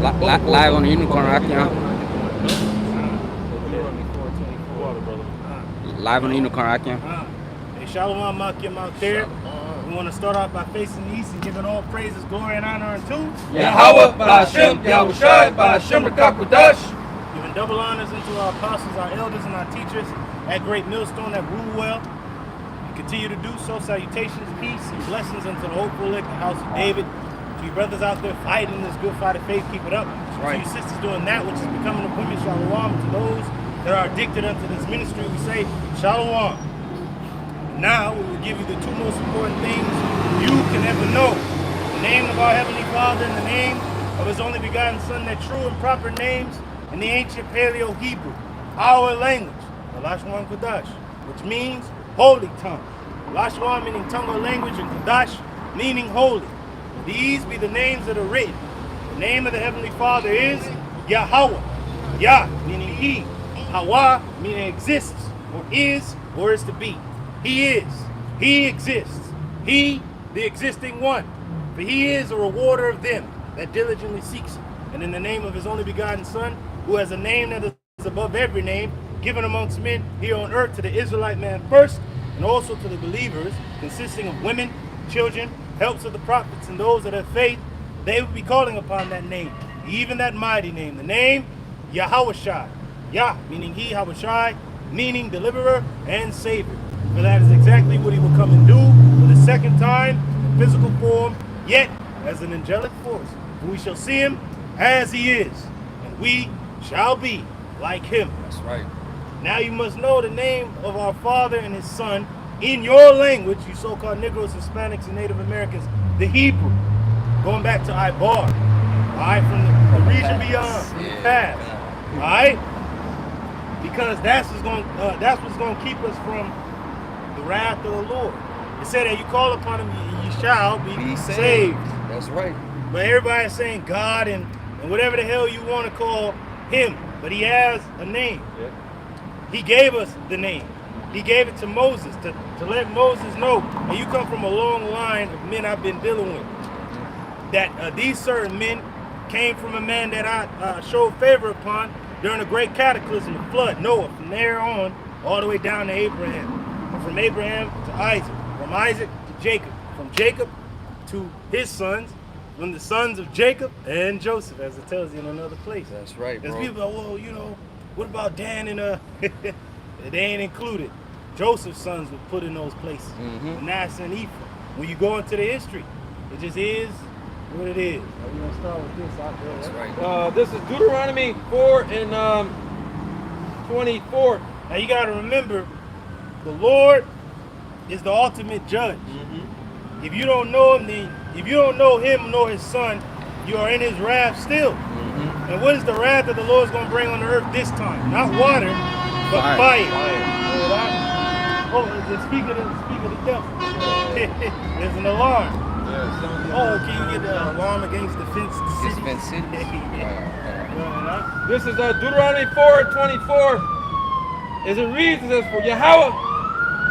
Live on the unicorn rock, you Live on the unicorn rock, Hey, Shalom Makim out there. We want to start off by facing the east and giving all praises, glory, and honor unto Yahweh, Ba'ashem, Yahushai, Ba'ashem, Rakakwadash. Giving double honors unto our apostles, our elders, and our teachers at Great Millstone that rule well. And continue to do so. Salutations, peace, and blessings unto the hopeful elect, the house of David. To you brothers out there fighting this good fight of faith, keep it up. To you sisters doing that which is becoming a women, shalom. To those that are addicted unto this ministry, we say shalom. Now we will give you the two most important things you can ever know. The name of our Heavenly Father and the name of His only begotten Son, their true and proper names in the ancient Paleo Hebrew, our language, the Lashwan Kodash, which means holy tongue. Lashwan meaning tongue or language, and Kodash meaning holy. These be the names that are written. The name of the Heavenly Father is Yahweh. Yah meaning He. Hawa meaning exists, or is to be. He is. He exists. He, the existing one. For He is a rewarder of them that diligently seeks Him. And in the name of His only begotten Son, who has a name that is above every name, given amongst men here on earth to the Israelite man first, and also to the believers, consisting of women, children, helps of the prophets, and those that have faith, they will be calling upon that name, even that mighty name, the name Yahushai. Yah, meaning He, Yahushai, meaning deliverer and savior. For that is exactly what He will come and do for the second time in physical form, yet as an angelic force. For we shall see Him as He is, and we shall be like Him. That's right. Now you must know the name of our Father and His Son in your language, you so-called Negroes, Hispanics, and Native Americans, the Hebrew, going back to Ibar, all right, from the region beyond, from the past, all right, because that's what's going to keep us from the wrath of the Lord. It said that you call upon Him, you shall be saved. That's right. But everybody's saying God and whatever the hell you want to call Him, but He has a name. Yeah. He gave us the name. He gave it to Moses to let Moses know. And you come from a long line of men I've been dealing with. That these certain men came from a man that I showed favor upon during the great cataclysm, the flood, Noah, from there on, all the way down to Abraham. And from Abraham to Isaac, from Isaac to Jacob, from Jacob to his sons, from the sons of Jacob and Joseph, as it tells you in another place. That's right, bro. There's people that, well, you know, what about Dan and they ain't included. Joseph's sons were put in those places. Manasseh and Ephraim. When you go into the history, it just is what it is. We're gonna start with this out there. That's right. This is Deuteronomy 4 and 24. Now you gotta remember, the Lord is the ultimate judge. If you don't know Him, then if you don't know Him nor His Son, you are in His wrath still. And what is the wrath that the Lord is going to bring on the earth this time? Not water, but fire. Oh, speak of the devil. There's an alarm. Oh, can you get the alarm against the fenced city? Defense City. This is Deuteronomy 4 and 24. As it reads, it says, for Yahweh,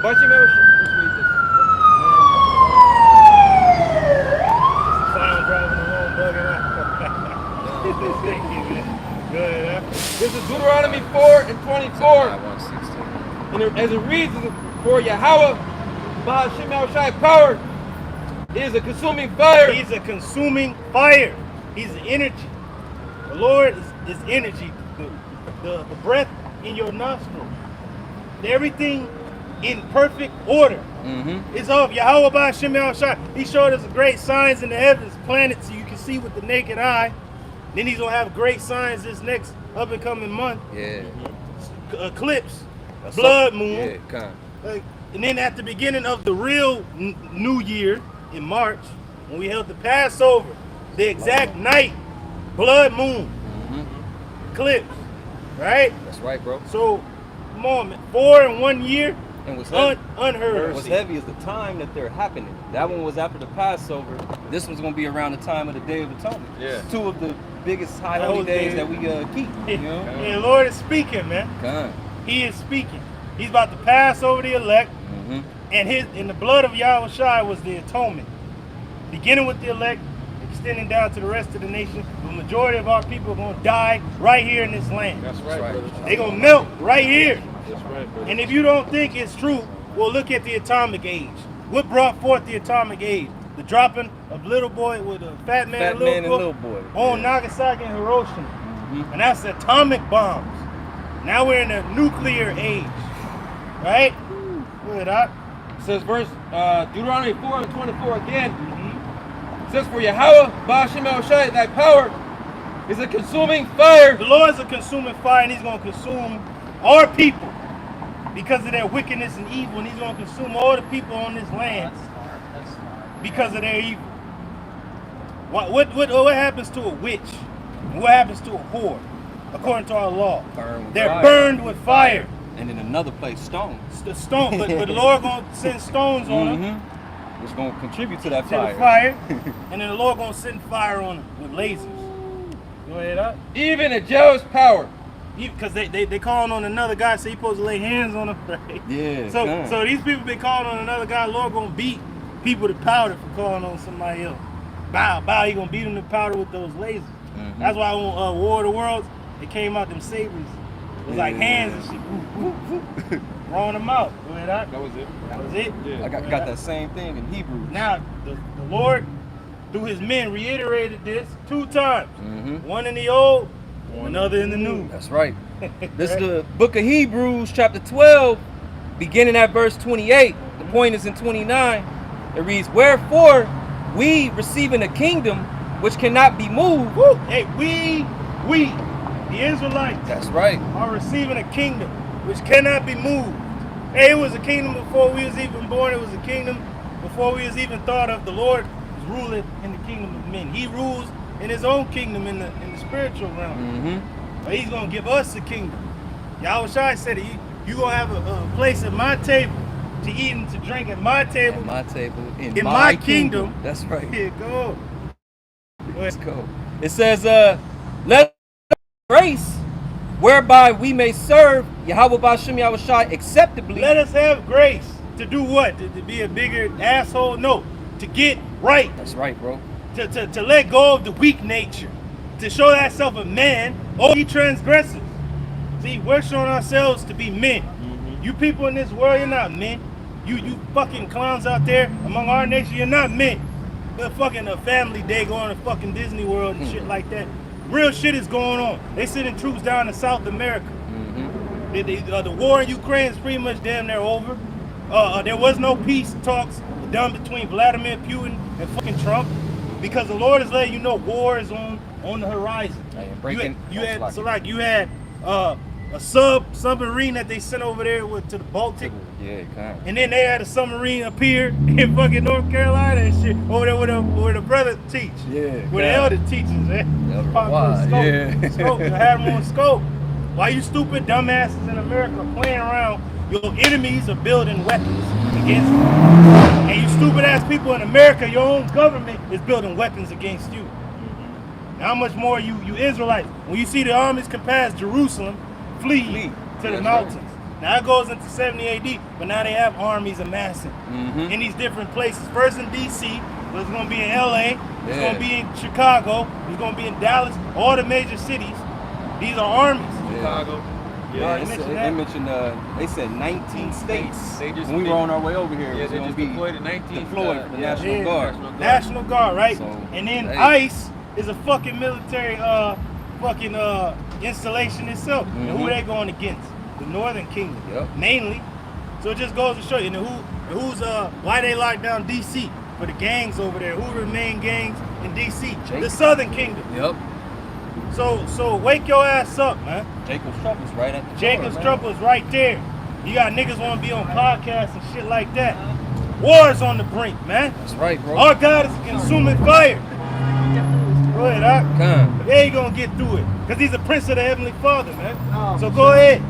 Ba'ashem Yahushai. Let's read this. Clown driving along, bugging out. Good, huh? This is Deuteronomy 4 and 24. And as it reads, for Yahweh, Ba'ashem Yahushai, power is a consuming fire. He's a consuming fire. He's energy. The Lord is energy. The breath in your nostrils. Everything in perfect order. It's of Yahweh Ba'ashem Yahushai. He showed us great signs in the heavens, planets, so you can see with the naked eye. Then He's going to have great signs this next up and coming month. Yeah. Eclipse, blood moon. Yeah, and then at the beginning of the real new year in March, when we held the Passover, the exact night, blood moon, eclipse, right? That's right, bro. So, come on, man. 4 in 1 year, And what's heavy, unheard of. what's heavy is the time that they're happening. That one was after the Passover. This one's going to be around the time of the Day of Atonement. Yeah. Two of the biggest high holy days that we keep. You know? And the Lord is speaking, man. God. He is speaking. He's about to pass over the elect, and the blood of Yahushua was the atonement. Beginning with the elect, extending down to the rest of the nation. The majority of our people are going to die right here in this land. That's right, brother. They're going to melt right here. That's right, brother. And if you don't think it's true, well, look at the atomic age. What brought forth the atomic age? The dropping of little boy with a fat man, and little boy on Nagasaki and Hiroshima. And that's atomic bombs. Now we're in a nuclear age. Right? Good, huh? It says verse Deuteronomy 4 and 24 again. It says, for Yahweh, Ba'ashem El-Shai, thy power is a consuming fire. The Lord is a consuming fire, and he's going to consume our people because of their wickedness and evil, and he's going to consume all the people on this land because of their evil. What happens to a witch? And what happens to a whore? According to our law, they're burned with fire. And in another place, stones. The stone, but the Lord going to send stones on them. It's going to contribute to that fire. And then the Lord going to send fire on them with lasers. Go ahead up. Even a jealous power. Because they calling on another guy, so he supposed to lay hands on them, right? Yeah. So these people been calling on another guy. Lord gonna beat people to powder for calling on somebody else. Bow. He gonna beat them to powder with those lasers. That's why on War of the Worlds, it came out them sabers. It was like hands and shit. Throwing them out. Go ahead up. That was it. That was it. Yeah. I got that same thing in Hebrew. Now the Lord, through his men, reiterated this 2 times. One in the old, another in the new. That's right. This is the book of Hebrews, chapter 12, beginning at verse 28. The point is in 29. It reads, wherefore we receiving a kingdom which cannot be moved. Woo. Hey, we, the Israelites, that's right, are receiving a kingdom which cannot be moved. Hey, it was a kingdom before we was even born. It was a kingdom before we was even thought of. The Lord is ruling in the kingdom of men. He rules in his own kingdom in the spiritual realm. But he's going to give us a kingdom. Yahushua said it. You're going to have a place at my table to eat and to drink at my table. At my table. In my kingdom. That's right. Here, go. Let's go. It says, let grace whereby we may serve Yahweh Ba'ashem Yahushua acceptably. Let us have grace to do what? To be a bigger asshole? No. To get right. That's right, bro. To let go of the weak nature. To show thyself a man, oh, ye transgressors. See, we're showing ourselves to be men. You people in this world, you're not men. You fucking clowns out there among our nation, you're not men. They're fucking a family day going to fucking Disney World and shit like that. Real shit is going on. They sending troops down in South America. The war in Ukraine is pretty much damn near over. There was no peace talks done between Vladimir Putin and fucking Trump because the Lord is letting you know war is on the horizon. You had a submarine that they sent over there to the Baltic. Yeah, kind of. And then they had a submarine up here in fucking North Carolina and shit over there where the brother teach. Yeah. Where the elder teaches, man. Scope. I had them on scope. Why you stupid dumbasses in America playing around? Your enemies are building weapons against you. And you stupid ass people in America, your own government is building weapons against you. Now, how much more you Israelites, when you see the armies come past Jerusalem, flee to the mountains. Now it goes into 70 AD, but now they have armies amassing in these different places. First in DC, but it's going to be in LA, it's going to be in Chicago, it's going to be in Dallas, all the major cities. These are armies. Chicago. Yeah, they said 19 states. When we were on our way over here, yeah, it was going to be deployed in 19 deployed for the National Guard. National Guard, right? So, and then ICE is a fucking military installation itself. And who are they going against? The Northern Kingdom, mainly. So it just goes to show you, why they locked down DC for the gangs over there. Who are the main gangs in DC? The Southern Kingdom. So wake your ass up, man. Jacob's Trouble's right at the Jacob's Trouble's right there. You got niggas want to be on podcasts and shit like that. War is on the brink, man. That's right, bro. Our God is a consuming fire. Go ahead, Doc. Yeah, you gonna get through it. Because he's a prince of the Heavenly Father, man. So go ahead.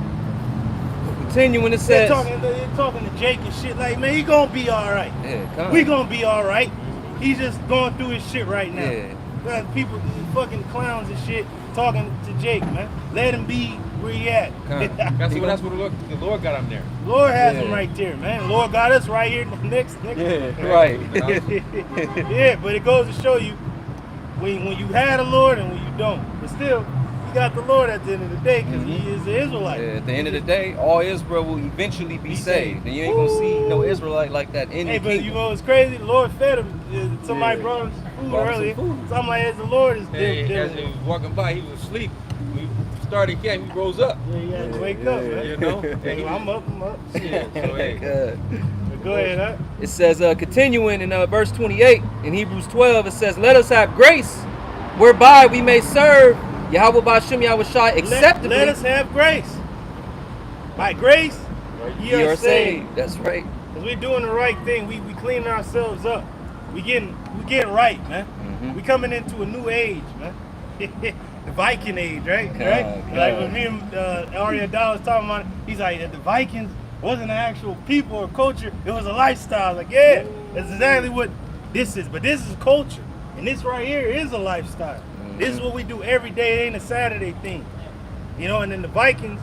Continuing, it says. They're talking to Jake and shit like, man, he gonna be alright. Yeah, we gonna be alright. He's just going through his shit right now. Yeah. People, fucking clowns and shit, talking to Jake, man. Let him be where he at. That's what the Lord got him there. Lord has him right there, man. Lord got us right here next. Yeah, right. Yeah, but it goes to show you, when you had the Lord and when you don't. But still, you got the Lord at the end of the day because he is the Israelite. Yeah, at the end of the day, all Israel will eventually be saved. And you ain't gonna see no Israelite like that in the Hey, but kingdom. you know what's crazy? The Lord fed him. Somebody brought him some food Brought him some earlier. food. Somebody as the Lord is Hey, as he was walking by, he was asleep. We started camp, he rose up. Yeah, you had to wake up, man. You know? Hey, I'm up. Yeah, so, hey, Good. But go ahead, huh? It says, continuing in verse 28 in Hebrews 12, it says, "Let us have grace, whereby we may serve Yahweh Ba'Shem Yahushai acceptably." Let us have grace. By grace, ye are saved. That's right. Because we're doing the right thing. We cleaning ourselves up. We getting right, man. Mm-hmm. We coming into a new age, man. The Viking age, right? God. Like when me and Arya Dow was talking about it, he's like, the Vikings wasn't an actual people or culture, it was a lifestyle. Like, yeah, that's exactly what this is. But this is culture. And this right here is a lifestyle. Mm-hmm. This is what we do every day. It ain't a Saturday thing. You know, and then the Vikings,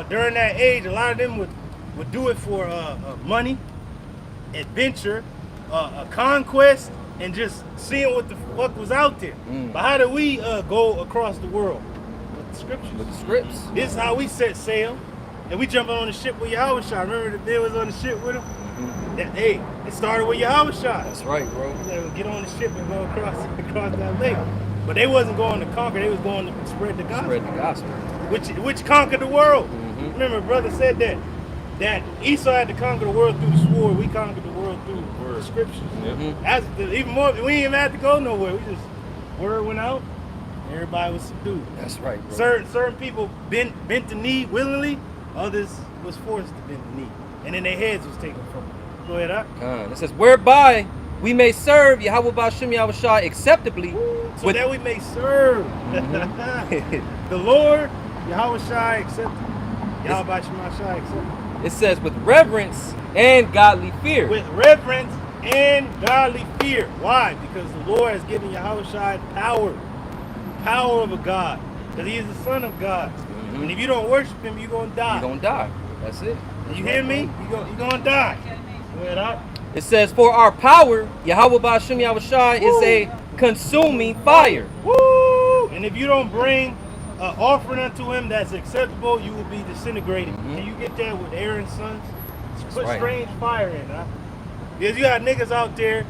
during that age, a lot of them would do it for money, adventure, conquest, and just seeing what the fuck was out there. But how do we go across the world? With the scriptures. With the scripts. This is how we set sail. And we jumping on the ship with Yahushua. Remember the bill was on the ship with him? Hey, it started with Yahushua. That's right, bro. He said, get on the ship and go across that lake. But they wasn't going to conquer, they was going to spread the gospel. Spread the gospel. Which conquered the world. Remember, brother said that Esau had to conquer the world through the sword. We conquered the world through the scriptures. Even more, we didn't even have to go nowhere. We just word went out. Everybody was subdued. That's right, bro. Certain people bent the knee willingly. Others was forced to bend the knee, and then their heads was taken from them. Go ahead, huh? It says, "Whereby we may serve Yahweh Ba'Shem Yahushai acceptably." So that we may serve the Lord, Yahushai accepted. Yahweh Shai accepted. It says, "With reverence and godly fear." With reverence and godly fear. Why? Because the Lord has given Yahushai power of a God. Because he is the Son of God. And if you don't worship him, you're going to die. You're going to die. That's it. You hear me? You're going to die. Go ahead, up. It says, "For our power, Yahweh Ba'Shem Yahushai, is a consuming fire." Woo! And if you don't bring an offering unto him that's acceptable, you will be disintegrated. Can you get that with Aaron's sons? Put right. strange fire in, huh? Because you got niggas out there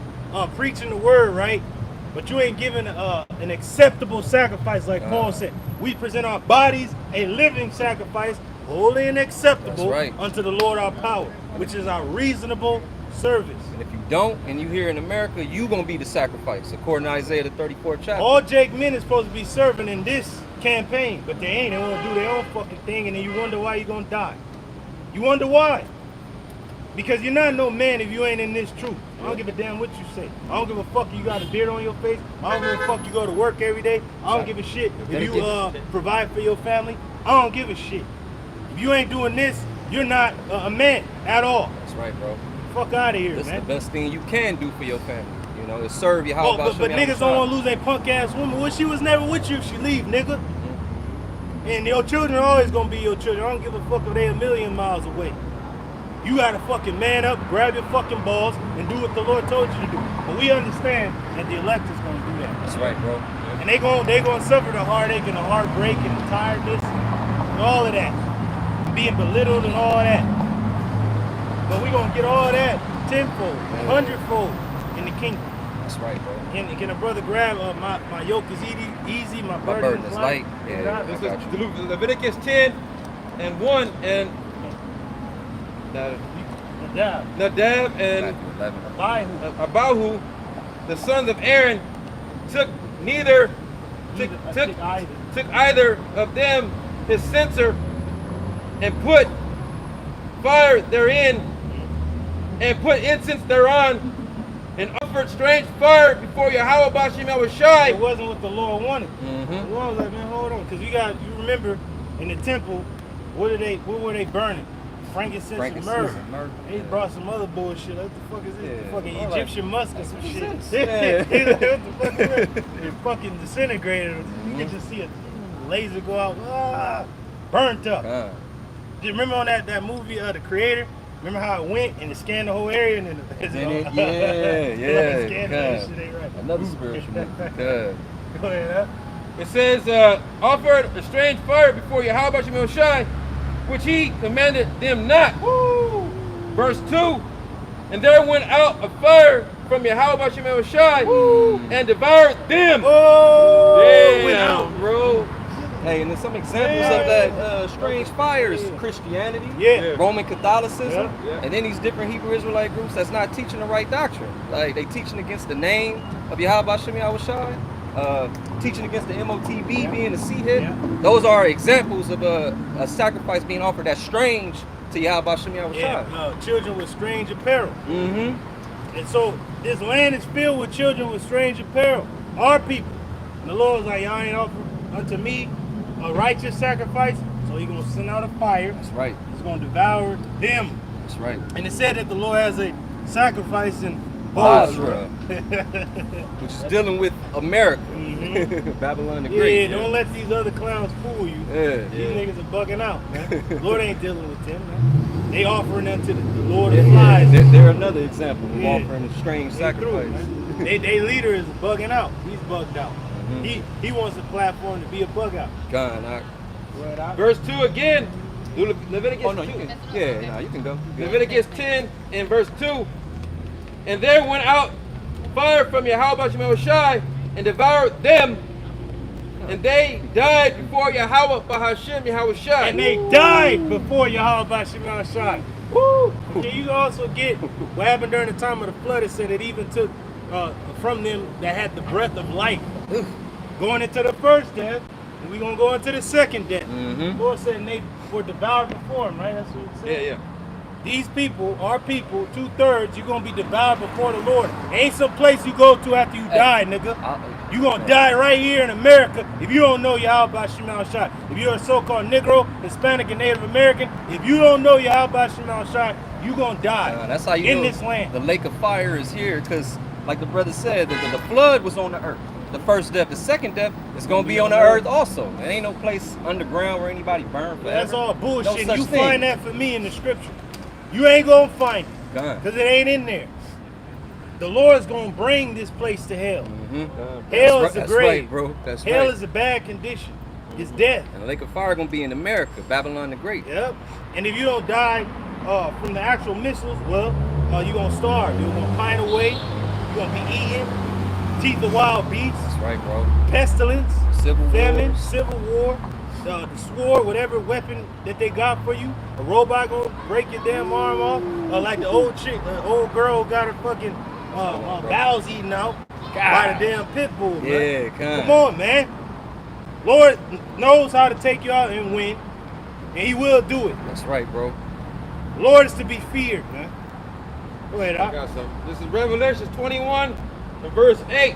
preaching the word, right? But you ain't giving an acceptable sacrifice like Paul said. We present our bodies a living sacrifice, holy and acceptable unto the Lord our power, which is our reasonable service. And if you don't, and you here in America, you going to be the sacrifice, according to Isaiah the 34th chapter. All Jake men is supposed to be serving in this campaign, but they ain't. They want to do their own fucking thing, and then you wonder why you're going to die. You wonder why. Because you're not no man if you ain't in this truth. I don't give a damn what you say. I don't give a fuck if you got a beard on your face. I don't give a fuck you go to work every day. I don't give a shit if you provide for your family. I don't give a shit. If you ain't doing this, you're not a man at all. That's right, bro. Fuck out of here, This man. is the best thing you can do for your family. You know, is serve Yahweh. But niggas don't want to lose their punk ass woman. Well, she was never with you if she leave, nigga. And your children are always gonna be your children. I don't give a fuck if they a million miles away. You gotta fucking man up, grab your fucking balls, and do what the Lord told you to do. But we understand that the elect is gonna do that. That's right, bro. And they gonna suffer the heartache and the heartbreak and the tiredness and all of that. Being belittled and all that. But we gonna get all that tenfold, hundredfold in the kingdom. That's right, bro. Can a brother grab my yoke is easy, my burden is light? Yeah, This is Leviticus 10 and 1 and Nadab and Abihu, the sons of Aaron, took either of them his censer and put fire therein and put incense thereon and offered strange fire before Yahweh Ba'Shem Yahushai. It wasn't what the Lord wanted. The Lord was like, man, hold on, because you remember in the temple, what were they burning? Frankincense and myrrh. They brought some other bullshit. What the fuck is this? The fucking Egyptian musk or some shit. What the fuck is that? It fucking disintegrated. You can just see a laser go out, burnt up. Do you remember on that movie, The Creator? Remember how it went and it scanned the whole area and then Yeah. that shit ain't right. Another spiritual movie. Go ahead, huh? It says, offered a strange fire before Yahweh Shemel Shai, which he commanded them not. Woo! Verse 2, and there went out a fire from Yahweh Shemel Shai and devoured them. Oh! Went Damn, out. bro. Hey, and there's some examples of that strange fires: Christianity, Yeah. Roman Catholicism, Yeah. and then these different Hebrew Israelite groups that's not teaching the right doctrine. Like they teaching against the name of Yahweh Shem Yahushai, teaching against the MOTB being a seahead. Yeah. Those are examples of a sacrifice being offered that's strange to Yahweh Shem Yahushai. Yeah, children with strange apparel. Mm-hmm. And so this land is filled with children with strange apparel. Our people. And the Lord was like, y'all ain't offer unto me a righteous sacrifice. So he's going to send out a fire. That's right. He's going to devour them. That's right. And it said that the Lord has a sacrifice in Basra, which is dealing with America, Babylon the Yeah, Great. don't let these other clowns fool you. These niggas are bugging out, man. The Lord ain't dealing with them, man. They offering unto the Lord of flies. They're another example of Yeah. offering a strange They through it, sacrifice. man. They leader is bugging out. He's bugged out. He wants the platform to be a bug out. God, Verse 2 again, Leviticus oh no, 2. you can. Yeah, no, you can go. Leviticus 10 and verse 2. And there went out fire from Yahweh Shemel Shai and devoured them, and they died before Yahweh Bahashem Yahweh Shai. And they died before Yahweh Shema Shai. Woo! Can you also get what happened during the time of the flood? It said it even took from them that had the breath of life. Going into the first death, and we're going to go into the second death. The Lord said, and they were devoured before him, right? That's what it said. Yeah. These people, our people, 2/3, you're going to be devoured before the Lord. Ain't some place you go to after you die, nigga. You're going to die right here in America if you don't know Yahweh Shema Shai. If you're a so-called Negro, Hispanic, and Native American, if you don't know Yahweh Shema Shai, you're going to die That's how you in know this land. the lake of fire is here, because like the brother said, the flood was on the earth. The first death, the second death is going to be on the earth also. There ain't no place underground where anybody burn forever. That's all bullshit. No such You thing. find that for me in the scripture. You ain't going to find it God. because it ain't in there. The Lord's going to bring this place to hell. Mm-hmm. Hell is the That's grave. right, bro. That's Hell right. is a bad condition. It's death. And the lake of fire going to be in America, Babylon the Great. Yep. And if you don't die from the actual missiles, well, you're going to starve. You're going to pine away. You're going to be eaten. Teeth of wild beasts. That's right, bro. Pestilence. Civil famine. war. Civil war. The sword, whatever weapon that they got for you. A robot going to break your damn arm off. Like the old chick, the old girl got her fucking bowels eaten out by the damn pit bull, man. Yeah, Come on, man. Lord knows how to take you out and win, and he will do it. That's right, bro. Lord is to be feared, man. Go ahead, I Doc. got some. This is Revelation 21 and verse 8.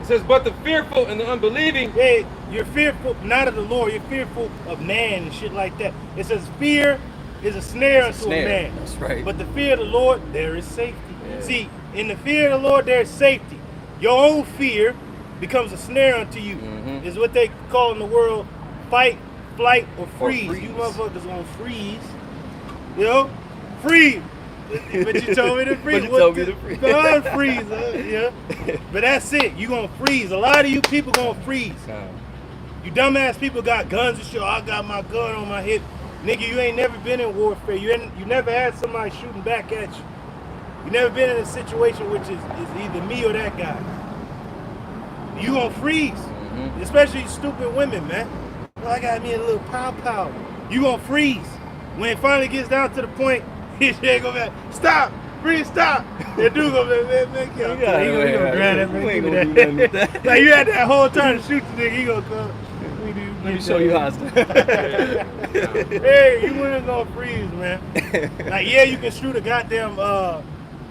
It says, but the fearful and the unbelieving. Hey, you're fearful, not of the Lord, you're fearful of man and shit like that. It says fear is a snare unto a man. That's right. But the fear of the Lord, there is safety. Yeah. See, in the fear of the Lord, there is safety. Your own fear becomes a snare unto you. Is what they call in the world fight, flight, or freeze. freeze. You motherfuckers gonna freeze. You know? Freeze. But you told me to freeze. But you told me to freeze. Unfreeze, yeah. But that's it. You gonna freeze. A lot of you people gonna freeze. You dumbass people got guns and shit. I got my gun on my hip. Nigga, you ain't never been in warfare. You never had somebody shooting back at you. You never been in a situation which is either me or that guy. You gonna freeze. Especially stupid women, man. Well, I got me a little pow. You gonna freeze. When it finally gets down to the point, he ain't gonna be like, stop, freeze, stop. That dude gonna be like, man, he gonna grab that, man. Give me that. Like you had that whole time to shoot the nigga, he gonna come. Let me show you how it's done. Hey, you ain't gonna freeze, man. Like, yeah, you can shoot a goddamn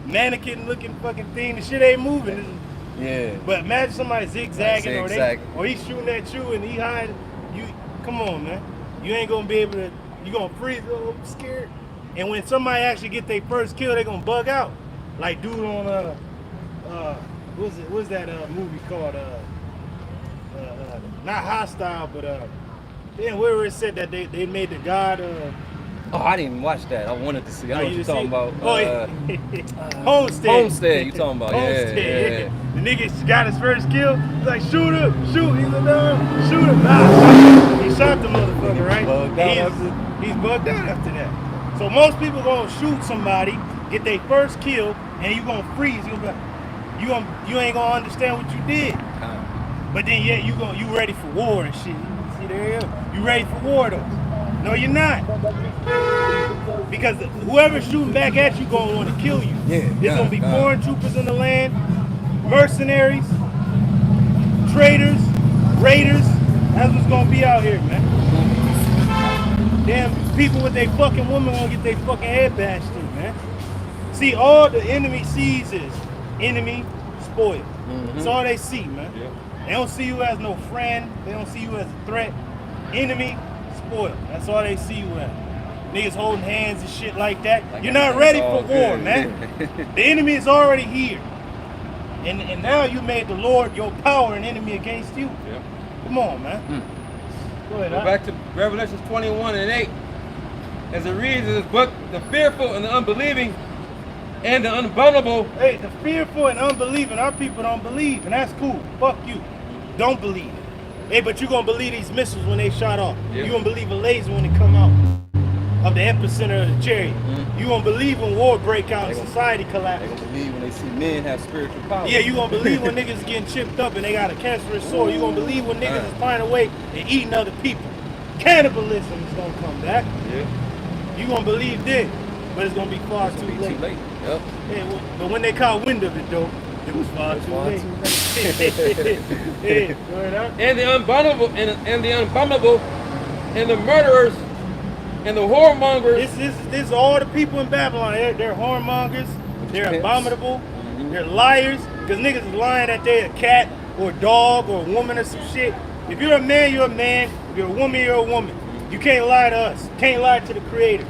mannequin looking fucking thing. The shit ain't moving. Yeah. But imagine somebody zigzagging Zigzagging. or he's shooting at you and he hiding. You come on, man. You ain't gonna be able to. You gonna freeze. Oh, I'm scared. And when somebody actually get their first kill, they gonna bug out. Like dude on what's that movie called? Not Hostile, but damn, where it said that they made the god Oh, I didn't even watch that. I wanted to see. I know what you're talking about. Oh, yeah. Homestead. Homestead, you talking about? Homestead, yeah. The nigga got his first kill. He's like, shoot him, shoot. He's like, no, shoot him. Nah, he shot the motherfucker, right? He's bugged out after that. So most people gonna shoot somebody, get their first kill, and you gonna freeze. You ain't gonna understand what you did. But then yeah, you ready for war and shit. See there you go. You ready for war though? No, you're not. Because whoever's shooting back at you gonna want to kill you. Yeah. There's gonna be foreign troopers in the land, mercenaries, traitors, raiders. That's what's gonna be out here, man. Damn people with their fucking woman gonna get their fucking head bashed in, man. See, all the enemy sees is enemy spoiled. That's all they see, man. Yeah. They don't see you as no friend. They don't see you as a threat. Enemy spoiled. That's all they see you as. Niggas holding hands and shit like that. Like You're not ready for good. war, man. The enemy is already here. And now you made the Lord your power and enemy against you. Yeah. Come on, man. Go ahead. Go back to Revelation 21 and 8. As it reads in this book, the fearful and the unbelieving and the unbelievable. Hey, the fearful and unbelieving, our people don't believe, and that's cool. Fuck you. Don't believe. Hey, but you gonna believe these missiles when they shot off. Yeah. You gonna believe a laser when it come out of the epicenter of the chariot. You gonna believe when war break out and society They collapse. gonna believe when they see men have spiritual power. Yeah, you gonna believe when niggas getting chipped up and they got a cancerous sore. You gonna believe when niggas is finding a way and eating other people. Cannibalism is gonna come back. Yeah. You gonna believe this, but it's gonna be far It's too gonna be late. too late. Yep. Yeah, well, but when they caught wind of it though, it was far too late. Yeah, go ahead, huh? And the unbelievable and the abominable and the murderers and the whoremongers. This is all the people in Babylon. They're whoremongers. They're Pimps. abominable. They're liars. Because niggas is lying that they a cat or a dog or a woman or some shit. If you're a man, you're a man. If you're a woman, you're a woman. You can't lie to us. You can't lie to the Creator.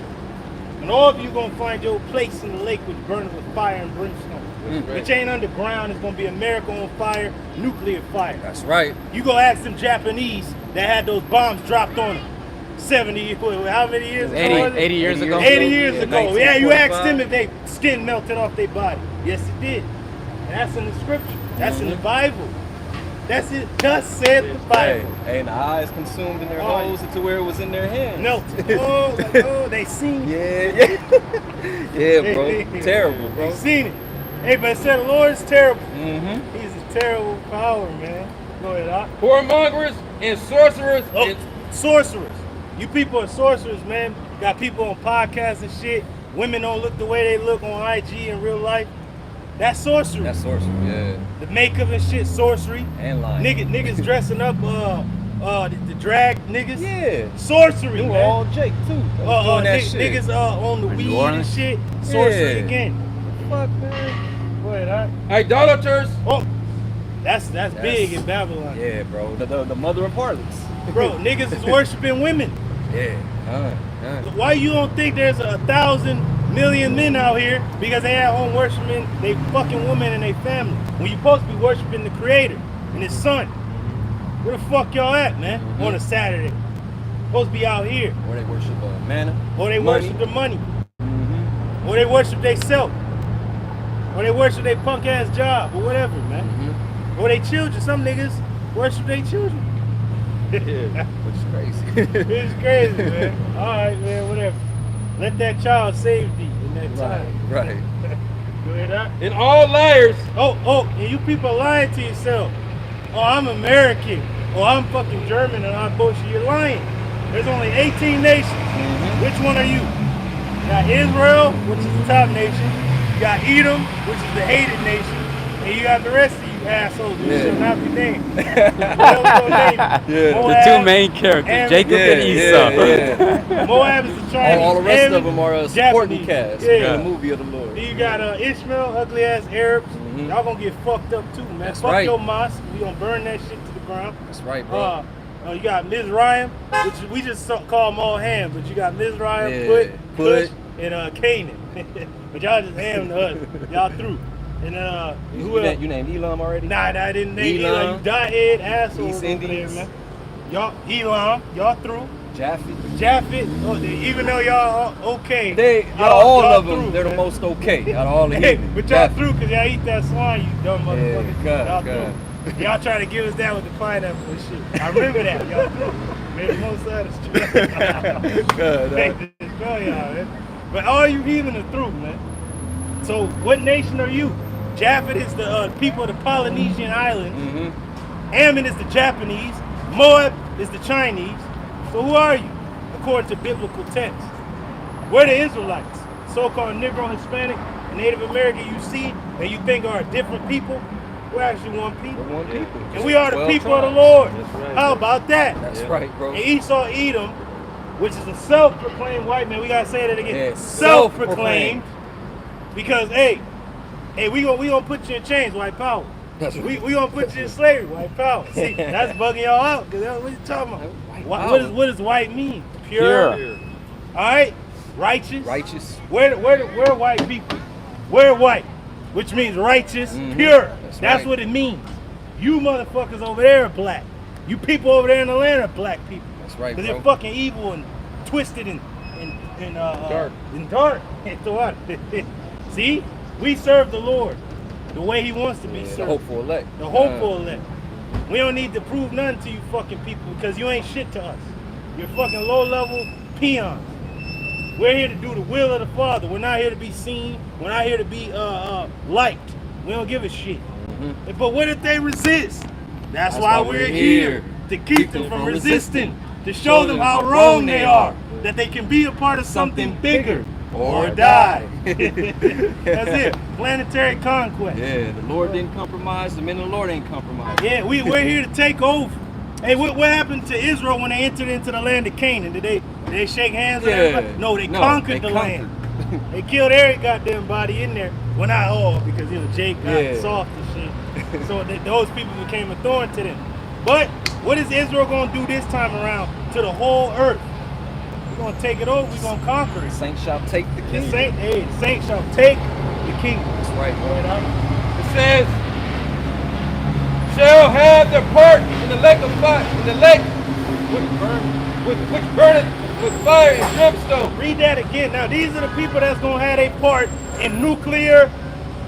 And all of you gonna find your place in the lake which burns with fire and brimstone. Which ain't underground. It's gonna be America on fire, nuclear fire. That's right. You go ask them Japanese that had those bombs dropped on them. 70, how many years ago? 80 years ago. 80 years ago. Yeah, you asked 1945. them if their skin melted off their body. Yes, it did. And that's in the scripture. That's in the Bible. That's it. Thus said the Bible. Hey, and the eyes consumed in their Oh, holes to where it was in their hands. Melted. Oh, they seen it. Yeah. Yeah, bro. Terrible, They bro. seen it. Hey, but it said the Lord is terrible. Mm-hmm. He's a terrible power, man. Go ahead, Doc. Whoremongers and sorcerers. Oh, And, sorcerers. You people are sorcerers, man. Got people on podcasts and shit. Women don't look the way they look on IG in real life. That's sorcery. That's sorcery, yeah. The makeup and shit, sorcery. And lying. Niggas dressing up, the drag niggas. Yeah. Sorcery, They were man. all Jake, too. Doing that shit. Niggas on the New weed and Orleans? shit. Sorcery Yeah. again. Fuck, man. Go ahead, all right. idolaters. Oh, that's big in Babylon. Yeah, bro. The mother of harlots. Bro, niggas is worshiping women. Yeah. Why you don't think there's 1,000 million men out here because they at home worshiping they fucking woman and they family? When you supposed to be worshiping the Creator and His Son. Where the fuck y'all at, man? On a Saturday. Supposed to be out here. Or they worship manna. Or they money. worship the money. Or they worship they self. Or they worship their punk ass job or whatever, man. Or they children. Some niggas worship their children. Which is crazy. It's crazy, man. All right, man, whatever. Let that child save thee in that time. Right. You hear that? And all liars. Oh, and you people are lying to yourself. Oh, I'm American. Oh, I'm fucking German and I'm bullshit. You're lying. There's only 18 nations. Which one are you? You got Israel, which is the top nation. You got Edom, which is the hated nation. And you got the rest of you assholes who shall not be named. The two main characters, Jacob and Esau. Yeah. Moab is the Chinese. All the rest Ammon, of them are supporting Japanese. cast Yeah. in the movie of the Lord. Then you got Ishmael, ugly ass Arabs. Y'all gonna get fucked up too, man. That's Fuck right. your mosque. We gonna burn that shit to the ground. That's right, bro. You got Mizraim, which we just call them all Ham, but you got Mizraim, Yeah. Put, and Canaan. But y'all just Ham to us. Y'all through. And who else? You named Elam already? Nah, I didn't name Elam. Elam. You diehead assholes East over there, Indians. man. Y'all, Elam, y'all through. Japheth, even though y'all okay. All y'all of them, through, they're man. the most okay out of all the Hey, heathen. but y'all through because y'all eat that swine, you dumb motherfuckers. God. Y'all through. Y'all trying to give us that with the pineapple and shit. I remember that. Y'all through. Made the most out of the street. Hey, destroy y'all, man. But all you heathen are through, man. So what nation are you? Japheth is the people of the Polynesian islands. Ammon is the Japanese. Moab is the Chinese. So who are you, according to biblical texts? We're the Israelites, so-called Negro, Hispanic, and Native American you see that you think are different people. We're actually one people. We're one people. And we are the 12 people of the tribes. Lord. That's right, How bro. about that? That's right, bro. And Esau Edom, which is a self-proclaimed white man. We gotta say that again. Yeah, Self-proclaimed. Because hey, we gonna put you in chains, white power. That's right. We gonna put you in slavery, white power. See, that's bugging y'all out. Cause that's what you talking about. What does white mean? Pure. Pure. All right. Righteous. Righteous. We're white people. We're white, which means righteous, pure. That's right. what it means. You motherfuckers over there are black. You people over there in the land are black people. That's right, Because bro. they're fucking evil and twisted and Dark. And dark. So what? See, we serve the Lord the way He wants to be The served. hopeful elect. The hopeful elect. We don't need to prove nothing to you fucking people because you ain't shit to us. You're fucking low-level peons. We're here to do the will of the Father. We're not here to be seen. We're not here to be liked. We don't give a shit. But what if they resist? That's why we're here. To keep them from resisting. To show them how wrong they are. That they can be a part of something bigger. Or die. That's it. Planetary conquest. Yeah, the Lord didn't compromise. The men of the Lord ain't compromised. Yeah, we're here to take over. Hey, what happened to Israel when they entered into the land of Canaan? Did they shake hands with everybody? No, they conquered the land. They killed every goddamn body in there. Well, not all, because Jake got soft and shit. So those people became a thorn to them. But what is Israel going to do this time around to the whole earth? We're going to take it over. We're going to conquer it. Saints shall take the The kingdom. saints shall take the kingdom. That's right, bro. It says, shall have their part in the lake of fire, in the lake which burneth with fire and brimstone. Read that again. Now, these are the people that's going to have a part in nuclear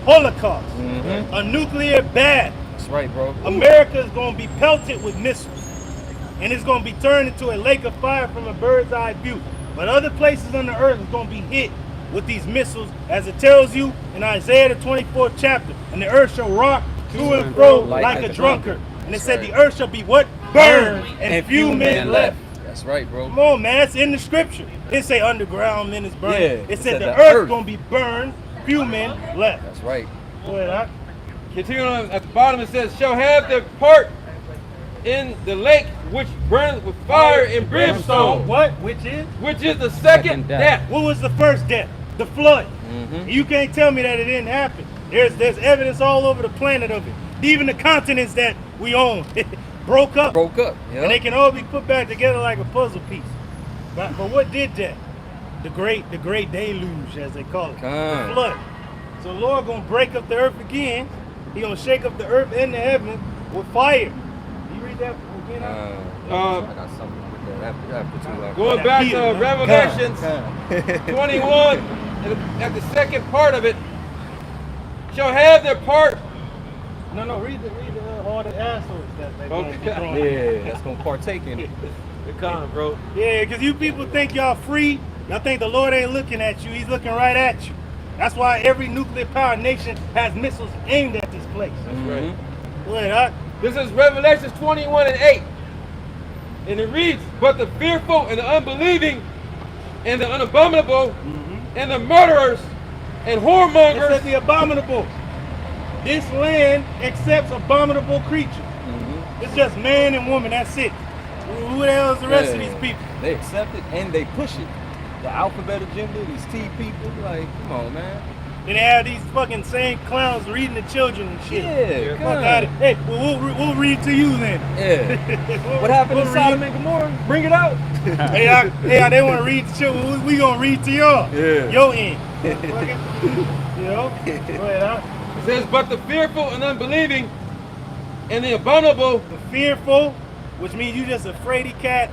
holocaust. A nuclear bath. That's right, bro. America is going to be pelted with missiles. And it's going to be turned into a lake of fire from a bird's eye view. But other places on the earth is going to be hit with these missiles, as it tells you in Isaiah the 24th chapter. And the earth shall rock to and fro like a drunkard. And it said the earth shall be what? Burned, and few men left. That's right, bro. Come on, man. It's in the scripture. It say underground men is burned. Yeah, it said the earth going to be burned, few men left. That's right. Go ahead, Doc. Continuing on at the bottom, it says, shall have their part in the lake which burneth with fire and brimstone. What? Which is? Which is the second death. What was the first death? The flood. You can't tell me that it didn't happen. There's evidence all over the planet of it. Even the continents that we own broke up. And they can all be put back together like a puzzle piece. But what did that? The great deluge, as they call it. The flood. So the Lord gonna break up the earth again. He gonna shake up the earth and the heaven with fire. You read that again? I got something with that after Going back to Revelations 21, at the second part of it, shall have their part. No, read all the assholes that they gonna be throwing. Yeah, that's gonna partake in it. Bro. Yeah, because you people think y'all free. Y'all think the Lord ain't looking at you. He's looking right at you. That's why every nuclear power nation has missiles aimed at this place. That's right. Go ahead, Doc. This is Revelation 21 and 8. And it reads, but the fearful and the unbelieving and the unabominable and the murderers and It whoremongers. says the abominable. This land accepts abominable creatures. It's just man and woman. That's it. Who the hell is the rest of these people? They accept it and they push it. The alphabet agenda, these T people, like, come on, man. Then they have these fucking same clowns reading to children and shit. Yeah, Fuck out of Hey, well, we'll read to you then. Yeah. What happened in Sodom and Gomorrah? Bring it out. Hey, they want to read to children. We gonna read to y'all. Yeah. Your end. You know? Go ahead, Doc. It says, but the fearful and unbelieving and the abominable. The fearful, which means you just a fraidy cat,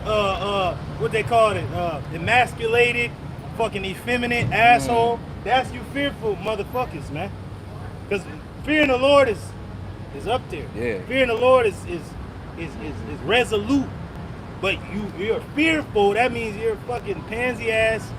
what they call it, emasculated, fucking effeminate asshole. That's you fearful motherfuckers, man. Because fearing the Lord is up there. Yeah. Fearing the Lord is resolute. But you're fearful, that means you're a fucking pansy ass,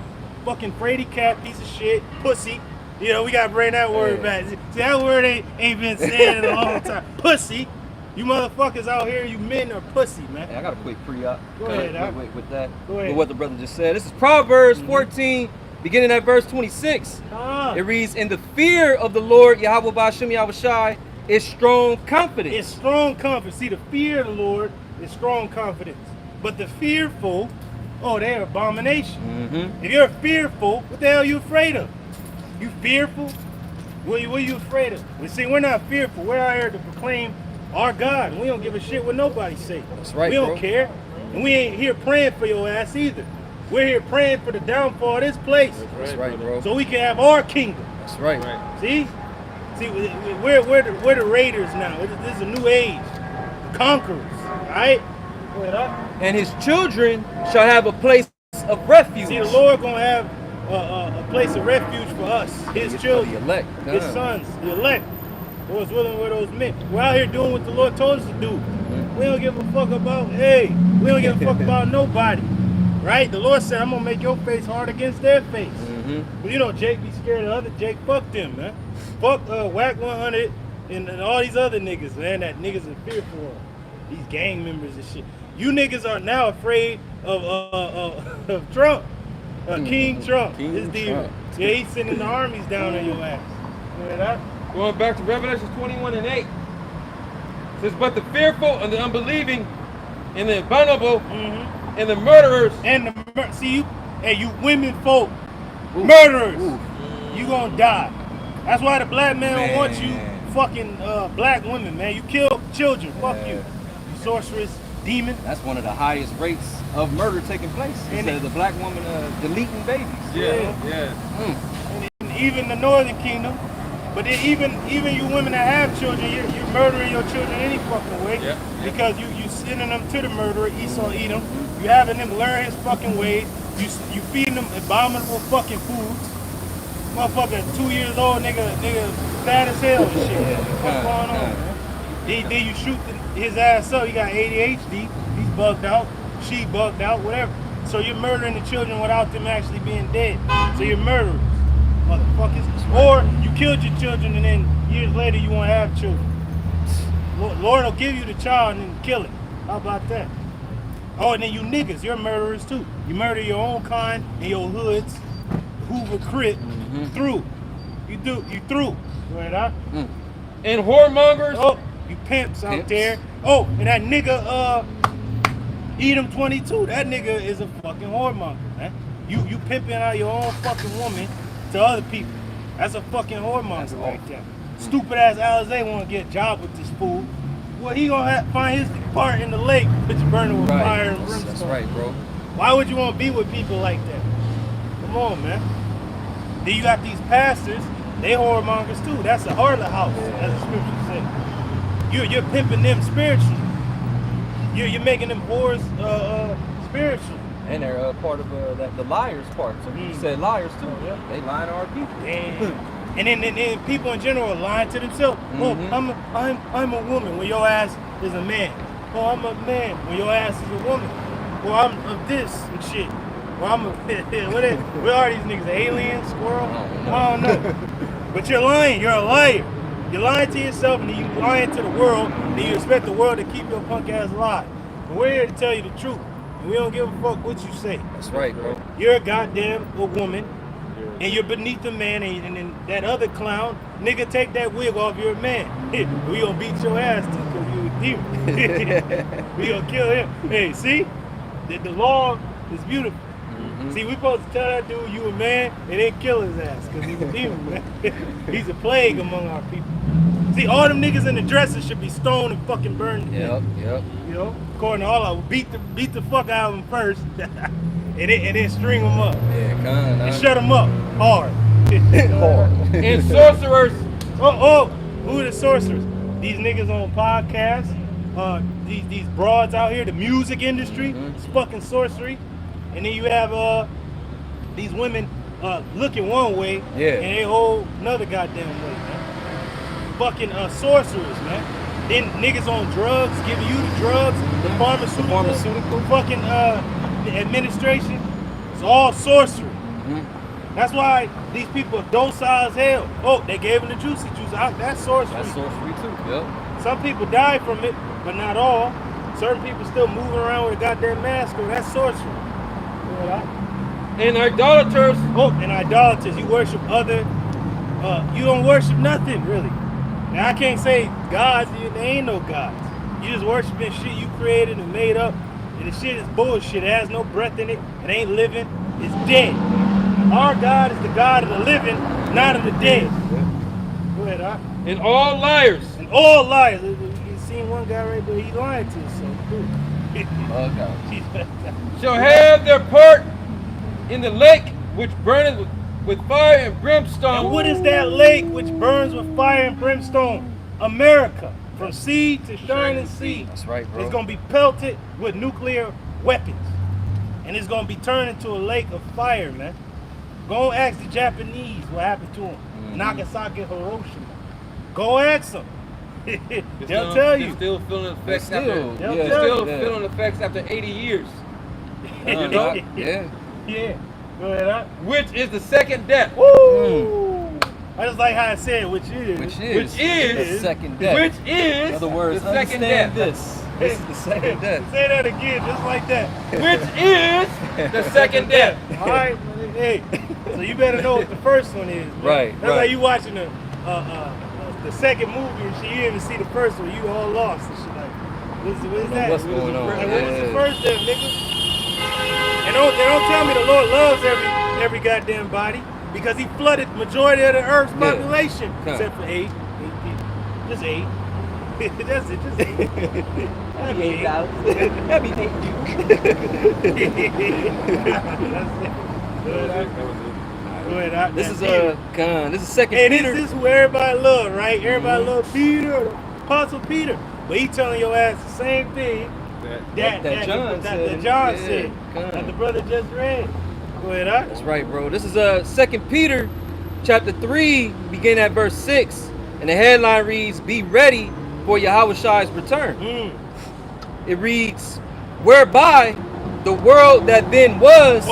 fucking fraidy cat, piece of shit, pussy. You know, we gotta bring that word back. See, that word ain't been said in a long time. Pussy. You motherfuckers out here, you men are pussy, man. Hey, I got a quick pre-op. Go ahead, with that. Go ahead. With what the brother just said. This is Proverbs 14, beginning at verse 26. It reads, "In the fear of the Lord, Yahweh Ba'ashem Yahushai, is strong confidence." It's strong confidence. See, the fear of the Lord is strong confidence. But the fearful, they're abomination. If you're fearful, what the hell are you afraid of? You fearful? What are you afraid of? We see, we're not fearful. We're out here to proclaim our God. We don't give a shit what nobody say. That's right, we don't bro. care. And we ain't here praying for your ass either. We're here praying for the downfall of this place. That's right, bro. So we can have our kingdom. That's right. See, we're the raiders now. This is a new age. Conquerors. All right? Go ahead, up. And his children shall have a place of refuge. See, the Lord gonna have a place of refuge for us, His children, the elect, His sons, the elect. Those willing were those men. We're out here doing what the Lord told us to do. We don't give a fuck about, we don't give a fuck about nobody. Right? The Lord said, I'm gonna make your face hard against their face. But you know, Jake be scared of other Jake. Fuck them, man. Fuck Whack 100 and all these other niggas, man, that niggas are fearful of. These gang members and shit. You niggas are now afraid of Trump. King Trump. His demon. Yeah, he's sending the armies down on your ass. You hear that? Going back to Revelation 21 and 8. It says, but the fearful and the unbelieving and the abominable and the murderers. And you women folk, murderers, you gonna die. That's why the black man don't want you fucking black women, man. You kill children, fuck you. You sorceress, demon. That's one of the highest rates of murder taking place. Instead of the black woman deleting babies. And even the northern kingdom. But then even you women that have children, you're murdering your children any fucking way. Because you sending them to the murderer, Esau Edom. You having them learn his fucking ways. You feeding them abominable fucking foods. Motherfucker, 2 years old nigga fat as hell and shit. What's going on, man? Then you shoot his ass up. He got ADHD. He's bugged out. She bugged out. Whatever. So you're murdering the children without them actually being dead. So you're murderers, motherfuckers. Or you killed your children and then years later you want to have children. Lord will give you the child and then kill it. How about that? Oh, and then you niggas, you're murderers too. You murder your own kind in your hoods. Hoover Crit through. You through. Right out. And whoremongers. Oh, you pimps out there. Oh, and that nigga Edom 22, that nigga is a fucking whoremonger, man. You pimping out your own fucking woman to other people. That's a fucking whoremonger right there. Stupid ass Alizé want to get a job with this fool. Well, he gonna find his part in the lake, bitch, burning with fire and brimstone. That's right, bro. Why would you want to be with people like that? Come on, man. Then you got these pastors, they whoremongers too. That's a harlot house, as the scripture says. You're pimping them spiritually. You're making them whores spiritual. And they're part of the liars part. So you said liars too. They lying to our people. And then people in general are lying to themselves. Oh, I'm a woman when your ass is a man. Oh, I'm a man when your ass is a woman. Well, I'm of this and shit. Well, I'm a what are these niggas? Aliens, squirrel? I don't know. But you're lying. You're a liar. You're lying to yourself and you're lying to the world. And you expect the world to keep your punk ass alive. But we're here to tell you the truth. And we don't give a fuck what you say. That's right, bro. You're a goddamn woman. And you're beneath a man, and then that other clown, nigga, take that wig off, you're a man. We gonna beat your ass too, because you a demon. We gonna kill him. Hey, see? The law is beautiful. See, we supposed to tell that dude you a man, and then kill his ass, because he's a demon, man. He's a plague among our people. See, all them niggas in the dresses should be stoned and fucking burned. Yep. You know, according to all of them, beat the fuck out of them first. And then string them up. And shut them up hard. And sorcerers. Who are the sorcerers? These niggas on podcasts, these broads out here, the music industry, it's fucking sorcery. And then you have these women looking one way, and they hold another goddamn way, man. Fucking sorcerers, man. Then niggas on drugs, giving you the drugs, the pharmaceutical fucking administration. It's all sorcery. That's why these people are docile as hell. Oh, they gave them the juicy juice. That's sorcery. That's sorcery too. Yep. Some people die from it, but not all. Certain people still moving around with a goddamn mask on. That's sorcery. And idolaters. Oh, and idolaters. You worship other. You don't worship nothing, really. Now, I can't say gods. There ain't no gods. You just worshiping shit you created and made up. And the shit is bullshit. It has no breath in it. It ain't living. It's dead. Our God is the God of the living, not of the dead. Go ahead, Doc. And all liars. And all liars. You seen one guy right there, he lying to himself. Shall have their part in the lake which burneth with fire and brimstone. And what is that lake which burns with fire and brimstone? America. From sea to shining sea. That's right, bro. It's going to be pelted with nuclear weapons. And it's going to be turned into a lake of fire, man. Go ask the Japanese what happened to them. Nagasaki, Hiroshima. Go ask them. They'll tell you. They're still feeling effects They'll after. tell you. Feeling effects after 80 years. You know? Yeah. Go ahead, huh? Which is the second death. Woo! I just like how I said, which is the second death. Which is in other words, the second death. This is the second death. Say that again, just like that. Which is the second death. All right, hey. So you better know what the first one is. Man. Right. That's like you watching the second movie and shit. You didn't even see the first one. You all lost and shit. Like, what is that? What's going on? Like, what was the first then, nigga? And they don't tell me the Lord loves every goddamn body because He flooded majority of the Earth's population, except for eight people. Just 8. That's it. Just 8. That'd be 8. That'd be 8. This is second Hey, Peter. this is who everybody love, right? Everybody love Peter, Apostle Peter. But he telling your ass the same thing that John said. That the brother just read. Go ahead, huh? That's right, bro. This is second Peter chapter 3, beginning at verse 6. And the headline reads, "Be ready for Yahweh's return." It reads, "Whereby the world that then was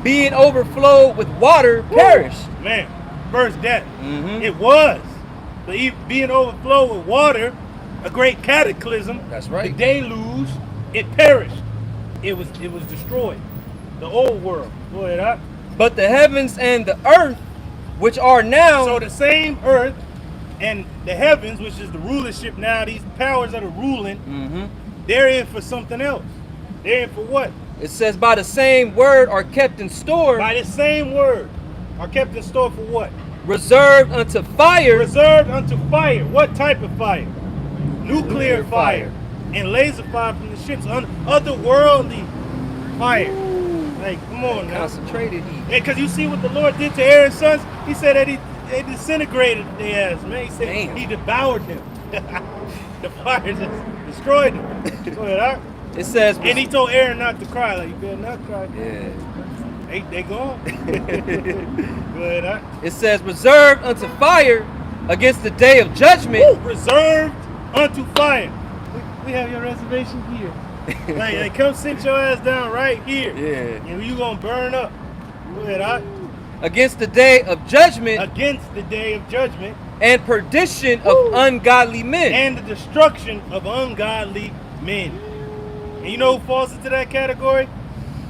being overflowed with water perished." Man, first death. It was. But being overflowed with water, a great cataclysm. That's right. The deluge, it perished. It was destroyed. The old world. Go ahead, huh? But the heavens and the earth, which are now. So the same earth and the heavens, which is the rulership now, these powers that are ruling, they're in for something else. They're in for what? It says, by the same word are kept in store. By the same word are kept in store for what? Reserved unto fire. Reserved unto fire. What type of fire? Nuclear fire. And laser fire from the ships. Otherworldly fire. Like, come on now. Concentrated heat. Yeah, because you see what the Lord did to Aaron's sons? He said that they disintegrated their ass, man. He said He devoured them. The fire just destroyed them. Go ahead, huh? It says, and He told Aaron not to cry. Like, you better not cry. Yeah. They gone. Go ahead, huh? It says, reserved unto fire against the day of judgment. Woo, reserved unto fire. We have your reservation here. Like, come sit your ass down right here. Yeah. And you gonna burn up. Go ahead, huh? Against the day of judgment. Against the day of judgment. And perdition of ungodly men. And the destruction of ungodly men. And you know who falls into that category?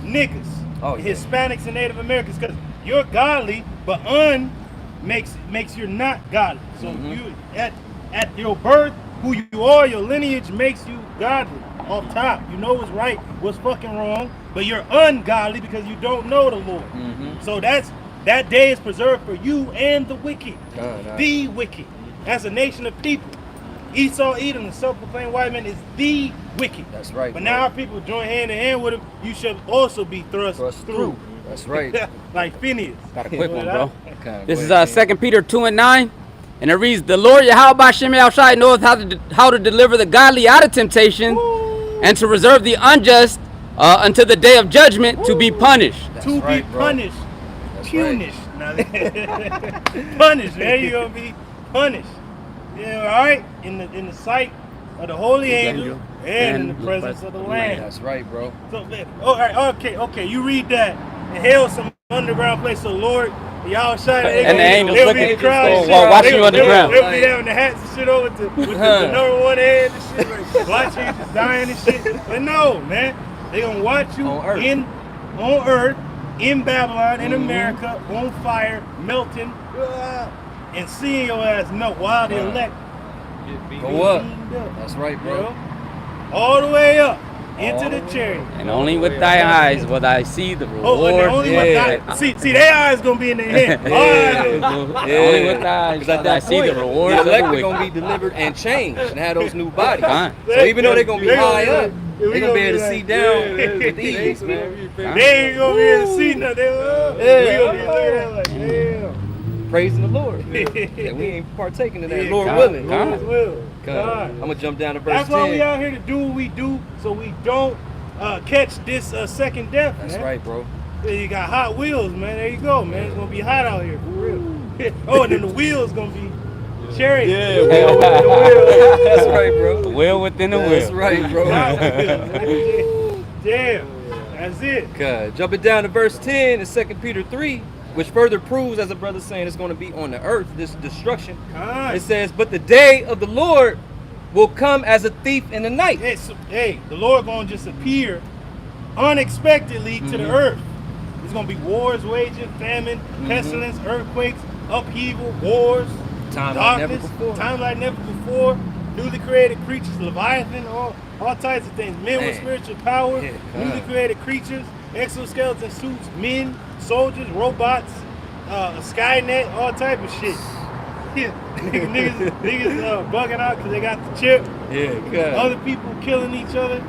Niggas. Oh, yeah. Hispanics and Native Americans. Because you're godly, but makes you not godly. So you at your birth, who you are, your lineage makes you godly. Off top, you know what's right, what's fucking wrong, but you're ungodly because you don't know the Lord. So that day is preserved for you and the wicked. The wicked. That's a nation of people. Esau, Edom, the self-proclaimed white man is the wicked. That's right. But now our people join hand in hand with him. You should also be thrust through. That's right. Like Phineas. Got a quick one, bro. Okay, This is 2 Peter 2:9. And it reads, the Lord Yahweh Shem Yahushai knoweth how to deliver the godly out of temptation, and to reserve the unjust until the day of judgment to be punished. To be punished. Punished. Punished. There you gonna be punished. Yeah, all right. In the sight of the holy angel and in the presence of the Lamb. That's right, bro. So, all right, okay. You read that. In hell, some underground place. So, Lord, y'all shot it. And the angels they'll looking be at the crowd and shit. watching you underground. They'll be having the hats and shit over with the number one head and shit. Like, watching you just dying and shit. But no, man. They gonna watch you on earth, in Babylon, in America, on fire, melting, and seeing your ass melt while the elect go up. That's right, bro. You know? All the way up into the chariot. And only with thy eyes will I see the reward. Only with thy, see, their eyes gonna be in their head. Only with thy eyes will I see the reward. The elect are gonna be delivered and changed and have those new bodies. So even though they're gonna be high up, they're gonna be able to see down with ease, man. They ain't gonna be able to see nothing. We gonna be looking at like, damn. Praising the Lord. Yeah, we ain't partaking of that. Lord willing. Lord will. God. I'm gonna jump down to verse 10. That's why we out here to do what we do, so we don't catch this second death. That's man. right, bro. Yeah, you got Hot Wheels, man. There you go, man. It's gonna be hot out here for real. Oh, and then the wheels gonna be cherry. Yeah, wheel within the wheel. That's right, bro. The wheel within the wheel. That's right, bro. Damn. That's it. God. Jumping down to verse 10 in 2 Peter 3, which further proves, as a brother saying, it's going to be on the earth, this destruction. It says, but the day of the Lord will come as a thief in the night. Hey, the Lord going to just appear unexpectedly to the earth. There's going to be wars waging, famine, pestilence, earthquakes, upheaval, wars, darkness, time like never before, newly created creatures, Leviathan, all types of things. Men with spiritual power, newly created creatures, exoskeleton suits, men, soldiers, robots, Skynet, all type of shit. Yeah. niggas bugging out because they got the chip. Yeah, God. Other people killing each other.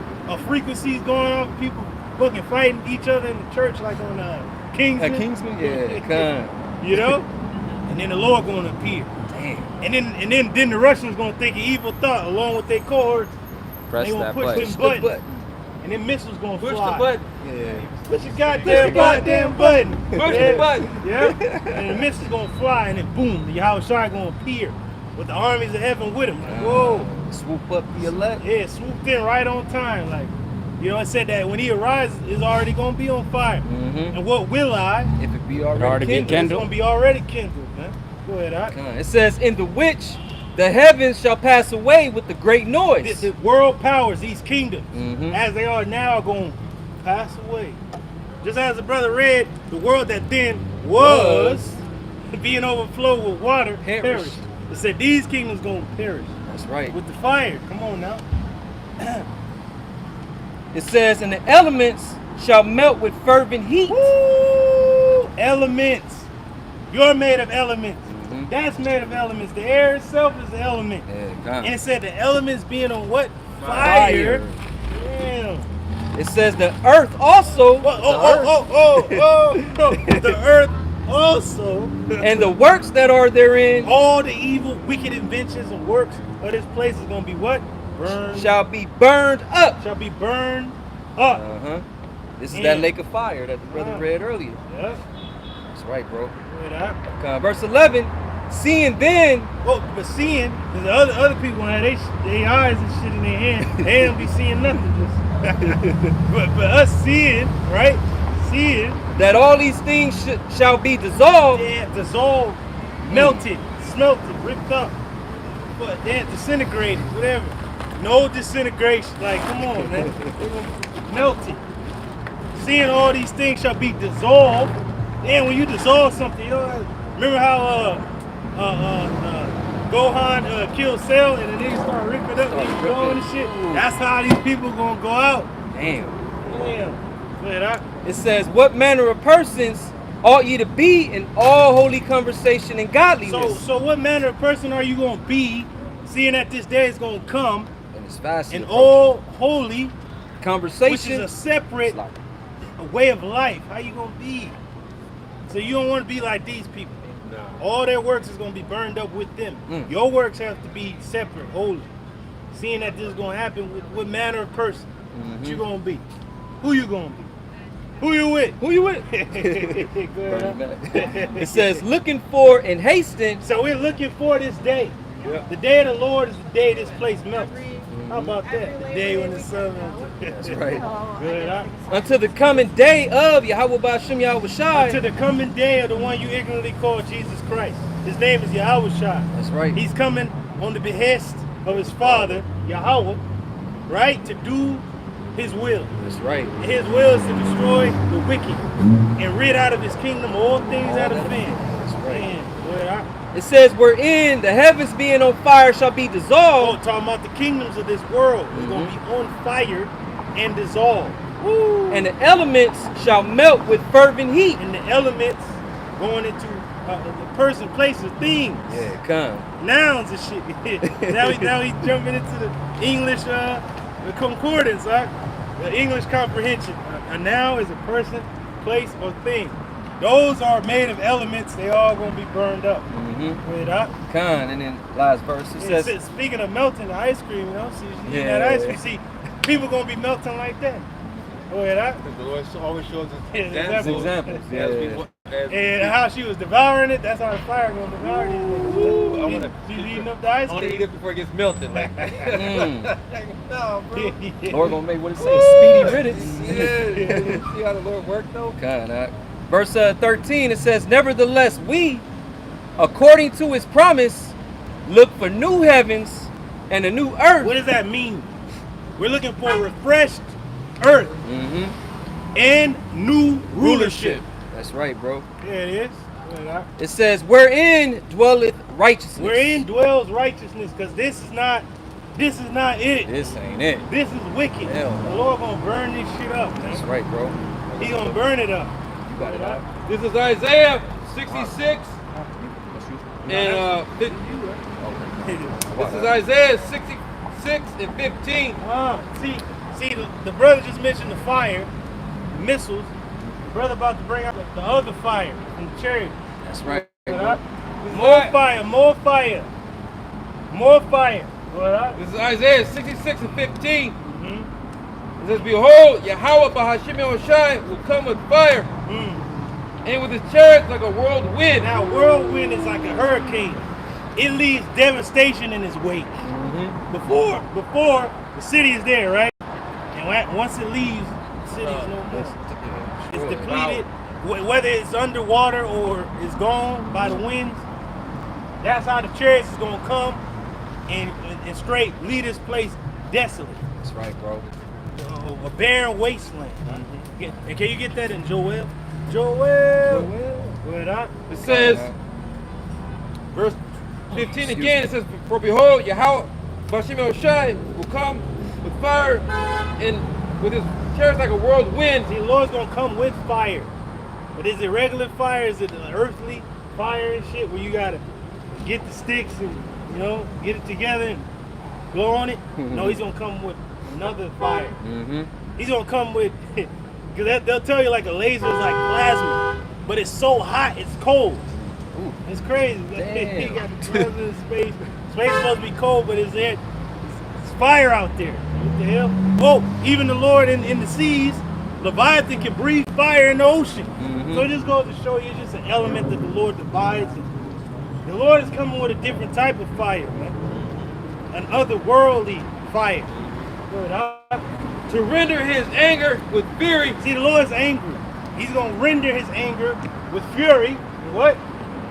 Frequencies going off. People fucking fighting each other in the church like on Kingsman. Kingsman? Yeah, God. You know? And then the Lord going to appear. Damn. And then the Russians going to think an evil thought along with their cohorts. Press they that gonna push button. them buttons. And then missiles going to fly. Push the button. Yeah. Push your goddamn button. Push the button. Yeah. And the missile's gonna fly, and then boom, the Yahweh gonna appear with the armies of heaven with him. Like, whoa. Swoop up the elect. Yeah, swooped in right on time. Like, you know, it said that when he arrives, it's already gonna be on fire. And what will I? If it be already It's gonna be already kindled, man. Go ahead, It says, in the which the heavens shall pass away with the great noise. The world powers, these kingdoms, as they are now, are going to pass away. Just as the brother read, the world that then was being overflowed with water perished. It said these kingdoms going to perish. That's right. With the fire. Come on now. It says, and the elements shall melt with fervent heat. Woo! Elements. You're made of elements. That's made of elements. The air itself is the element. And it said the elements being on what? Fire. Damn. It says the earth also. The earth also. And the works that are therein. All the evil, wicked inventions and works of this place is going to be what? Burned. Shall be burned up. Shall be burned up. This is that lake of fire that the brother read earlier. Yeah. That's right, bro. Verse Verse 11. Seeing then. But seeing, because the other people have their eyes and shit in their hand, they don't be seeing nothing. but us seeing, right? Seeing that all these things shall be dissolved. Yeah, dissolved, melted, smelted, ripped up, but then disintegrated, whatever. No disintegration. Like, come on, man. Melted. Seeing all these things shall be dissolved. And when you dissolve something, you know, remember how Gohan killed Cell and the niggas start ripping up and going and shit? That's how these people gonna go out. Damn. Man, it says, what manner of persons ought ye to be in all holy conversation and godliness? So what manner of person are you gonna be, seeing that this day is gonna come? And it's fast. In all holy conversation, which is a separate way of life. How you gonna be? So you don't want to be like these people. No. All their works is going to be burned up with them. Mm. Your works have to be separate, holy. Seeing that this is going to happen, what manner of person Mm-hmm. you going to be? Who you going to be? Who you with? Who you with? Good, huh? It says, looking for and hasten. So we're looking for this day. Yep. The day of the Lord is the day this place melts. How about that? The day when the sun melts. That's right. Good, huh? Until the coming day of Yahweh Ba'Shem Yahweh To Shai. the coming day of the one you ignorantly call Jesus Christ. His name is Yahweh Shai. That's right. He's coming on the behest of his father, Yahweh, right? To do his will. That's right. And his will is to destroy the wicked and rid out of his kingdom all things out of man. That's right. Man, good, huh? It says, wherein the heavens being on fire shall be Oh, dissolved. talking about the kingdoms of this world is going to be on fire and dissolved. Woo. And the elements shall melt with fervent heat. And the elements going into the person, place, or things. Yeah, come. Nouns and shit. now he's jumping into the English, the concordance, huh? The English comprehension. A noun is a person, place, or thing. Those are made of elements. They all gonna be burned up. Mm-hmm. Wait up. Con, and then last verse it says, Speaking of melting the ice cream, you know, see, Yeah. that ice cream. See, people gonna be melting like that. Wait up. The Lord always shows us Yeah, examples. examples. As Yeah. we, as And how she was devouring it, that's how the fire gonna devour it. Ooh, I wanna- She's eating up the ice I want to eat cream. it before it gets melted. Like, no, bro. Lord gonna make what it says, speedy riddance. Yeah. See how the Lord worked though? Con, verse 13, it says, nevertheless, we, according to his promise, look for new heavens and a new earth. What does that mean? We're looking for a refreshed earth Mm-hmm. and new rulership. That's right, bro. Yeah, it is. Wait up. It says, wherein dwelleth righteousness. Wherein dwells righteousness, because this is not it. This ain't it. This is wicked. Hell no. The Lord gonna burn this shit up, That's man. right, bro. He gonna burn it up. You got it out. This is Isaiah 66 and 50. This is Isaiah 66 and 15. See, the brother just mentioned the fire, the missiles. The brother about to bring out the other fire from the chariot. That's right, What bro. up? More fire, more fire, more fire. What up? This is Isaiah 66 and 15. Mm-hmm. It says, behold, Yahweh Ba'Hashem Yahushai will come with fire and with his chariots like a whirlwind. Now, whirlwind is like a hurricane. It leaves devastation in its wake. Before the city is there, right? And once it leaves, the city is no more. It's depleted. Whether it's underwater or it's gone by the winds, that's how the chariots is gonna come and straight leave this place desolate. That's right, bro. A barren wasteland. And can you get that in Joel? Joel. Word up. It says, verse 15 again, it says, for behold, Yahweh Ba'Shem Yahushai will come with fire and with his chariots like a whirlwind. See, the Lord's gonna come with fire. But is it regular fire? Is it the earthly fire and shit where you gotta get the sticks and get it together and blow on it? No, he's gonna come with another fire. He's gonna come with, because they'll tell you like a laser is like plasma, but it's so hot, it's cold. Ooh. It's crazy. Damn. You got the plasma in space. Space is supposed to be cold, but it's fire out there. What the hell? Oh, even the Lord in the seas, Leviathan can breathe fire in the ocean. So it just goes to show you it's just an element that the Lord divides. And the Lord is coming with a different type of fire, man. An otherworldly fire. To render his anger with fury. See, the Lord's angry. He's going to render his anger with fury. What?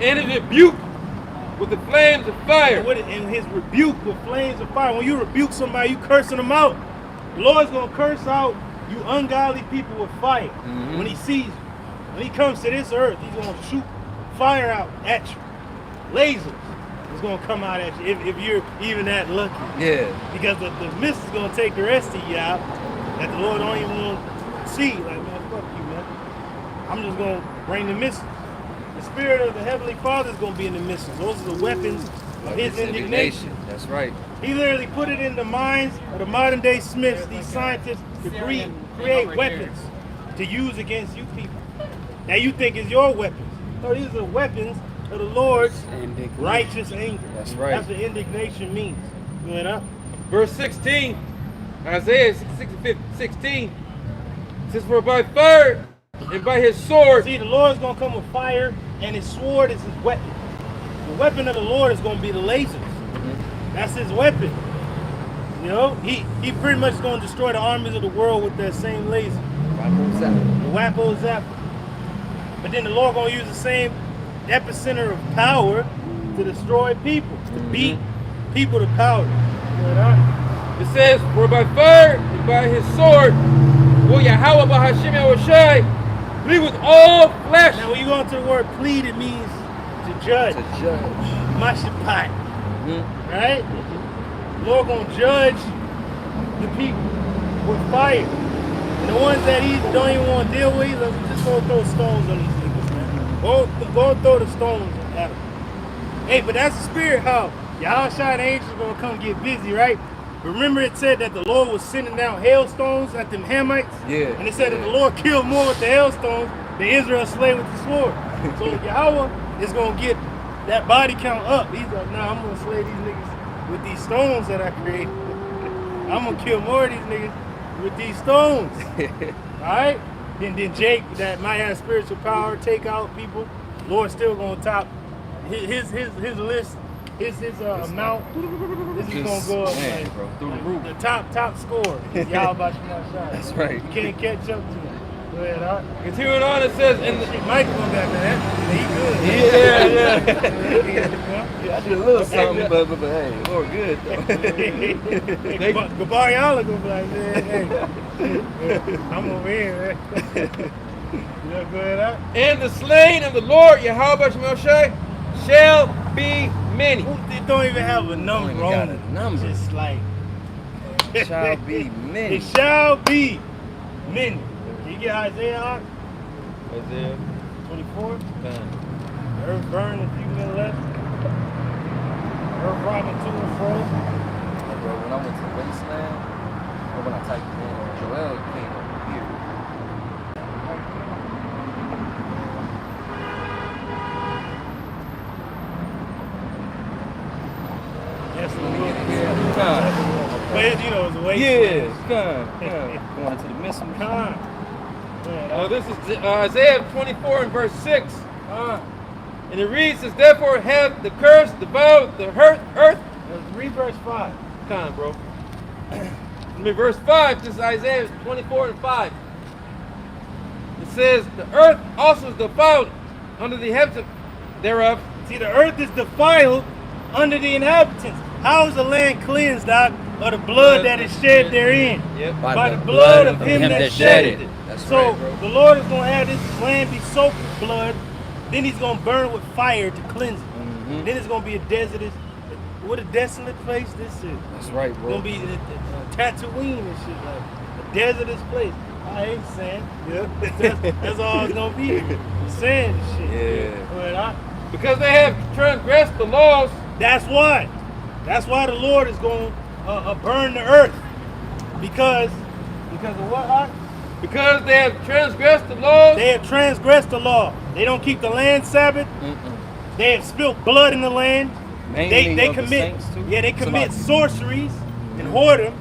And his rebuke with the flames of fire. And his rebuke with flames of fire. When you rebuke somebody, you cursing them out. The Lord's going to curse out you ungodly people with fire. When he sees you. When he comes to this earth, he's going to shoot fire out at you. Lasers is going to come out at you if you're even that lucky. Yeah. Because the mist is going to take the rest of you out that the Lord don't even want to see. Like, man, fuck you, man. I'm just going to bring the mist. The spirit of the Heavenly Father is going to be in the missiles. Those are the weapons of his indignation. That's right. He literally put it in the minds of the modern day Smiths, these scientists, to create weapons to use against you people. Now you think it's your weapons. No, these are weapons of the Lord's Indignation. righteous anger. That's right. That's what indignation means. You know that? Verse 16, Isaiah 16 says, for by fire and by his sword. See, the Lord's going to come with fire, and his sword is his weapon. The weapon of the Lord is going to be the lasers. That's his weapon. You know, he pretty much going to destroy the armies of the world with that same laser. The Wapo Zappa. But then the Lord going to use the same epicenter of power to destroy people, to beat people to powder. You know that? It says, for by fire and by his sword will Yahweh Bahashim Yahushai plead with all flesh. Now, when you go into the word plead, it means to judge. To judge. Mashapai. Right? The Lord gonna judge the people with fire. And the ones that he don't even want to deal with, he's just gonna throw stones on these niggas, man. Go throw the stones at them. Hey, but that's the spirit how Yahushua and the angels gonna come get busy, right? Remember it said that the Lord was sending down hailstones at them Hamites? Yeah. And it said that the Lord killed more with the hailstones than Israel slain with the sword. So Yahweh is gonna get that body count up. He's like, nah, I'm gonna slay these niggas with these stones that I created. I'm gonna kill more of these niggas with these stones. Alright? Then Jake, that might have spiritual power, take out people. Lord still gonna top his list, his amount. This is gonna go up, man, like, bro, through the roof. The top score. Y'all about to not shot. That's right. You can't catch up to him. Go ahead, Art. Continuing on, it says, and Shit, Mike going back, man. He good. Yeah. I did a little something, but hey, Lord good though. Hey, Gabari Allah gonna be like, man, hey, I'm over here, man. You know, go ahead, Art. and the slain of the Lord Yahweh Shemel shall be many. They don't even have a number even got on a it. number. Just like Shall be many. It shall be many. Can you get Isaiah Art? Isaiah 24. Earth burned a few minutes left. Earth rocking to and fro. Like, bro, when I went to the wasteland, or when I typed in Joel, it came up here. Yes, Let me Lord. get it here. Come. But it, you know, it's a waste. Yeah, come. Going into the missile. Come. This is Isaiah 24 and verse 6. And it reads, says, therefore hath the curse devoured the earth. Read verse 5. Come on, bro. I mean, verse 5, this is Isaiah 24 and 5. It says, the earth also is defiled under the inhabitants thereof. See, the earth is defiled under the inhabitants. How is the land cleansed, Doc, of the blood that is shed therein? Yep. By the blood of him that shedded it. That's So right, bro. the Lord is going to have this land be soaked with blood. Then he's going to burn it with fire to cleanse it. Then it's going to be a desolate, what a desolate place this is. That's right, It's bro. going to be a Tatooine and shit, like a desertous place. I ain't saying. Yeah. That's all it's going to be. Sand and shit. Yeah. But Because they have transgressed the laws. that's why. That's why the Lord is going to burn the earth. Because of what, Hawk? Because they have transgressed the laws. They have transgressed the law. They don't keep the land Sabbath. They have spilt blood in the land. Mainly They of the commit. saints, too. Yeah, they commit sorceries and whoredom.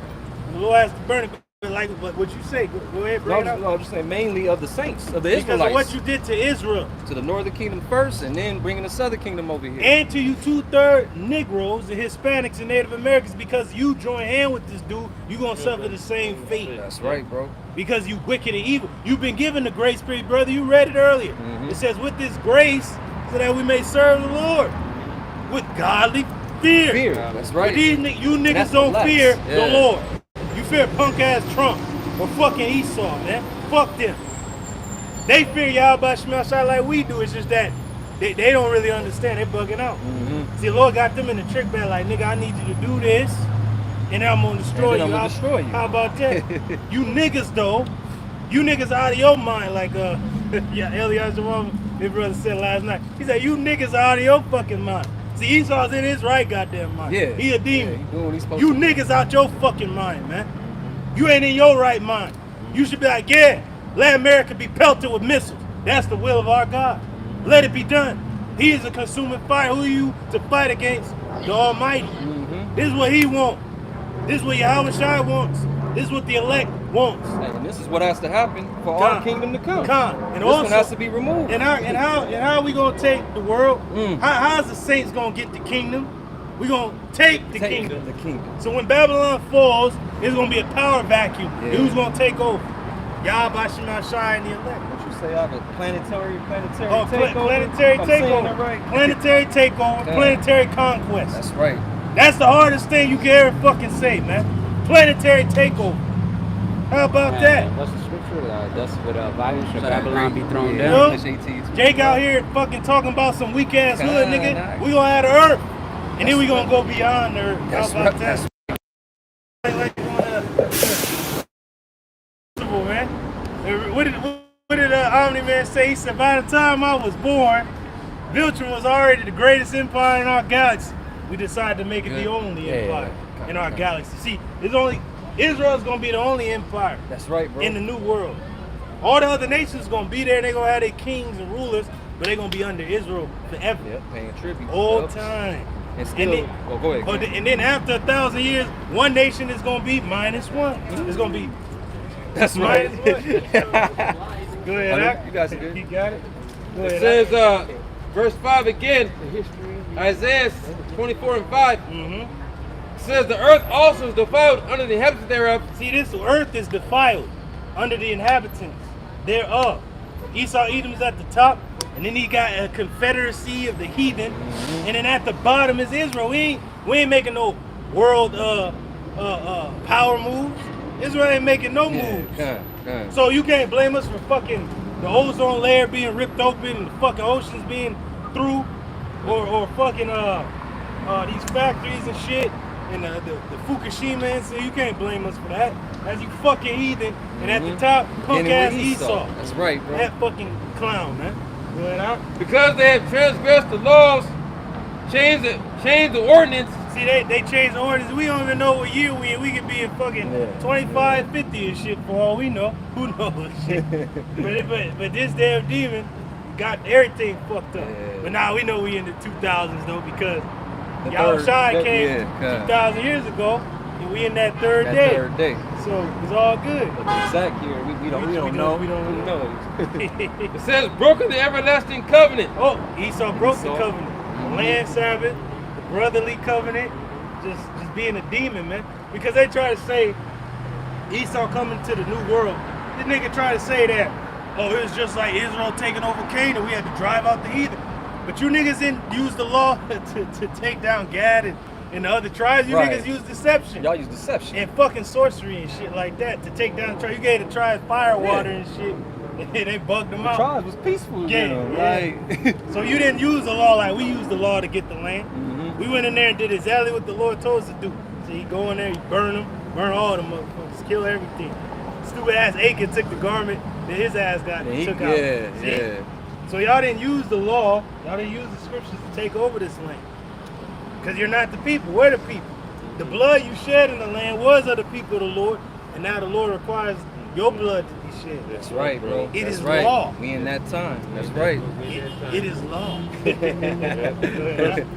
The Lord has to burn it. Like what you say. Go ahead, bring it up. No, I'm just saying mainly of the saints, of the Because Israelites. of what you did to Israel. To the northern kingdom first, and then bringing the southern kingdom over here. And to you 2/3 Negroes, the Hispanics, and Native Americans, because you join hand with this dude, you're going to suffer the same fate. That's right, bro. Because you wicked and evil. You've been given the grace period, brother. You read it earlier. It says, with this grace, so that we may serve the Lord with godly fear. Fear. That's right. But you niggas That's don't the fear less. the Yeah. Lord. You fear punk ass Trump or fucking Esau, man. Fuck them. They fear Yahweh Shemel like we do. It's just that they don't really understand. They bugging out. See, the Lord got them in the trick bag like, nigga, I need you to do this, and then I'm gonna destroy And then you. I'm gonna destroy you. How about that? You niggas though, you niggas out of your mind. Like yeah, Elias Jerome, his brother said last night. He said, you niggas are out of your fucking mind. See, Esau's in his right goddamn mind. Yeah. He a demon. Yeah, he doing what he's supposed You to do. niggas out your fucking mind, man. You ain't in your right mind. You should be like, yeah, let America be pelted with missiles. That's the will of our God. Let it be done. He is a consuming fire. Who are you to fight against? The Almighty. This is what he wants. This is what Yahweh Shai wants. This is what the elect wants. And this is what has to happen for our kingdom to come. And this also, one has to be removed. And how are we gonna take the world? How's the saints gonna get the kingdom? We're gonna take the kingdom. The kingdom. So when Babylon falls, it's gonna be a power vacuum. Who's gonna take over? Yahweh Shai and the elect. What you say? I have a planetary Oh, takeover. planetary I'm saying takeover. that right. Planetary takeover. Planetary conquest. That's right. That's the hardest thing you can ever fucking say, man. Planetary takeover. How about that? What's the scripture? That's what volume should Babylon be thrown You down. know? Jake out here fucking talking about some weak ass hood, nigga. We gonna have the earth, and then we gonna go beyond the earth. How about that? Man. What did Omni-Man say? He said, by the time I was born, Viltrum was already the greatest empire in our galaxy. We decided to make it the only empire in our galaxy. See, Israel's gonna be the only empire. That's right, bro. In the new world. All the other nations gonna be there. They're gonna have their kings and rulers, but they're gonna be under Israel forever. Yep, paying tribute. All time. And still, go ahead. And then after 1,000 years, one nation is gonna be -1. It's gonna be. That's right. -1. Go ahead, Doc. You guys are good. You got it. Go It ahead, says, verse 5 again, Isaiah 24:5. It says, the earth also is defiled under the inhabitants thereof. See, this earth is defiled under the inhabitants thereof. Esau Edom's at the top, and then he got a confederacy of the heathen, and then at the bottom is Israel. We ain't making no world power moves. Israel ain't making no moves. So you can't blame us for fucking the ozone layer being ripped open and the fucking oceans being through, or fucking these factories and shit, and the Fukushima incident. You can't blame us for that. That's you fucking heathen, and at the top, punk ass Esau. That's right, bro. That fucking clown, man. Go ahead, out. Because they have transgressed the laws, changed the ordinance. See, they changed the ordinance. We don't even know what year we in. We could be in fucking 25, 50 and shit for all we know. Who knows? Shit. but this damn demon got everything fucked up. But now we know we in the 2000s though, because Yahweh Shai came 2,000 years ago, and we in that third day. So it's all good. But the exact year, we don't know. We don't know. It says, broken the everlasting covenant. Oh, Esau broke the covenant. The land Sabbath, the brotherly covenant, just being a demon, man. Because they try to say Esau coming to the new world. This nigga try to say that, oh, it was just like Israel taking over Canaan. We had to drive out the heathen. But you niggas didn't use the law to take down Gad and the other tribes. You niggas use deception. Y'all use deception. And fucking sorcery and shit like that to take down the tribes. You gave the tribes fire, water, and shit. And they bugged them out. The tribes was peaceful. Yeah. So you didn't use the law like we used the law to get the land. We went in there and did exactly what the Lord told us to do. So you go in there, you burn them, burn all them motherfuckers, kill everything. Stupid ass Achan took the garment that his ass got and took out. See? So y'all didn't use the law, y'all didn't use the scriptures to take over this land. Because you're not the people, we're the people. The blood you shed in the land was of the people of the Lord, and now the Lord requires your blood to be shed. That's right, bro. It is right. law. We in that time. That's right. It is law.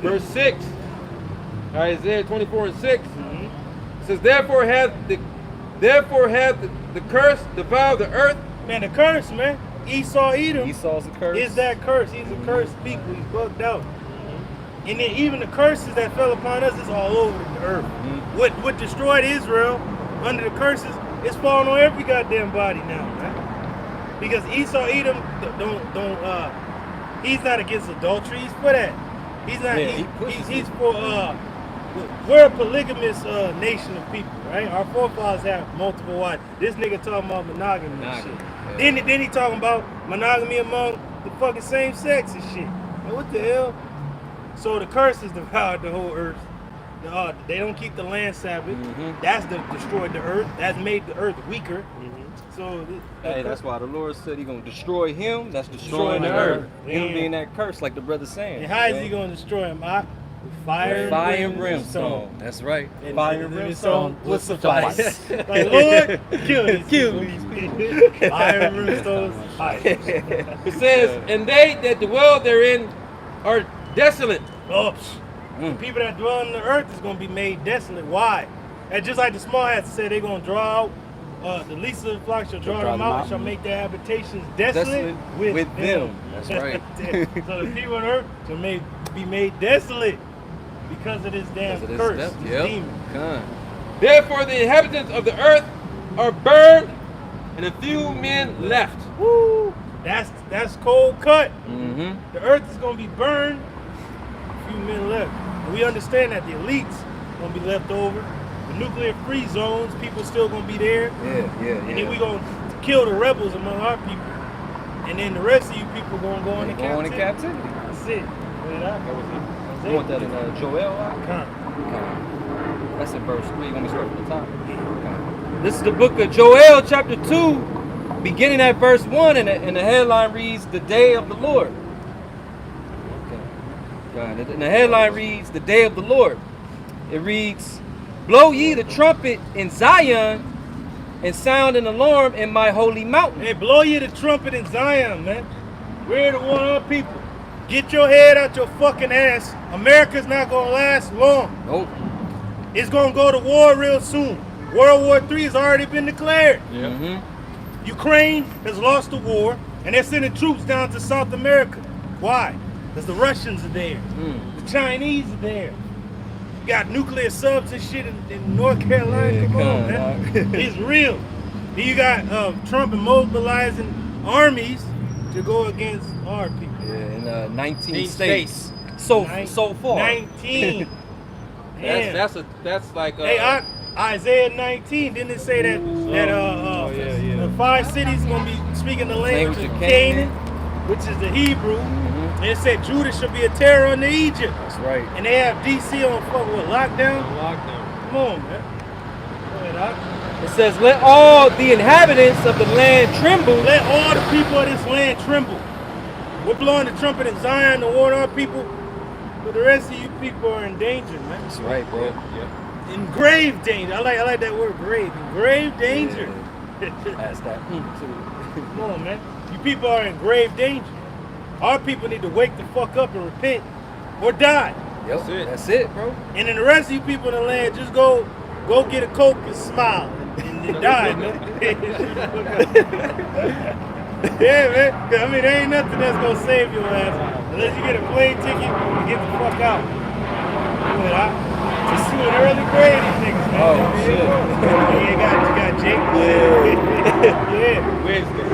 Verse 6, Isaiah 24:6. It says, therefore hath the curse defiled the earth. Man, the curse, man. Esau Edom. Esau's a curse. Is that curse? He's a cursed people. He's bugged out. And then even the curses that fell upon us is all over the earth. What destroyed Israel under the curses is falling on every goddamn body now, man. Because Esau Edom he's not against adultery. He's for that. He's not. He's for we're a polygamous nation of people, right? Our forefathers have multiple wives. This nigga talking about monogamy and shit. Then he talking about monogamy among the fucking same sex and shit. Like, what the hell? So the curses devoured the whole earth. They don't keep the land Sabbath. That's destroyed the earth. That's made the earth weaker. So that's why the Lord said He's gonna destroy him. That's destroying the earth. Him being that curse, like the brother saying. And how is He gonna destroy him? Fire and brimstone. That's right. And fire and brimstone would suffice. Like, Lord, kill these people. Fire and brimstone suffice. It says, and they that dwell therein are desolate. Oh, the people that dwell on the earth is going to be made desolate. Why? And just like the small hats said, they're going to draw out, the least of the flock shall draw them out, shall make their habitations desolate with them. That's right. So the people on earth shall be made desolate because of this damn curse, this demon. Therefore the inhabitants of the earth are burned, and a few men left. Woo! That's cold cut. Mm-hmm. The earth is going to be burned, a few men left. And we understand that the elites going to be left over. The nuclear free zones, people still going to be there. Yeah. And then we going to kill the rebels among our people. And then the rest of you people going to go into captivity. That's it. You want that in Joel? That's in verse 3. Let me start from the top. This is the book of Joel, chapter 2, beginning at verse 1, and the headline reads, "The Day of the Lord." Okay. And the headline reads, "The Day of the Lord." It reads, "Blow ye the trumpet in Zion, and sound an alarm in my holy mountain." Hey, blow ye the trumpet in Zion, man. We're the one our people. Get your head out your fucking ass. America's not gonna last long. Nope. It's gonna go to war real soon. World War III has already been declared. Mm-hmm. Ukraine has lost the war, and they're sending troops down to South America. Why? Because the Russians are there. The Chinese are there. You got nuclear subs and shit in North Carolina. Yeah, Come on, man. It's real. Then you got Trump mobilizing armies to go against our people. Yeah, in 19 states. So far. 19. That's like Hey, Isaiah 19, didn't it say that the 5 cities gonna be speaking the language of Canaan, which is the Hebrew, and it said Judah should be a terror unto Egypt. That's right. And they have DC on lockdown? Come on, man. Go ahead, Doc. It says, "Let all the inhabitants of the land tremble." Let all the people of this land tremble. We're blowing the trumpet in Zion to warn our people, but the rest of you people are in danger, man. That's right, bro. Yeah. In grave danger. I like that word, grave. In grave danger. That's that. Come on, man. You people are in grave danger. Our people need to wake the fuck up and repent or die. Yep, that's it, bro. And then the rest of you people in the land, just go get a Coke and smile and die, man. Yeah, man. I mean, there ain't nothing that's gonna save your ass unless you get a plane ticket and get the fuck out. Just do an early grade, these niggas, man. Oh, shit. You got Jake. Yeah. Wednesday.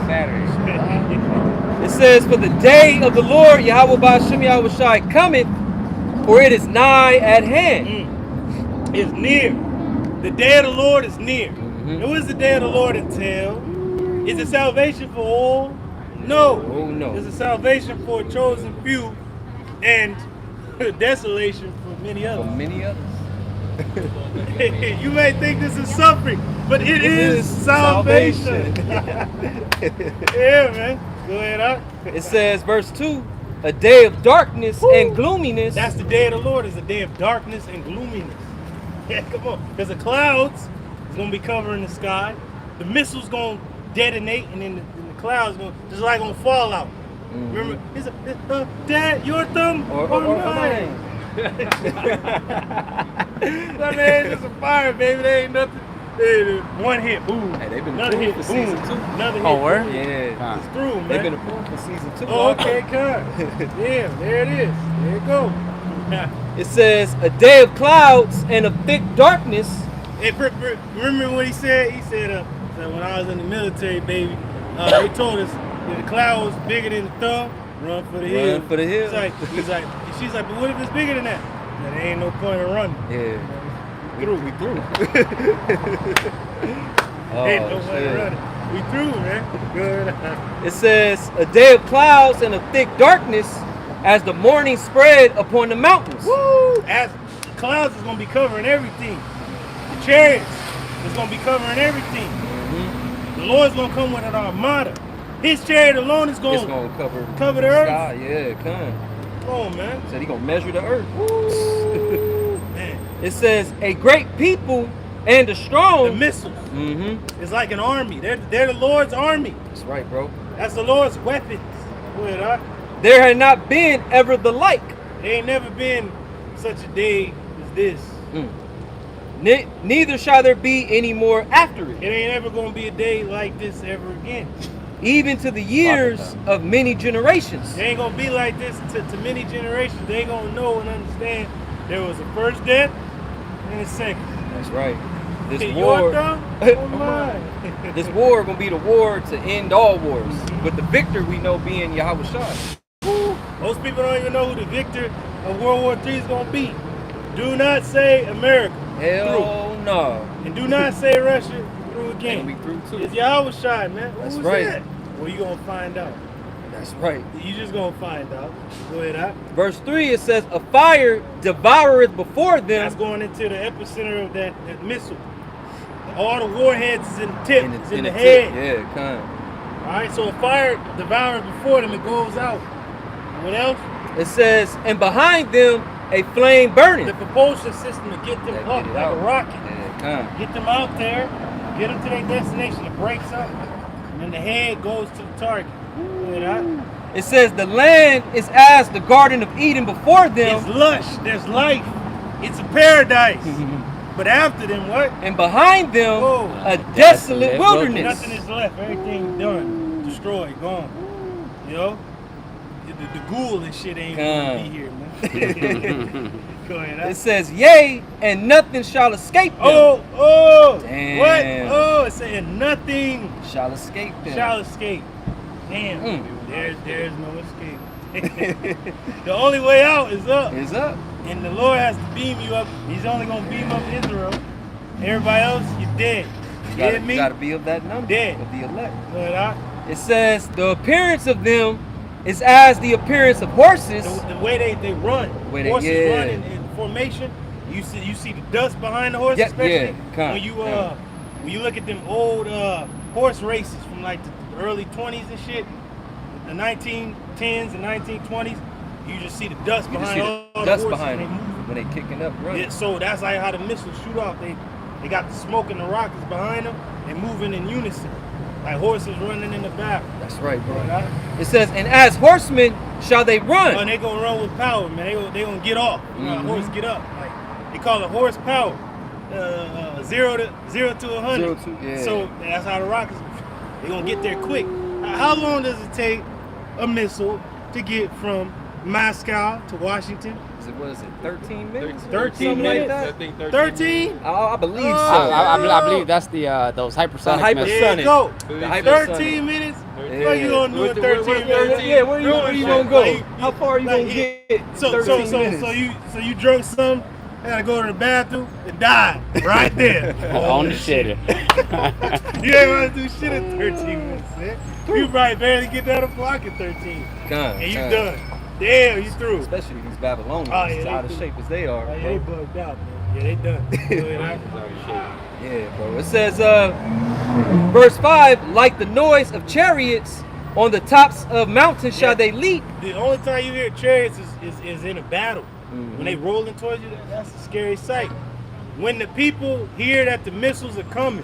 Saturday. It says, "For the day of the Lord Yahweh Ba'Shem Yahweh Shai cometh, for it is nigh at hand." It's near. The day of the Lord is near. And what does the day of the Lord entail? Is it salvation for all? No. Oh, no. It's a salvation for a chosen few and desolation for many For others. many others. You may think this is suffering, but it is salvation. Yeah, man. Go ahead, Doc. It says, verse 2, "A day of darkness and gloominess." That's the day of the Lord, is a day of darkness and gloominess. Yeah, come on. Because the clouds is going to be covering the sky. The missiles going to detonate, and then the clouds going to fall out. Remember, it's Dad, your thumb or mine? That man, it's just a fire, baby. There ain't nothing. One hit, boom. Hey, they've been Another hit, approved for boom. season 2. Another hit. Oh, word? boom. Yeah. It's through, man. They've been approved for season 2. Oh, okay, good. Yeah, there it is. There you go. It says, "A day of clouds and of thick darkness." Hey, remember what he said? He said, that when I was in the military, baby, they told us if the cloud was bigger than the thumb, run for the hill. Run for the hill. She's like, but what if it's bigger than that? There ain't no point in running. Yeah. We through. Oh, Ain't no point in shit. running. We through, man. Good. It says, "A day of clouds and of thick darkness, as the morning spread upon the mountains." Woo! As clouds is gonna be covering everything. The chariots is gonna be covering everything. The Lord's gonna come with an armada. His chariot alone is It's gonna gonna cover the earth. sky. Yeah, come. Come on, man. Said he gonna measure the earth. Man. It says, "A great people and a strong." The missiles. Mm-hmm. It's like an army. They're the Lord's army. That's right, bro. That's the Lord's weapons. Go ahead, huh? there had not been ever the like. There ain't never been such a day as this. Neither shall there be any more after It it, ain't ever gonna be a day like this ever again. even to the years of many generations. It ain't gonna be like this to many generations. They ain't gonna know and understand there was a first death and a second. That's right. This Your war, thumb? Oh my. this war gonna be the war to end all wars. With the victor we know being Yahweh Shai. Most people don't even know who the victor of World War III is gonna be. Do not say America. Hell no. And do not say Russia through And again. we through too. It's Yahweh Shai, man. That's Who's right. that? Well, you gonna find out. That's right. You just gonna find out. Go ahead, out. Verse 3, it says, a fire devoureth before That's them. going into the epicenter of that missile. All the warheads is in the tip, it's in the head. Yeah, kind of. Alright, so a fire devours before them, it goes out. What else? It says, and behind them a flame burning. The propulsion system to get them That up get it like out. a rocket. Yeah, kind of. Get them out there, get them to their destination, it breaks up, and then the head goes to the target. Go ahead, out. It says the land is as the Garden of Eden before It's them, lush, there's life, it's a paradise. But after them, what? and behind them Whoa. a desolate Wilderness. wilderness. Nothing is left, everything done, destroyed, gone. You know? The ghoul and shit ain't gonna be here, man. Go ahead, It says, yea, and nothing shall escape them. oh, Damn. what? Oh, it's saying nothing Shall escape them. shall escape. Damn, Mm. there's no escape. The only way out is up, Is up. and the Lord has to beam you up. He's only gonna beam up Israel. Everybody else, you're dead. You Gotta, get me? gotta be of that number. Dead. Of the elect. Go ahead, out. It says the appearance of them is as the appearance of horses. The way they run, Way they- horses yeah. run in formation. You see the dust behind the horse, Yeah, especially yeah, kinda, when you look at them old horse races from like the early 20s and shit, the 1910s and 1920s. You just see the dust You just behind see all the the dust horses behind when them they move. when they kicking up, running. Yeah, so that's like how the missiles shoot off. They got the smoke and the rockets behind them. They moving in unison, like horses running in the back. That's right, bro. Right? It says, and as horsemen shall they run. Oh, and they gonna run with power, man. They gonna get off. You know, Mhm. horse get up. Like they call it horsepower. 0 to 100. 0 to, yeah. So that's how the rockets. They gonna get there quick. How long does it take a missile to get from Moscow to Washington? What is it, 13 minutes? 13 Something like minutes? that? 13? I believe so. I believe that's the those hypersonic hyper- missiles. There you go. The hypersonic. 13 minutes? Yeah. What you gonna do in 13 minutes? Yeah, where you gonna go? Like, How far you like, gonna get? So 13 minutes? you drunk some, gotta go to the bathroom and die right there. On the shit. You ain't wanna do shit in 13 minutes, man. You probably barely get down the block in 13. And you done. Damn, you through. Especially these Babylonians, Oh, yeah, as they out of do. shape as they are. Like, bro. they bugged out, man. Yeah, they done. Go ahead, Yeah, bro. It says, verse 5, like the noise of chariots on the tops of mountains shall Yeah. they leap. The only time you hear chariots is in a battle. Mhm. When they rolling towards you, that's a scary sight. When the people hear that the missiles are coming,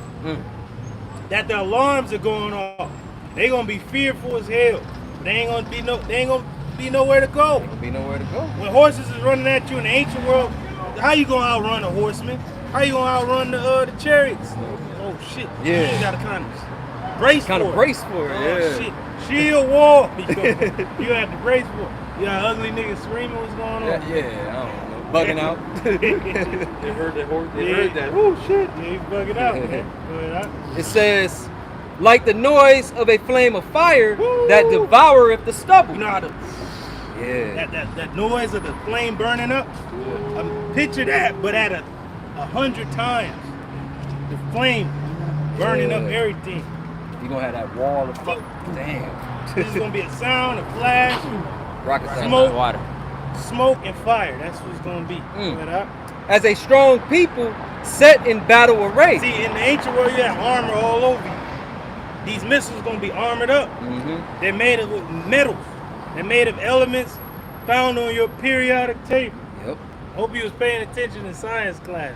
that the alarms are going off, they gonna be fearful as hell. They ain't gonna be nowhere to go. There'll be nowhere to go. When horses is running at you in the ancient world, how you gonna outrun a horseman? How you gonna outrun the chariots? Oh shit! Yeah. You gotta kind of brace for it. Brace for it. Oh Yeah. shit! Shield wall. You gonna have to brace for it. You got ugly niggas screaming what's going on. Yeah, I don't know. Bugging out. They heard that horse. They Yeah. heard that. Oh shit! Yeah, you bugging out, man. Go ahead, out. It says, like the noise of a flame of fire that devoureth the stubble. You know how to Yeah. that noise of the flame burning up. Picture that, but at 100 times. The flame burning up Yeah. everything. You're gonna have that wall of fuck. Damn. This is gonna be a sound, a flash, Rocket science. Smoke. Water. smoke, and fire. That's what it's gonna be. Mm. Go ahead, out. As a strong people set in battle array. See, in the ancient world, you have armor all over you. These missiles gonna be armored up. Mm-hmm. They're made of metals. They're made of elements found on your periodic table. Yep. Hope you was paying attention in science class.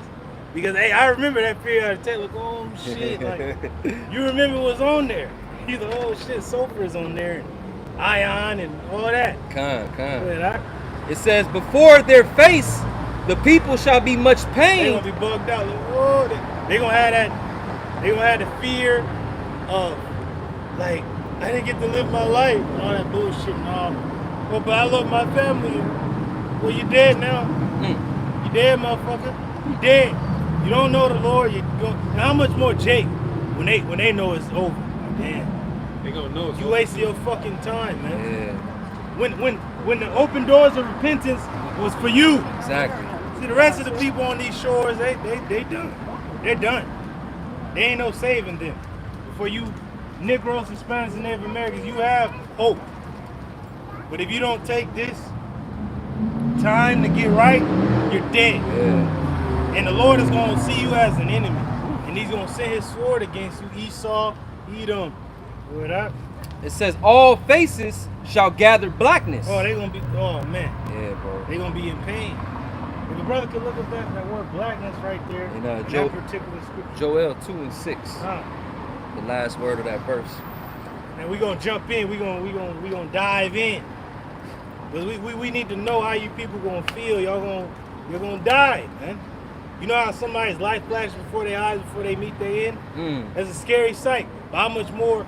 Because hey, I remember that periodic table. Like, oh shit, like you remember what's on there. You like, oh shit, sulfur is on there. ion and all that. Con. Yeah, It says, before their face, the people shall be much they pain. gonna be bugged out. Like, oh, they gonna have that. They gonna have the fear of like I didn't get to live my life, and all that bullshit and all. Well, but I love my family. Well, you dead now. You dead, motherfucker. You dead. You don't know the Lord. You go. And how much more Jake when they know it's over? Like, damn. They gonna know it's You wasted your fucking time, man. Yeah, When the open doors of repentance was for you. exactly. See, the rest of the people on these shores, they done. They're done. There ain't no saving them. For you Negroes, Hispanics, and Native Americans, you have hope. But if you don't take this time to get right, you're dead. Yeah. And the Lord is going to see you as an enemy. And he's going to send his sword against you. Esau, Edom. What up? It says, all faces shall gather blackness. Oh, they going to be, oh man. Yeah, bro. They're going to be in pain. If the brother could look at that word blackness right there, In, in that Joel- particular scripture. Joel 2:6, the last word of that verse. And we're gonna jump in, we're gonna dive in. Because we need to know how you people gonna feel. You're gonna die, man. You know how somebody's life flashes before their eyes before they meet their end? That's a scary sight. But how much more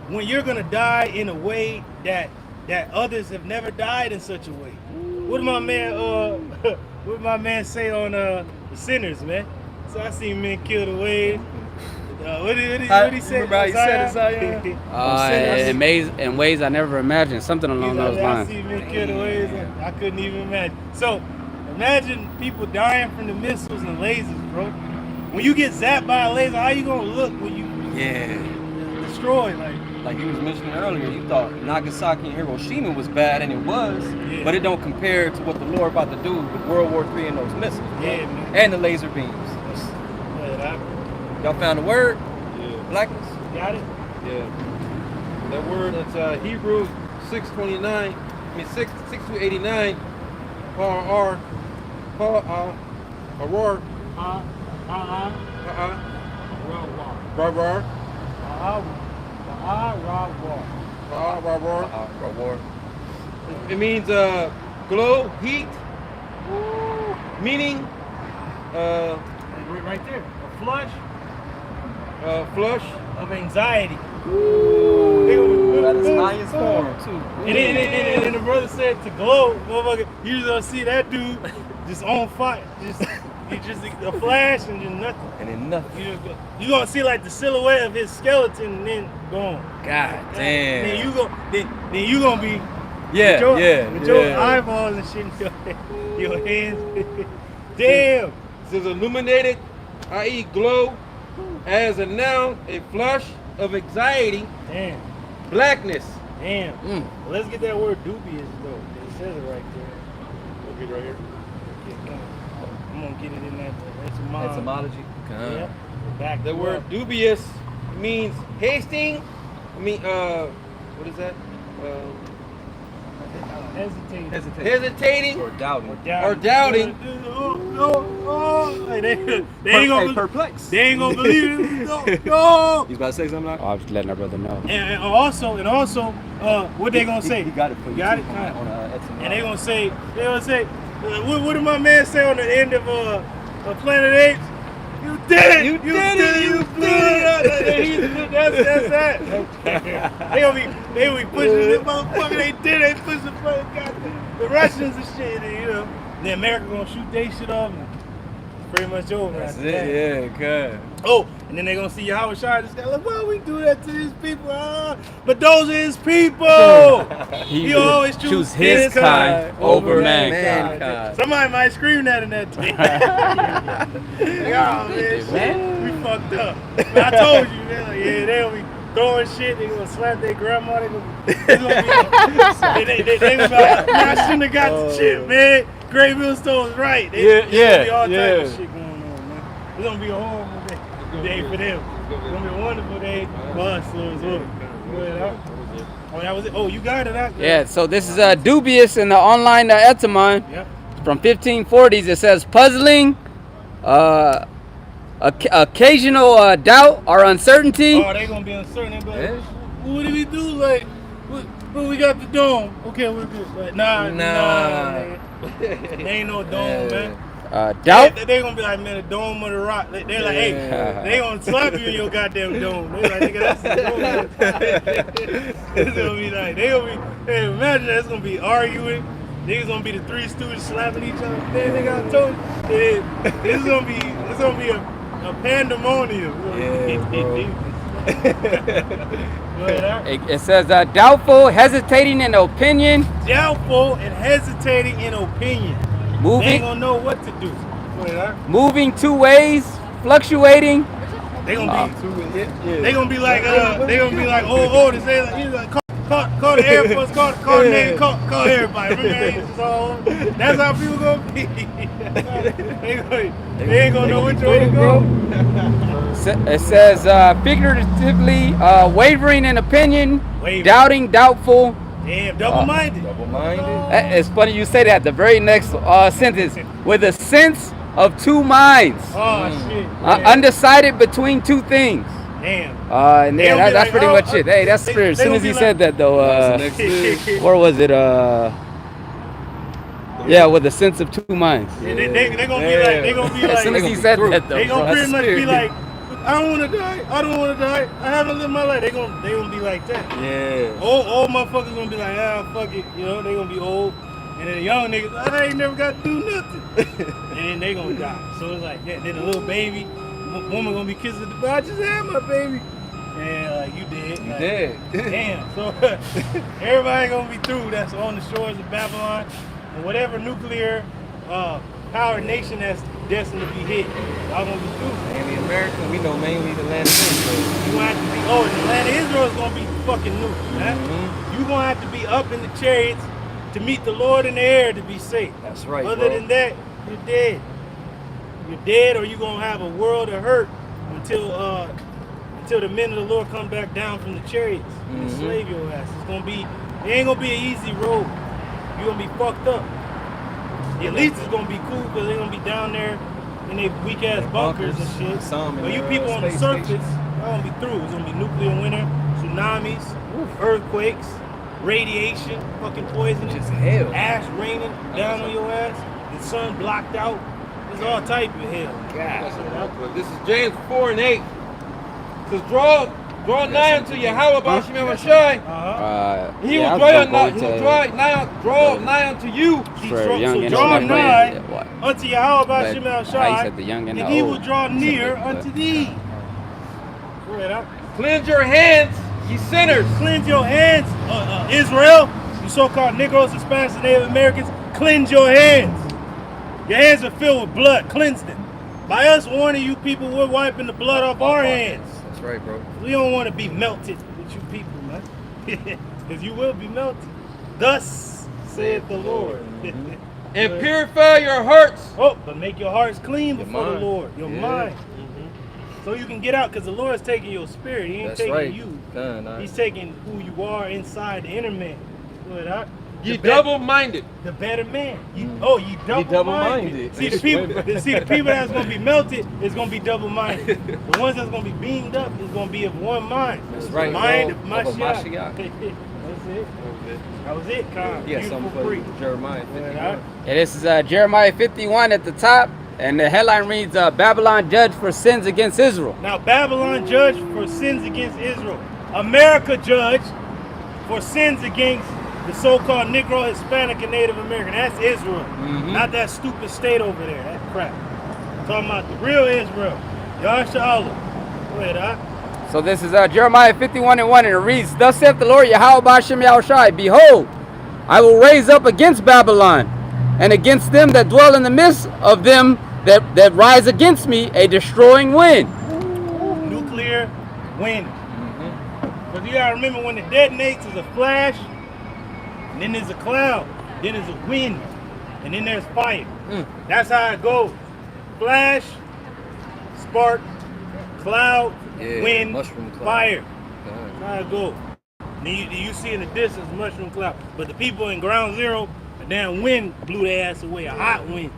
when you're gonna die in a way that others have never died in such a way. What did my man what did my man say on the Sinners, man? So I seen men kill the wave. What did he say? Remember how he said it, Zion? In ways I never imagined, something along those I lines. see men kill the waves, and I couldn't even imagine. So imagine people dying from the missiles and lasers, bro. When you get zapped by a laser, how you gonna look when you destroyed? Like you was mentioning earlier, you thought Nagasaki and Hiroshima was bad, and it was, but it don't compare to what the Lord about to do with World War III and those missiles, bro. Yeah, man. And the laser beams. Y'all found the word? Yeah. Blackness? Got it? Yeah. That word, that's Hebrew 6:29. I mean 6:89. Arar. It means glow, heat, meaning Right there. A flush flush. of anxiety. That is highest form, too. And the brother said to glow, motherfucker, you just gonna see that dude just on fire. Just a flash and just nothing. And then nothing. You gonna see like the silhouette of his skeleton and then gone. God damn. Then you gonna be with your eyeballs and shit in your hands. Damn. It says illuminated, i.e. glow, as a noun, a flush of anxiety, Damn. blackness. Damn. Well, let's get that word dubious though. It says it right there. Look it right here. I'm gonna get it in that Etymology. Yeah. Back The word dubious means hasting. What is that? Hesitating. Or doubting. Or doubting. Like they ain't gonna perplexed. They ain't gonna believe it. No. You about to say something like? I was just letting our brother know. And also, what they gonna say? He got it for you. Got it. On And they gonna say, what did my man say on the end of Planet Apes? You did it! You did it! You did it! That's that. They gonna be pushing this motherfucker. They did it. They pushing the Russians and shit. And, then America gonna shoot they shit off. And it's pretty much over. That's after it. that. Yeah, good. Oh, and then they gonna see Howard Shire just like, why we do that to these people? But those are his people. He always choose his kind over mankind. Somebody might scream that in that tape. Oh man, we fucked up. But I told you, man. Like, yeah, they'll be throwing shit. They gonna slap their grandma. They gonna be like, man, I shouldn't have got the shit, man. Great Millstone's right. There's gonna be all types of shit going on, man. It's gonna be a horrible day for them. It's gonna be a wonderful day for us. So it's over. Oh, that was it. Oh, you got it. Yeah, so this is dubious in the online etymon. Yep. From 1540s. It says puzzling, occasional doubt or uncertainty. Oh, they gonna be uncertain. They be like, what did we do? Like, but we got the dome. Okay, we're good. But nah, man. There ain't no dome, man. Doubt. They gonna be like, man, the dome of the rock. They're like, hey, they gonna slap you in your goddamn dome. They like, nigga, that's the dome. It's gonna be like, they gonna be, hey, imagine that's gonna be arguing. Niggas gonna be the Three Stooges slapping each other. Man, nigga, I told you. It's gonna be a pandemonium. It says doubtful, hesitating in opinion. Doubtful and hesitating in opinion. They ain't gonna know what to do. Moving two ways, fluctuating. They gonna be. They gonna be like. This ain't like. He's like, call the Air Force. Call the Navy. Call everybody. Remember, that's how people gonna be. they ain't gonna know which way to go. It says figuratively wavering in opinion, doubting, doubtful. Damn, double-minded. It's funny you say that. The very next sentence, with a sense of two minds. Oh shit. Undecided between two things. Damn. And yeah, that's pretty much it. Hey, that's fair. As soon as he said that, though, or was it? Yeah, with a sense of two minds. Yeah, they gonna be like. They gonna be like. As soon as he said that, though, they gonna pretty much be like. I don't want to die. I don't want to die. I haven't lived my life. They gonna be like that. Yeah. Old motherfuckers gonna be like, fuck it. You know, they gonna be old. And then the young niggas, I ain't never got to do nothing. And then they gonna die. So it's like that. Then the little baby, woman gonna be kissing the I just had my baby. And like, you dead. You dead. Damn. So everybody gonna be through that's on the shores of Babylon. And whatever nuclear powered nation that's destined to be hit, y'all gonna be through. Mainly America, we know mainly the land of Israel. You gonna have to be, and the land of Israel is gonna be fucking new, man. You gonna have to be up in the chariots to meet the Lord in the air to be safe. That's right, Other than that, you're dead. You're dead, or you're gonna have a world of hurt until the men of the Lord come back down from the chariots and enslave your ass. It ain't gonna be an easy road. You're gonna be fucked up. At least it's gonna be cool because they're gonna be down there in their weak ass bunkers and shit. But you people on the surface, y'all gonna be through. It's gonna be nuclear winter, tsunamis, earthquakes, radiation, fucking poison, just hell, ash raining down on your ass, the sun blocked out. There's all type of hell. God. This is James 4:8. It says, draw nigh unto Yahweh Bashim Shai. He will draw nigh unto you. So draw nigh unto Yahweh Bashim Shai, and he will draw near unto thee. Cleanse your hands, ye sinners. Cleanse your hands, Israel. You so-called Negroes, Hispanics, and Native Americans. Cleanse your hands. Your hands are filled with blood. Cleanse them. By us warning you people, we're wiping the blood off our hands. That's right, bro. We don't want to be melted with you people, man. Because you will be melted. Thus saith the Lord. And purify your hearts. But make your hearts clean before the Lord. Your mind. So you can get out, because the Lord's taking your spirit. He ain't taking you. He's taking who you are inside the inner man. Ye double-minded. The better man. You double-minded. See the people that's gonna be melted is gonna be double-minded. The ones that's gonna be beamed up is gonna be of one mind. That's right. The mind of Mashiach. That's it. That was it, Kyle. Yeah, something for Jeremiah 51. And this is Jeremiah 51 at the top, and the headline reads, Babylon judged for sins against Israel. Now, Babylon judged for sins against Israel. America judged for sins against the so-called Negro, Hispanic, and Native American. That's Israel. Not that stupid state over there. That crap. I'm talking about the real Israel. Yahshua. Go ahead, So this is Jeremiah 51:1, and it reads, Thus saith the Lord Yahweh Ba'ashem Yahushai, Behold, I will raise up against Babylon, and against them that dwell in the midst of them that rise against me, a destroying wind. Nuclear wind. But you gotta remember, when it detonates, there's a flash, and then there's a cloud, then there's a wind, and then there's fire. That's how it goes. Flash, spark, cloud, wind, mushroom cloud. fire. That's how it goes. Then you see in the distance mushroom cloud. But the people in ground zero, a damn wind blew their ass away. A hot wind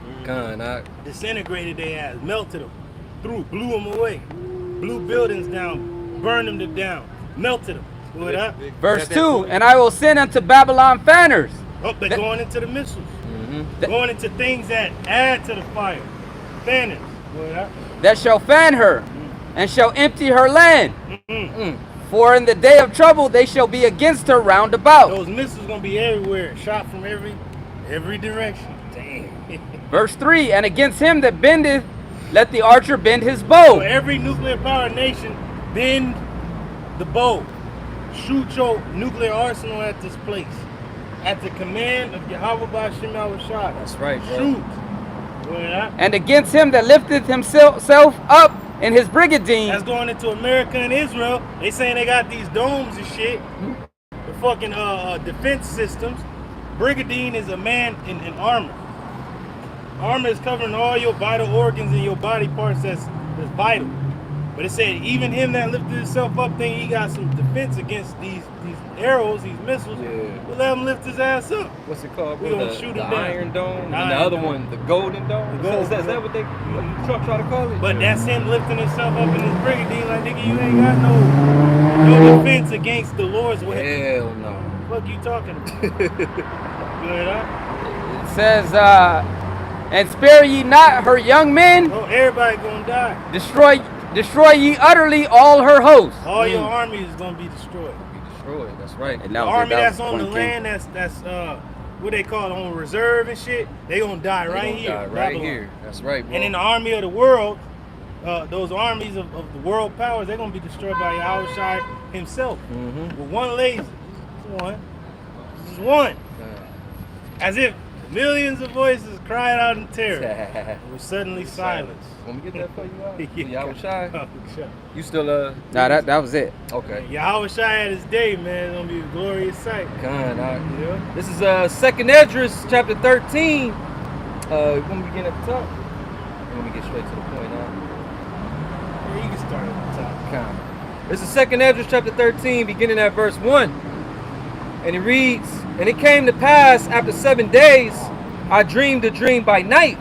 disintegrated their ass, melted them, blew them away. Blew buildings down, burned them to down, melted them. What up? Verse 2, and I will send unto Babylon fanners. Oh, they're going into the missiles. Mm-hmm. Going into things that add to the fire. Fanners. What up? That shall fan her, and shall empty her land. Mm-mm. For in the day of trouble they shall be against her round about. Those missiles gonna be everywhere, shot from every direction. Damn. Verse 3, and against him that bendeth, let the archer bend his So bow. every nuclear powered nation bend the bow. Shoot your nuclear arsenal at this place. At the command of Yahweh Ba'Shem Yahushua. That's right, bro. Shoot. What up? And against him that lifteth himself up in his brigandine. That's going into America and Israel. They saying they got these domes and shit. The fucking defense systems. Brigandine is a man in armor. Armor is covering all your vital organs and your body parts that's vital. But it said even him that lifted himself up, think he got some defense against these arrows, these missiles. Yeah. We'll let him lift his ass up. What's it called? We bro? gonna The shoot him down. Iron Dome, and Iron the other Dome. one, the Golden Dome. The Golden Is that Dome. what they Trump try to call it? But that's him lifting himself up in his brigandine like, nigga, you ain't got no defense against the Lord's weapon. Hell no. What you talking about? Good, huh? It says, and spare ye not her young men, Oh, everybody gonna die. destroy ye utterly all her hosts. All your army is gonna be destroyed. Destroyed. That's right. And The that was- army that was that's on the point, King. land, that's what they call it, on reserve and shit, they gonna die They right gonna here. die right Babylon. here. That's right, bro. And in the army of the world, those armies of the world powers, they're gonna be destroyed by Yahushua himself. Mm-hmm. With one laser. Just one. Just one. As if millions of voices cried out in terror. It was suddenly silence. When we get that for you out, Yeah. y'all was shy. Oh, sure. You still Nah, that was it. okay. Yahushua at his day, man. It's gonna be a glorious sight. Kind of. Yeah. This is 2nd Esdras chapter 13. When we begin at the top, let me get straight to the point now. Yeah, you can start at the top. Kind of. This is 2nd Esdras chapter 13, beginning at verse 1. And it reads, and it came to pass after 7 days, I dreamed a dream by night.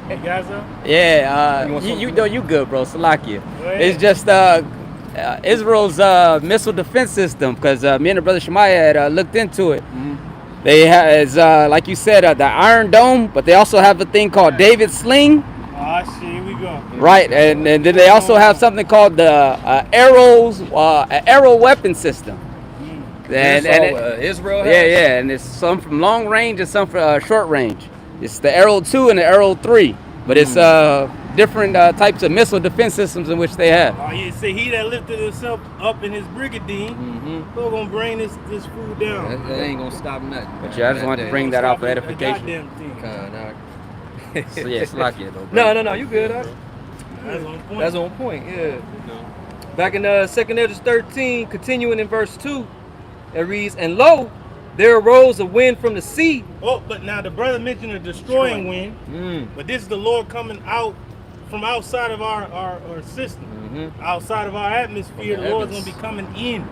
You guys up? Yeah, You want you something? know you good, bro. Salakia. Go ahead. It's just Israel's missile defense system, because me and the brother Shemaiah had looked into it. They have, like you said, the Iron Dome, but they also have a thing called David's Sling, Ah, shit, here we go. right? And then they also have something called the arrow weapon system. And Israel has. yeah, and it's some from long range and some from short range. It's the Arrow 2 and the Arrow 3, but it's different types of missile defense systems in which they have. Oh, yeah, say he that lifted himself up in his brigandine, we're gonna bring this food down. That ain't gonna stop nothing. But yeah, I just wanted to bring that out for The edification. goddamn thing. So yeah, it's like it though. bro. No, you good. That's on point. That's on point, yeah. Back in 2nd Esdras 13, continuing in verse 2, it reads, and lo, there arose a wind from the sea. Oh, but now the brother mentioned a destroying wind, but this is the Lord coming out from outside of our system, outside of our atmosphere. From The the Lord's gonna heavens. be coming in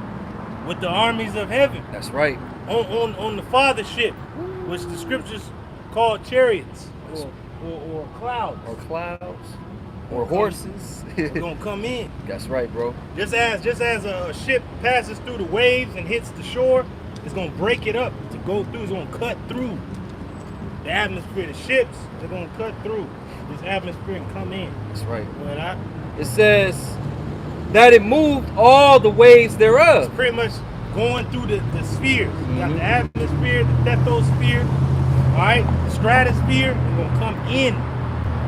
with the armies of heaven That's right. on the Father ship, which the scriptures call chariots or clouds. Or clouds. Or horses. We're gonna come in. That's right, bro. Just as a ship passes through the waves and hits the shore, it's gonna break it up to go through. It's gonna cut through the atmosphere. The ships, they're gonna cut through this atmosphere and come in. That's right. But It says that it moved all the waves it's thereof. pretty much going through the spheres. You got the atmosphere, the thethosphere, all right, the stratosphere. They're gonna come in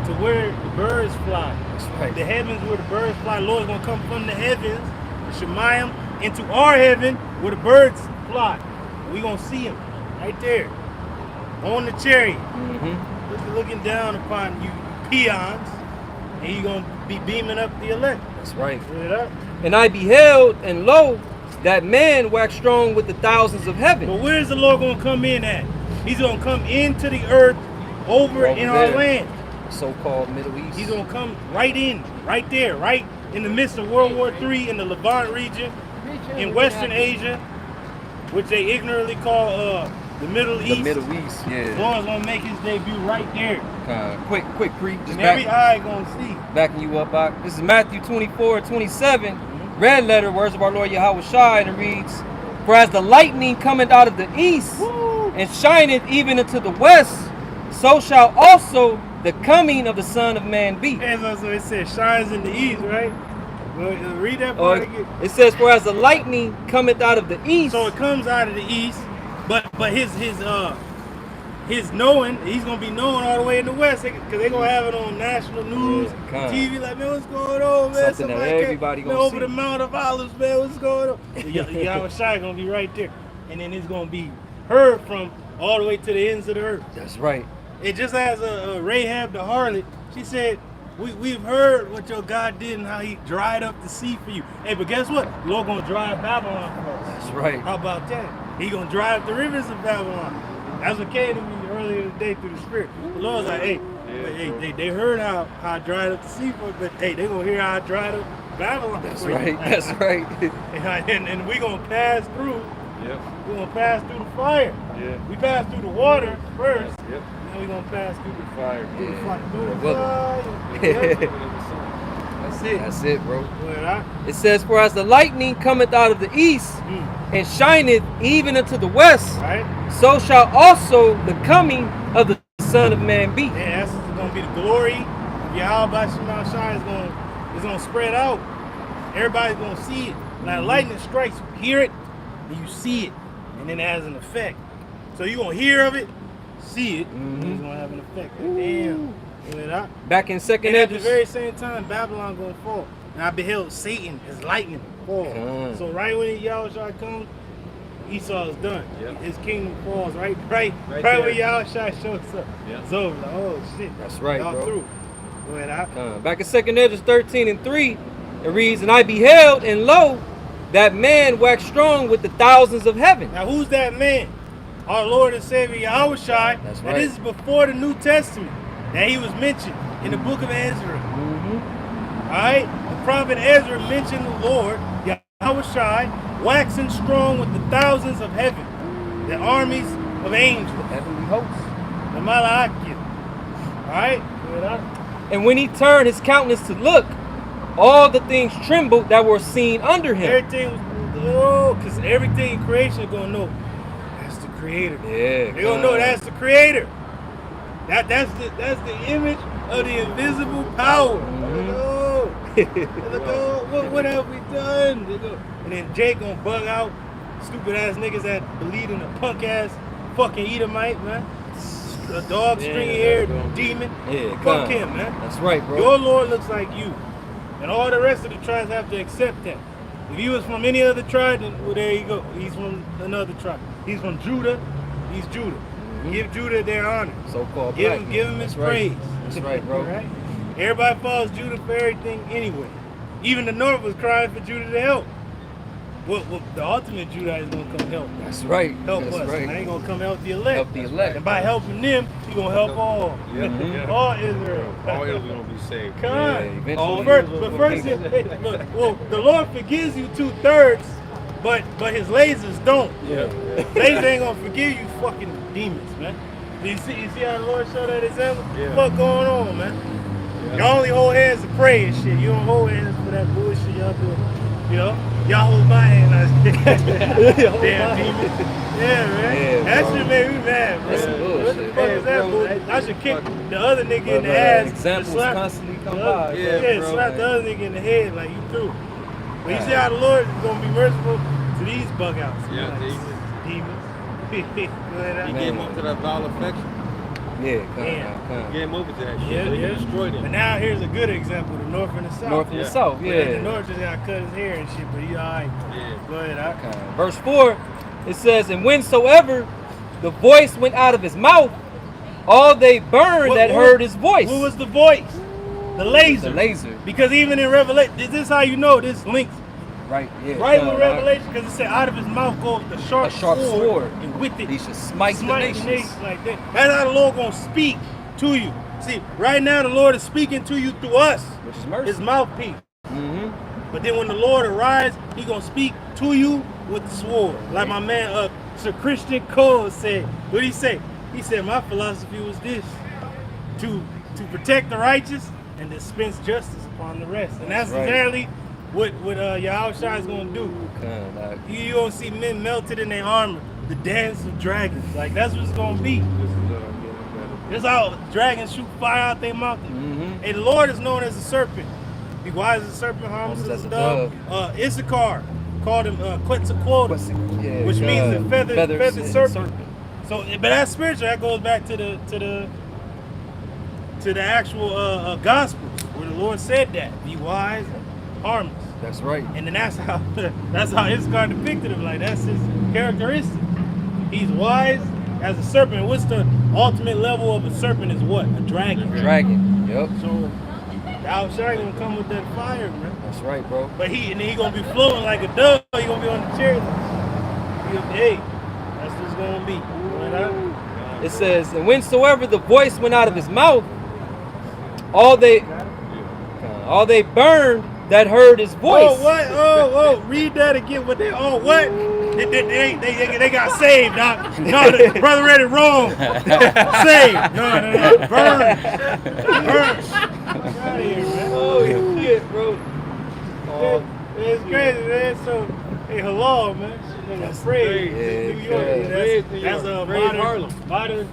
to where the birds fly. That's right. The heavens where the birds fly. The Lord's gonna come from the heavens, the Shemayim, into our heaven where the birds fly. We gonna see him right there on the chariot, looking down upon you peons, and he gonna be beaming up the elect. That's right. Read it up. And I beheld, and lo, that man waxed strong with the thousands of heaven. But where is the Lord gonna come in at? He's gonna come into the earth over in our there. land. So-called Middle East. He's gonna come right in, right there, right in the midst of World War III in the Levant region, in Western Asia, which they ignorantly call the Middle The East. Middle East, The yeah. Lord's gonna make his debut right there, Quick, creep. Just and every eye gonna see. backing you up. This is Matthew 24:27. red letter, words of our Lord Yahweh Shai, and it reads, "For as the lightning cometh out of the east, and shineth even into the west, so shall also the coming of the Son of Man be." And so it says shines in the east, right? Well, read that part again. It says, "For as the lightning cometh out of the east." So it comes out of the east, but his knowing, he's gonna be known all the way in the west, because they're gonna have it on national news, TV, like, man, what's going on, man? Something that everybody gonna over see. the Mount of Olives, man, what's going on? Yahweh Shai gonna be right there, and then it's gonna be heard from all the way to the ends of the earth. That's right. It just as a Rahab the harlot, she said, we've heard what your God did and how he dried up the sea for you. Hey, but guess what? The Lord gonna dry up Babylon for us. That's right. How about that? He gonna dry up the rivers of Babylon. That's what came to me earlier today through the Spirit. The Lord's like, hey, they heard how I dried up the sea for you, but hey, they gonna hear how I dried up Babylon That's for you. right. That's right. And we gonna pass through. Yep. We're gonna pass through the fire. Yeah. We pass through the water first. Yep. Then we gonna pass through the Fire. through the fire. Through the Well, fire. That's it. That's it, bro. Well, It says, "For as the lightning cometh out of the east, and shineth even unto the west, right? so shall also the coming of the Son of Man be." Yeah, that's gonna be the glory of Yahweh Shema Shai is gonna spread out. Everybody's gonna see it. Now lightning strikes, you hear it, and you see it, and then it has an effect. So you're gonna hear of it, see it, and it's gonna have an effect. Damn. Back in Second And at the Esdras, very same time, Babylon gonna fall. And I beheld Satan as lightning fall. So right when Yahweh comes, Esau is done. Yep. His kingdom falls right Right when there. Yahweh shows up. Yep. It's over. Like, oh shit. That's right, Y'all bro. through. Go ahead, back in Second Esdras 13:3, it reads, "And I beheld, and lo, that man waxed strong with the thousands of heaven." Now who's that man? Our Lord and Savior Yahweh Shai. That's And right. this is before the New Testament that he was mentioned in the book of Ezra. Alright? The prophet Ezra mentioned the Lord, Yahweh Shai, waxing strong with the thousands of heaven, the armies of angels, Heavenly hosts. the Malachiim. Alright? And when he turned his countenance to look, all the things trembled that were seen under him. Everything was, because everything in creation is going to know that's the Creator. Yeah, They're going to know that's the Creator. That's the image of the invisible power. What have we done? And then Jake gonna bug out stupid ass niggas that believe in a punk ass fucking Edomite, man. A dog stringy haired demon. Yeah, Fuck him, man. That's right, bro. Your Lord looks like you. And all the rest of the tribes have to accept that. If he was from any other tribe, then well, there you go. He's from another tribe. He's from Judah. He's Judah. Give Judah their honor. So-called Give black him, man. give him his That's praise. right. That's right, bro. Right? Everybody follows Judah for everything anyway. Even the North was crying for Judah to help. Well, the ultimate Judah is gonna come help. That's right. Help That's us. right. And they ain't gonna come help the elect. Help the elect. And by helping them, he gonna help all. All Israel. All Israel gonna be saved. Come Yeah, on. eventually. But first, look, well, the Lord forgives you 2/3, but his lasers don't. Yeah. Lasers ain't gonna forgive you fucking demons, man. You see how the Lord showed that example? Yeah. What going on, man? Y'all only hold hands to pray and shit. You don't hold hands for that bullshit y'all do. You know? Y'all hold my hand. Damn demon. Yeah, man. Yeah, That bro. shit made me mad, bro. That's some bullshit. What the fuck is that bro, bullshit? I should kick the other nigga in the But, ass. examples slap constantly come the other- by, Yeah, bro. slap the other nigga in the head like you through. But you see how the Lord is going to be merciful to these bug outs. Yeah, Like, demons. Go ahead, He gave him up to that vile affection. Yeah, Damn. He gave him over to that shit. Yeah, He yeah. destroyed But him. now here's a good example: the North and the South. North and the Yeah. South, The yeah. North just got to cut his hair and shit, but he alright. Yeah. Go ahead, Verse 4, it says, "And whensoever the voice went out of his mouth, all they burned that heard his voice." What was the voice? The laser. The laser. Because even in Revelation, this is how you know this links Right, yeah. right with Revelation, because it said out of his mouth goes the sharp, A sharp sword. and with it He should smite the nations. like that. That's how the Lord gonna speak to you. See, right now the Lord is speaking to you through us, Which is mercy. his mouthpiece. Mm-hmm. But then when the Lord arrives, he gonna speak to you with the sword. Like my man Sir Christian Cole said. What did he say? He said, my philosophy was this: to protect the righteous and dispense justice upon the rest. And that's right. exactly what Yahushua is gonna do. You gonna see men melted in their armor, the dance of dragons. Like that's what it's gonna be. That's how dragons shoot fire out their mouth. And the Lord is known as a serpent. Be wise as a serpent, harmless as a dove. Issachar called him Quetzalcoatl, which means a feathered serpent. So, but that's spiritual. That goes back to the actual Gospels, where the Lord said that: be wise, harmless. That's right. And then that's how Issachar depicted him. Like that's his characteristic. He's wise as a serpent. What's the ultimate level of a serpent? Is what? A dragon. Dragon. Yep. So Yahushua gonna come with that fire, man. That's right, bro. But he gonna be floating like a dove. He gonna be on the chariot. Hey, that's what's gonna be. It says, and whensoever the voice went out of his mouth, all they burned that heard his voice. Oh, what? Oh, read that again. What they? Oh, what? They got saved. No, the brother read it wrong. Saved. No. Burn. Get out of here, man. Oh shit, bro. It's crazy, man. So, hey, hello, man. That's afraid. Yeah, New York. That's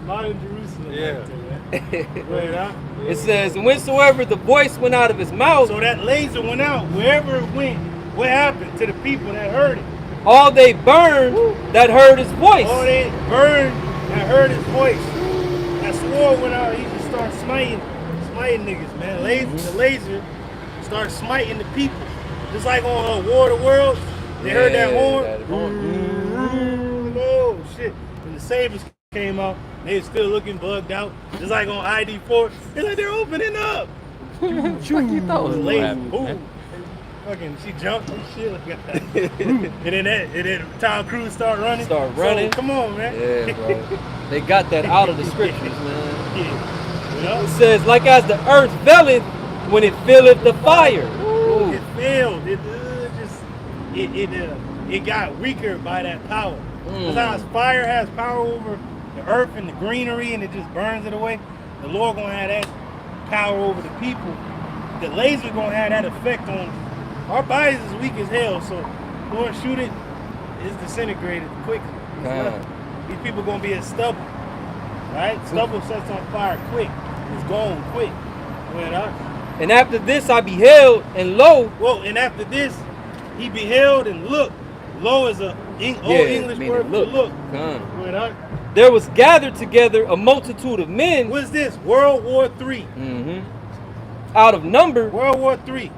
modern Jerusalem. Yeah. Right there, It says, and whensoever the voice went out of his mouth, so that laser went out. Wherever it went, what happened to the people that heard it? all they burned that heard his voice. Oh, they burned and heard his voice. That sword went out. He just started smiting niggas, man. The laser started smiting the people. Just like on War of the Worlds, they heard that horn. Oh shit! When the sabers came out, they were still looking bugged out. Just like on ID4, it's like they're opening up. What you thought was Laser. happening, Ooh. man? Fucking, she jumped and shit like that. and then Tom Cruise started running. Start running. So, come on, man. Yeah, bro. They got that out of the scriptures, man. Yeah. It says, like as the earth faileth when it filleth the fire. Ooh. It failed. It got weaker by that power. That's how fire has power over the earth and the greenery, and it just burns it away. The Lord gonna have that power over the people. The laser gonna have that effect on our bodies. Is weak as hell, so Lord shoot it, it's disintegrated quickly. These people gonna be as stubble, right? Stubble sets on fire quick. It's gone quick. And after this I beheld, and lo, well, and after this he beheld and looked. Lo is a old English word for look. There was gathered together a multitude of men. What's this? World War III. Out of number. World War III.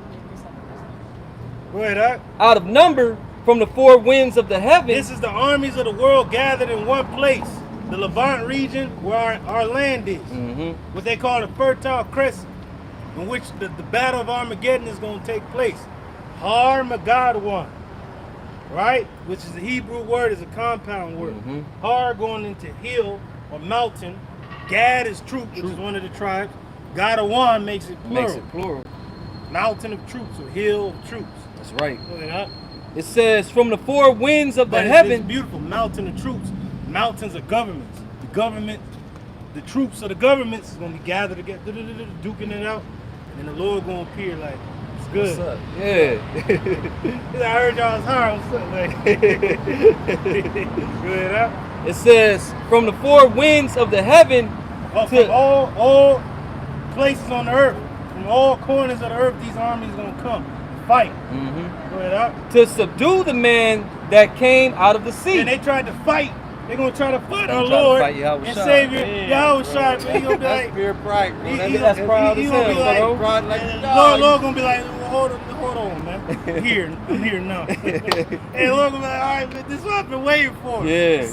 Out of number from the four winds of the heaven. This is the armies of the world gathered in one place. The Levant region, where our land is. What they call the Fertile Crescent, in which the Battle of Armageddon is going to take place. Har-Magadwan. Right? Which is a Hebrew word, is a compound word. Har going into hill or mountain. Gad is troop, which is one of the tribes. Gadawan makes it plural. Mountain of troops or hill of troops. That's right. It says from the four winds of the heaven. It's beautiful. Mountain of troops. Mountains of governments. The troops of the governments is going to be gathered together, duking it out. And the Lord going to appear like, good. What's up? Yeah. I heard y'all's hard. What's up? Like, good, huh? It says, from the four winds of the heaven. From all places on the earth, from all corners of the earth, these armies are going to come and fight. Good, huh? To subdue the man that came out of the sea. And they tried to fight. They're going to try to fight our Lord and Savior, Yahushua. He's going to be like, pure pride, bro. That's proud as hell, bro. Lord going to be like, hold on, man. I'm here now. And Lord going to be like, all right, man, this is what I've been waiting for. Yeah.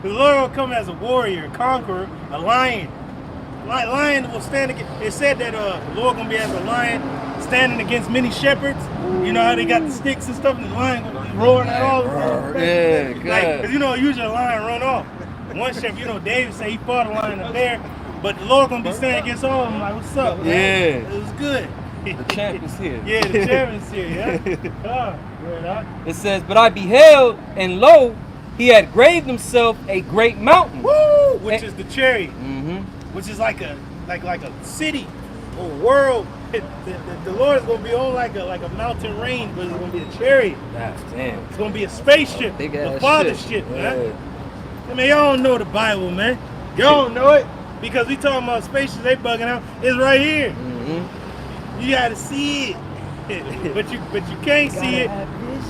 The Lord will come as a warrior, a conqueror, a lion. Lion will stand against. It said that the Lord going to be as a lion standing against many shepherds. You know how they got the sticks and stuff, and the lion going to be roaring at all of them. Yeah, good. Because usually a lion run off. One shepherd, David said he fought a lion up there, but the Lord going to be standing against all of them like, what's up, man? Yeah. It was good. The champion's here. Yeah, the champion's here, yeah. It says, but I beheld, and lo, he had graved himself a great mountain. Which is the chariot. Which is like a city or world the Lord is gonna be on like a mountain range, but it's gonna be a chariot. Damn. It's gonna be a spaceship, Big the ass Father shit. shit, Yeah. man. I mean, y'all don't know the Bible, man. Y'all don't know it because we talking about spaceships. They bugging out. It's right here. Mm-hmm. You gotta see it, but you can't see it.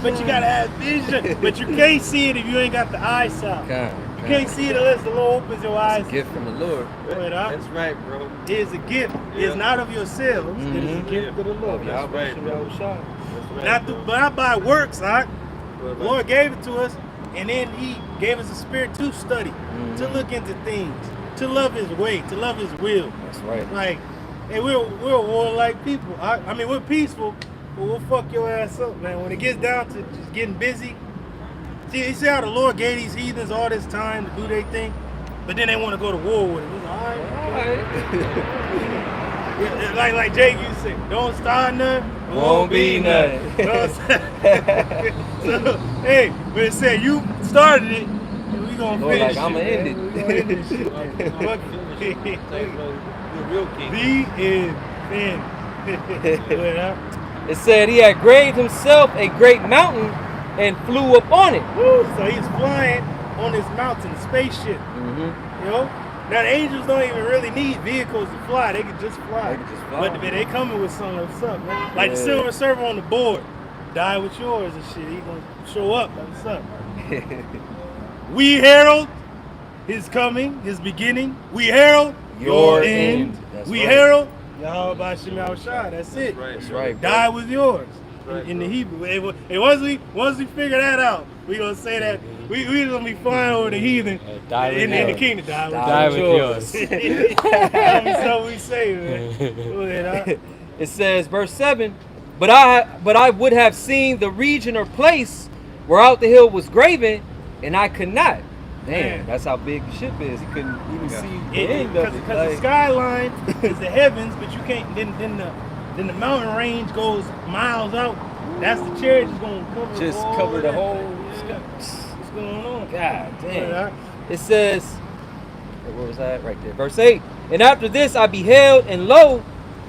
But you gotta have vision. But you can't see it if you ain't got the eyesight. You can't see it unless the Lord opens your eyes. It's a gift from the Lord. That's right, bro. It is a gift. It's not of yourselves. It is a gift of the Lord. That's right, bro. Not by works, huh? The Lord gave it to us, and then He gave us a spirit to study, to look into things, to love His way, to love His will. That's right. Like, hey, we're warlike people. I mean, we're peaceful, but we'll fuck your ass up, man. When it gets down to just getting busy, see, you see how the Lord gave these heathens all this time to do their thing, but then they want to go to war with it. It's all right. Like Jake used to say, don't start nothing, Won't be nothing. So, hey, when it said you started it, we gonna Lord, finish like, I'ma it. end it. We gonna end this shit, man. Fuck it. The real king. It said he had graved himself a great mountain and flew up on it. Woo, so he's flying on this mountain, a spaceship. Mm-hmm. You know? Now the angels don't even really need vehicles to fly. They can just fly. They can just fly. But they coming with something what's up, man. Like the silver server on the board. Die with yours and shit. He gonna show up. Like, what's up? We herald his coming, his beginning. We herald your end. That's We right. herald Yahweh Shem Shai. That's it. That's right. Die with yours. Right, in the Hebrew. And once we figure that out, we gonna say that we gonna be flying over the heathen in the kingdom. Die with yours. That's what we say, man. Go ahead, huh? It says, verse 7, but I would have seen the region or place whereout the hill was graven, and I could not. Damn, Man. that's how big the ship is. He couldn't even see the end of it. Because the skyline is the heavens, but you can't. Then the mountain range goes miles out. That's the chariot is gonna cover the that. whole Yeah. What's going on? God damn. Yeah. It says, where was that? Right there. Verse 8. And after this I beheld, and lo,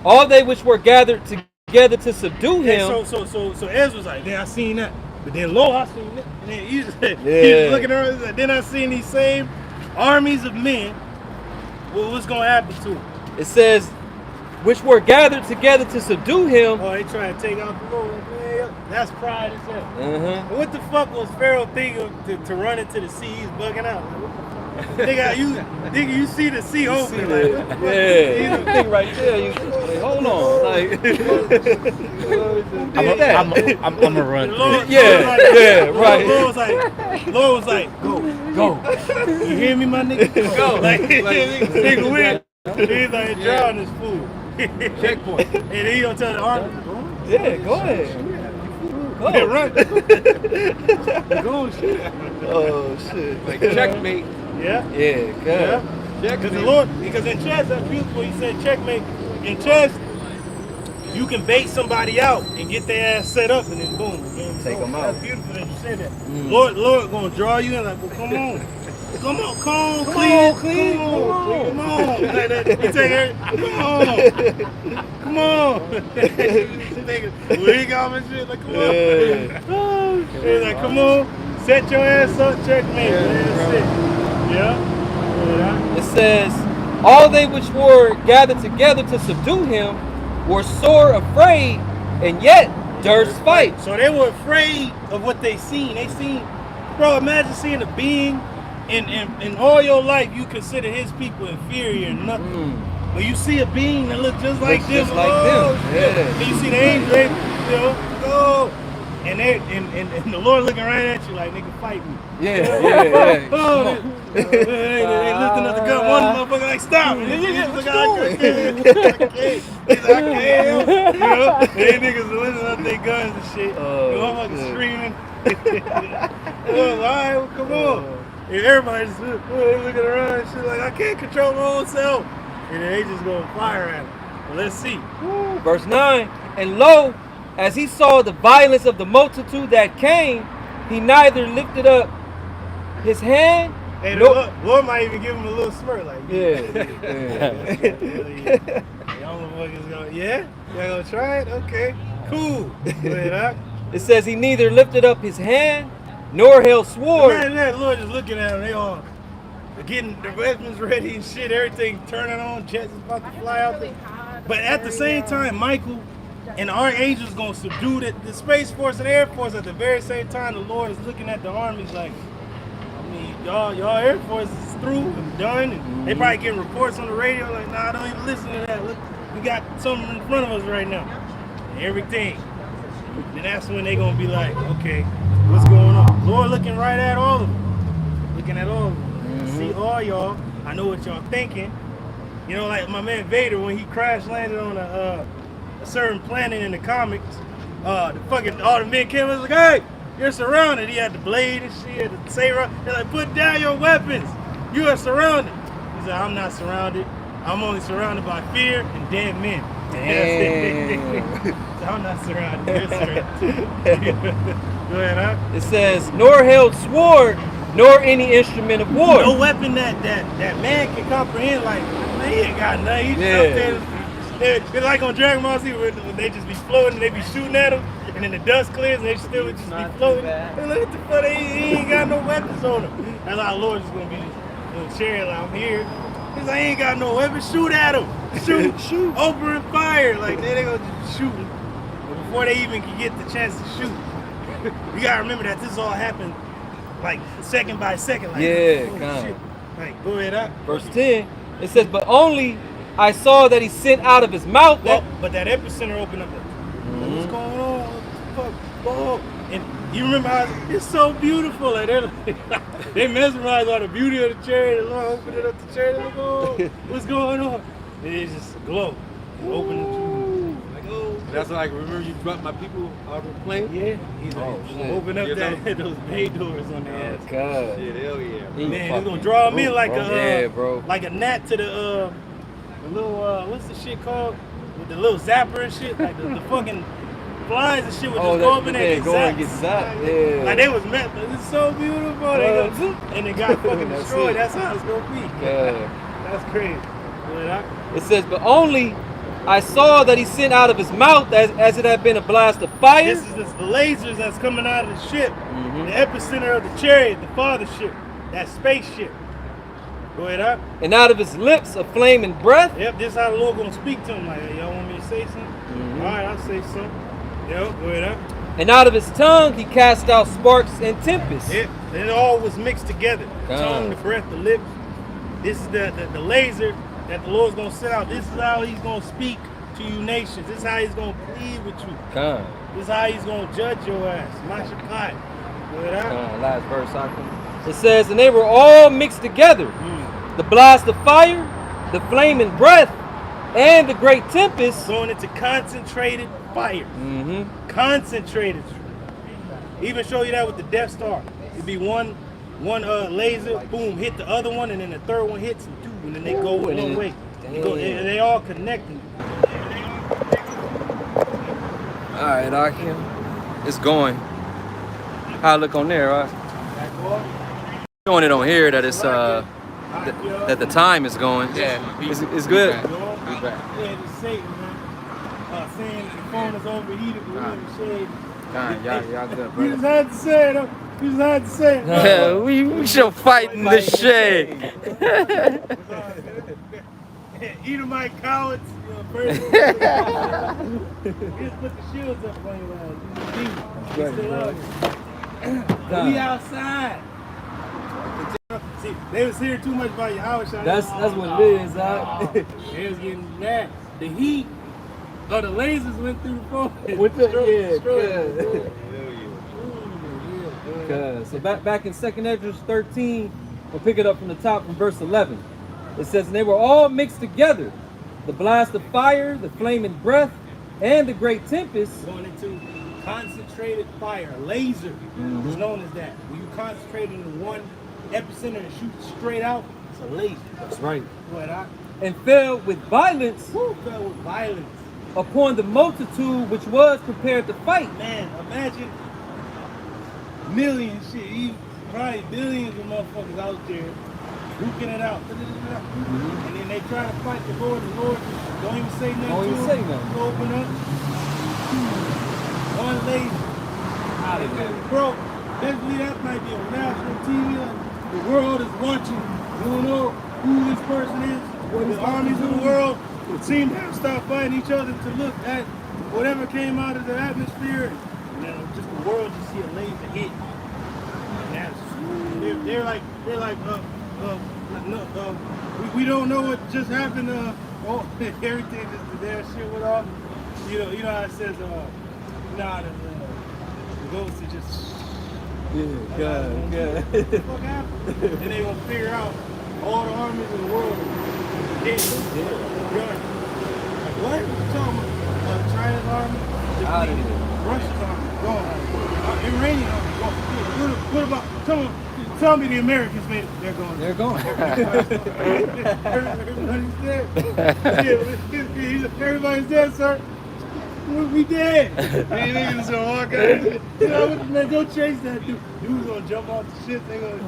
all they which were gathered together to subdue him. And so Ezra was like, then I seen that. But then lo, I seen that. And then he was looking around, like, then I seen these same armies of men. Well, what's gonna happen to them? It says, which were gathered together to subdue him. Oh, they trying to take out the Lord. Man, that's pride as hell. Uh-huh. What the fuck was Pharaoh thinking to run into the sea? He's bugging out. Nigga, you see the sea open. Like, what the fuck is Yeah, you think right there. Wait, hold on. Like, I'm gonna run. The Lord, Yeah, right. Lord was like, go. You hear me, my nigga? Go. Like nigga win. He's like, drown this fool. Checkpoint. And then he gonna tell the army, yeah, go ahead. Go. hey, run. Go, shit. Oh, shit. Like checkmate. Yeah. Yeah, good. Because the Lord, because in chess, that's beautiful. He said checkmate. In chess, you can bait somebody out and get their ass set up, and then boom, Take them out. That's beautiful that you said that. Lord gonna draw you in like, well, come on, Clean. Like that. He take her, come on. Nigga, wig off and shit, like, come on. He's like, come on, set your ass up, checkmate. That's it. Yeah. It says, all they which were gathered together to subdue him were sore afraid, and yet durst fight. So they were afraid of what they seen. They seen, bro, imagine seeing a being in all your life you consider his people inferior and nothing. But you see a being that looks just like them. Just like them. Shit. And you see the angels, they, and the Lord looking right at you like, nigga, fight me. Yeah. Oh, they lifting up the gun. One motherfucker like, stop. And then you just look like, I can't. He's like, I can't. You know? And they niggas are lifting up their guns and shit. The motherfuckers screaming. All right, well, come on. And everybody's looking around and shit like, I can't control my own self. And then they just gonna fire at him. Well, let's see. Verse 9, and lo, as he saw the violence of the multitude that came, he neither lifted up his hand Hey, No. Lord might even give him a little smirk, like, Yeah. Y'all motherfuckers gonna, yeah? Y'all gonna try it? Okay, cool. Go ahead, Doc. It says he neither lifted up his hand nor held sword. Imagine that, Lord just looking at them, they all getting the weapons ready and shit, everything turning on, jets is about to fly out there. But at the same time, Michael and the archangels gonna subdue the Space Force and Air Force. At the very same time, the Lord is looking at the armies like, I mean, y'all Air Force is through and done, and they probably getting reports on the radio like, nah, don't even listen to that. Look, we got something in front of us right now. And everything. Then that's when they gonna be like, okay, what's going on? Lord looking right at all of them. Looking at all of them. I see all y'all. I know what y'all thinking. You know, like my man Vader, when he crash landed on a certain planet in the comics, the fucking all the men came and was like, hey, you're surrounded. He had the blade and shit, the saber. They're like, put down your weapons. You are surrounded. He said, I'm not surrounded. I'm only surrounded by fear and dead men. So I'm not surrounded. You're surrounded. Go ahead, huh? It says, nor held sword, nor any instrument of war. No weapon that man can comprehend. Like, man, he ain't got nothing. He just up there. It's like on Dragon Ball Z when they just be floating and they be shooting at him, and then the dust clears and they still just be floating. And look at the fuck, he ain't got no weapons on him. That's our Lord is gonna be this little chariot out here. He's like, he ain't got no weapons. Shoot at him. Shoot. Open fire. Like they gonna just shoot him. But before they even can get the chance to shoot, you gotta remember that this all happened like second by second. Like, Yeah, oh, kind shit. of. Like, go ahead up. Verse 10, it says, but only I saw that he sent out of his mouth. But that epicenter opened up. Like, what's going on? What the fuck? Oh. And you remember how it's so beautiful. Like they mesmerized by the beauty of the chariot. The Lord opened it up the chariot. Like, oh, what's going on? And it's just a glow. It opened it. Like, oh. That's like, remember you dropped my people out of the plane? Yeah. He's like, open up those bay doors on their ass. God. Shit, hell yeah. Man, it's gonna draw them in like bro. like a gnat to the little what's the shit called? With the little zapper and shit, like the fucking flies and shit would just go up in there and get zapped. Yeah. Like they was met, but it's so beautiful. They go zoop, and it got fucking destroyed. That's how it's gonna be. That's crazy. It says, but only I saw that he sent out of his mouth as it had been a blast of fire. This is the lasers that's coming out of the ship, the epicenter of the chariot, the father ship, that spaceship. Go ahead, up. And out of his lips a flaming breath. Yep, this is how the Lord gonna speak to him. Like, hey, y'all want me to say something? All right, I'll say something. Yep, go ahead, up. And out of his tongue he cast out sparks and tempests. Yep, and it all was mixed together. The tongue, the breath, the lips. This is the laser that the Lord's gonna send out. This is how he's gonna speak to you nations. This is how he's gonna plead with you. This is how he's gonna judge your ass. Mashakai. Go ahead, up. Last verse, it says, and they were all mixed together. The blast of fire, the flaming breath, and the great tempest. Going into concentrated fire. Concentrated. Even show you that with the Death Star. It'd be one laser, boom, hit the other one, and then the third one hits and then they go one way. They all connected. All right, Akim. It's going. How I look on there, right? Showing it on here that it's that the time is going. Yeah, it's good. Be back. Yeah, it's Satan, man. Saying the phone is overheated, we're in the shade. Y'all good, We brother. just had to say it. We just had to say it. Yeah, we shall fight in the shade. Edomite cowards, first. Just put the shields up on your ass. We outside. See, they was hearing too much about your house. That's what it is, They was getting mad. The heat of the lasers went through the phone. So back in 2nd Ezra 13, we'll pick it up from the top from verse 11. It says, and they were all mixed together. The blast of fire, the flaming breath, and the great tempest. Going into concentrated fire, a laser is known as that. When you concentrate in one epicenter and shoot straight out, it's a laser. That's right. What, and fell with violence. Fell with violence upon the multitude which was prepared to fight. Man, imagine millions shit. probably billions of motherfuckers out there duking it out. And then they try to fight the Lord. The Lord don't even say nothing. Don't even to say them. nothing. Open up. One lady. Out of there. Bro, basically that might be on national TV. Like, the world is watching. You don't know who this person is. The armies of the world seem to have stopped fighting each other to look at whatever came out of the atmosphere. And just the world just see a laser hit. And that's, they're like, we don't know what just happened. Everything just the damn shit went off. You know how it says, the ghosts are just. Yeah, God. What the fuck happened? And they gonna figure out all the armies in the world. Like, what? You talking about China's army? Out of here. Russia's army, gone. Iranian army, gone. What about, tell me the Americans made it. They're gone. They're gone. Everybody's dead. Everybody's dead, sir. We dead. These niggas gonna walk out. You know, man, go chase that dude. Dude's gonna jump off the shit. They gonna,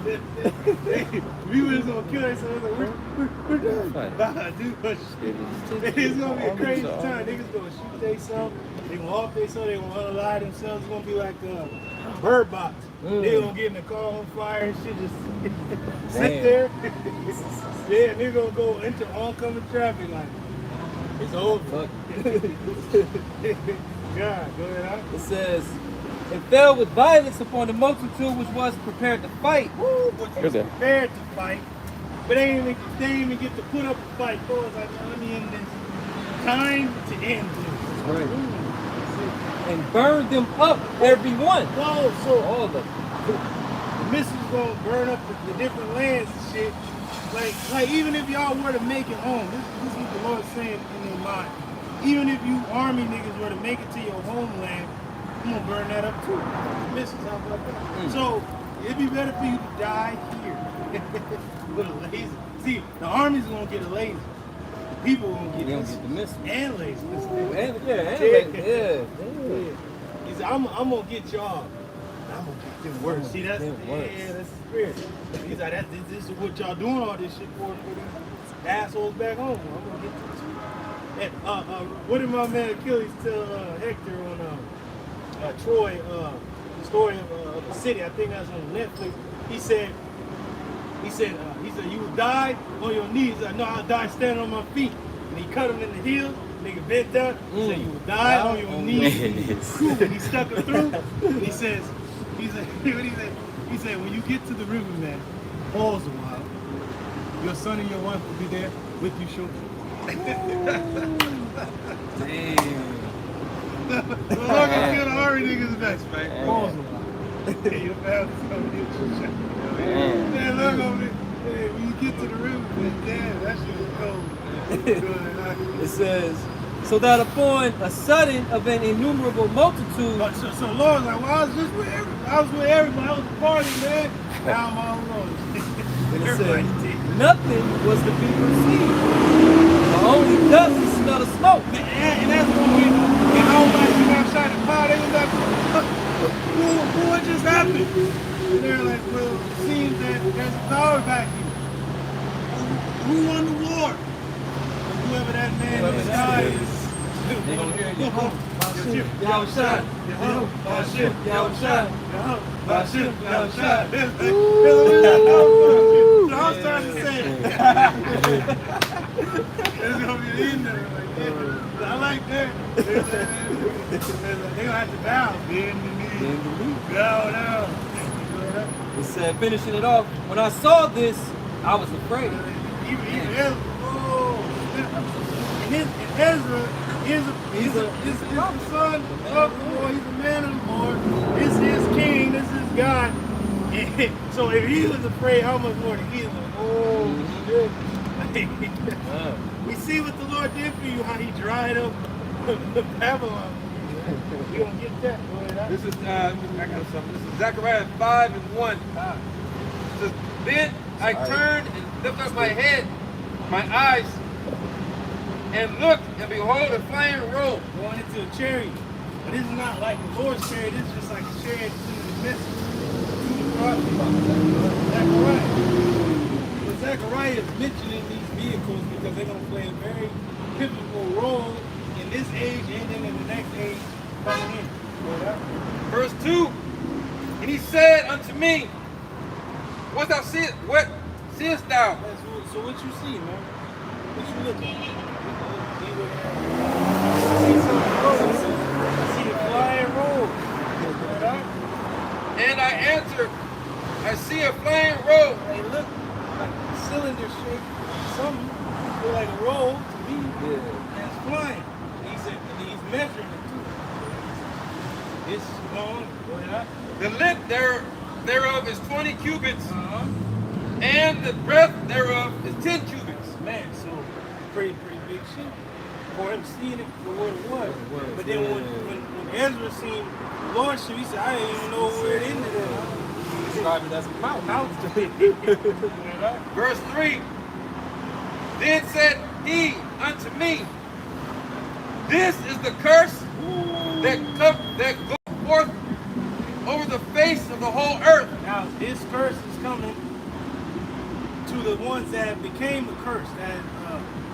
we was gonna kill themselves. Like, we're done. Nah, dude, it's gonna be a crazy time. Niggas gonna shoot themselves. They gonna off themselves. They gonna unalive themselves. It's gonna be like Bird Box. They gonna get in the car on fire and shit. Just sit there. Yeah, they gonna go into oncoming traffic like. It's over. God, go ahead. It says, it fell with violence upon the multitude which was prepared to fight. Woo, but was prepared to fight. But they didn't even get to put up a fight. So it's like, let me end this. Time to end this. Right. And burn them up, every one. Whoa, so All of them. the missiles gonna burn up the different lands and shit. Like even if y'all were to make it home, this is what the Lord's saying in their mind. Even if you army niggas were to make it to your homeland, I'm gonna burn that up too. Missiles, how about that? So it'd be better for you to die here with a laser. See, the army's gonna get a laser. The people gonna get the missiles missiles. and lasers. Yeah. He said, I'm gonna get y'all. I'm gonna get them worse. See, that's the spirit. He's like, this is what y'all doing all this shit for these assholes back home. I'm gonna get this. And, what did my man Achilles tell Hector on Troy, the story of the city? I think that's on Netflix. He said, you will die on your knees. I know I'll die standing on my feet. And he cut him in the heels. Nigga bent down. He said, you will die on your knees. And he stuck him through. And he said, when you get to the river, man, pause a while. Your son and your wife will be there with you shortly. Damn. The Lord gonna kill the army niggas next, man. Pause a while. Hey, your family's gonna get you shot. Man, look over there. Hey, when you get to the river, man, damn, that shit is cold. It says, so that upon a sudden of an innumerable multitude. So Lord's like, well, I was with everybody. I was a party, man. Now I'm all alone. And it says, nothing was to be perceived. The only dust and smell of smoke. And that's when we, and all like, you outside the car, they was like, what just happened? And they're like, well, it seems that there's a power back here. Who won the war? Whoever that man is. They gonna hear you. Y'all shot. I'm trying to say it. It's gonna be in there. I like that. They're gonna have to bow. Bend the knee. Bow down. It said, finishing it off, when I saw this, I was afraid. Ezra is the son of the Lord. He's a man of the Lord. This is his king. This is God. So if he was afraid, how much more he is? We see what the Lord did for you, how he dried up Babylon. You don't get that. This is Zechariah 5:1. It says, then I turned and lifted up my head, my eyes, and looked, and behold, a flaming robe. Going into a chariot. But this is not like the Lord's chariot. This is just like a chariot to the midst. But Zechariah is mentioning these vehicles because they're going to play a very pivotal role in this age and then in the next age coming in. Verse 2, and he said unto me, what seest thou? So what you see, man? What you looking at? I see a flying robe. And I answered, I see a flying robe. They look like cylinder shaped, something feel like a robe to me. And it's flying. And he said, and he's measuring it too. It's long. The length thereof is 20 cubits, and the breadth thereof is 10 cubits. Man, so pretty big shit. For him seeing it for what it was. But then when Ezra seen the Lordship, he said, I didn't even know where it ended at. Describe it as a mountain. Verse 3, then said he unto me, this is the curse that goes forth over the face of the whole earth. Now, this curse is coming to the ones that became the curse, that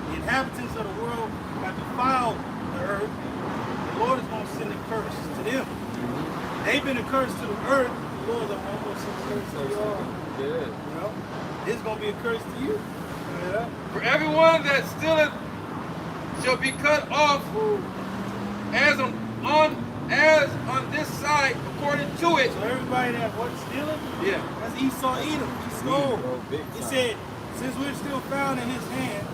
the inhabitants of the world have defiled the earth. The Lord is going to send a curse to them. They've been a curse to the earth. The Lord is going to send a curse to y'all. Good. You know? This is going to be a curse to you. Yeah. For everyone that stealeth shall be cut off as on this side according to it. So everybody that was stealing, that's Esau Edom. He stole. He said, since we're still found in his hand,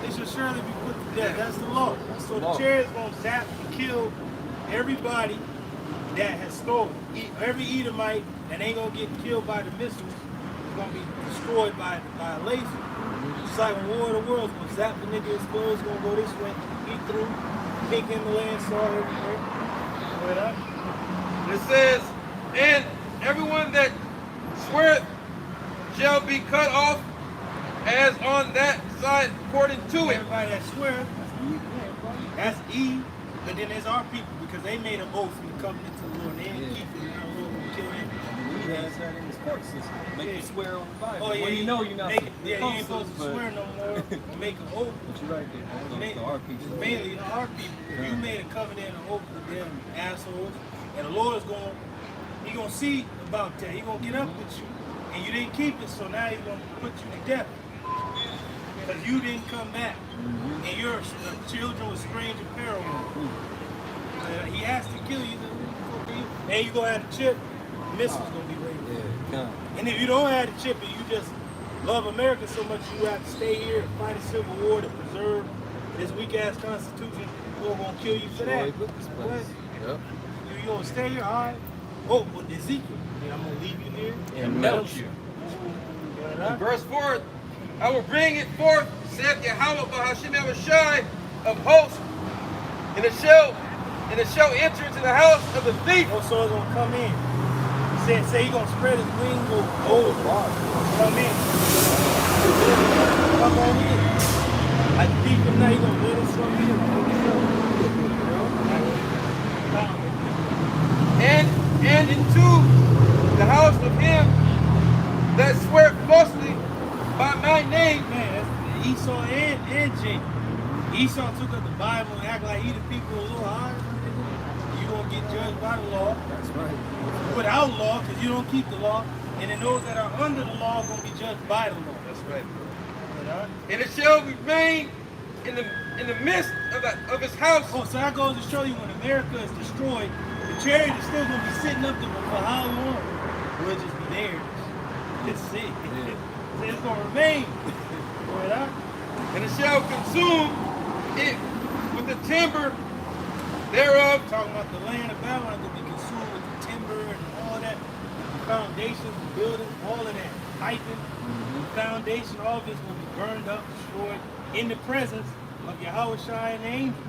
they shall surely be put to death. That's the law. So the chariot is going to zap and kill everybody that has stolen. Every Edomite that ain't going to get killed by the missiles is going to be destroyed by a laser. Just like when War of the Worlds, going to zap the nigga, his clothes going to go this way, eat through, kick in the land, saw everywhere. It says, and everyone that sweareth shall be cut off as on that side according to it. Everybody that swears, that's E, but then there's our people because they made an oath from the covenant to the Lord. They didn't keep it, and the Lord will kill them. He has that in his court system. Make you swear on the Bible. Oh, yeah, well, you know you're not you ain't supposed to swear no more or make an oath. But you're right there. Those are our people. Mainly our people. If you made a covenant and an oath with them assholes, and the Lord's He's going to see about that. He's going to get up with you, and you didn't keep it, so now he's going to put you to death. Because you didn't come back. And your children were strange apparel. He has to kill you. And you're going to have the chip, the missile's going to be ready. And if you don't have the chip and you just love America so much, you have to stay here and fight a civil war to preserve this weak-ass constitution. We're going to kill you for that. Yep. You going to stay here? All right. Oh, well, Ezekiel, I'm going to leave you here And melt you. Verse 4, I will bring it forth, saith Yahweh Bahashim Yahushai of hosts, and it shall enter into the house of the thief. Oh, so it's going to come in. He said he's going to spread his wings over. Come in. Come on in. Like the thief at night, he's going to let us come in. And into the house of him that swear falsely by my name. Man, that's Esau and Jacob. Esau took up the Bible and acted like he the people a little higher. You're going to get judged by the law. That's right. Without law, because you don't keep the law. And then those that are under the law are going to be judged by the law. That's right. And it shall remain in the midst of his house. Oh, so that goes to show you when America is destroyed, the chariot is still going to be sitting up there for how long? We'll just be there. Just sit. So it's going to remain. And it shall consume it with the timber thereof. Talking about the land of Babylon going to be consumed with the timber and all that. The foundations, the buildings, all of that. Piping, the foundation, all of this will be burned up, destroyed in the presence of Yahweh Shai and the angels.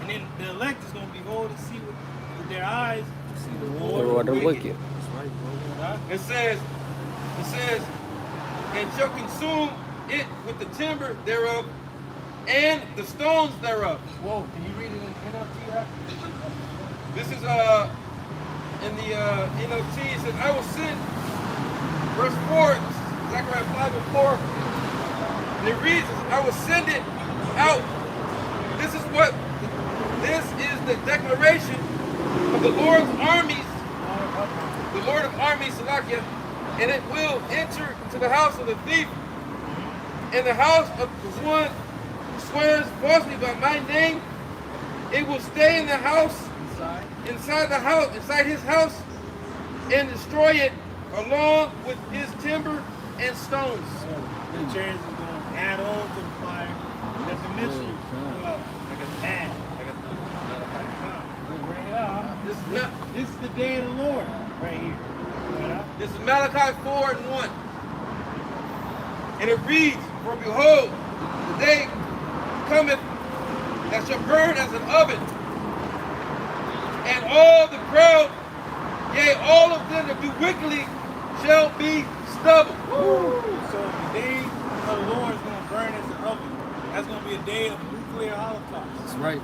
And then the elect is going to behold and see with their eyes, see the Lord of the wicked. It says, and shall consume it with the timber thereof and the stones thereof. Whoa, can you read it in NLT? This is in the NLT. It says, I will send verse 4, Zechariah 5 and 4. And it reads, I will send it out. This is the declaration of the Lord's armies, the Lord of armies, Salakia, and it will enter into the house of the thief, and the house of the one who swears falsely by my name. It will stay in the house, inside his house, and destroy it along with his timber and stones. So the chairs is going to add on to the fire. Let the mystery like a pad. Bring it up. This is the day of the Lord right here. This is Malachi 4 and 1. And it reads, for behold, the day cometh that shall burn as an oven, and all the proud, yea, all of them that do wickedly, shall be stubble. Woo. So the day of the Lord is going to burn as an oven. That's going to be a day of nuclear holocaust. That's right.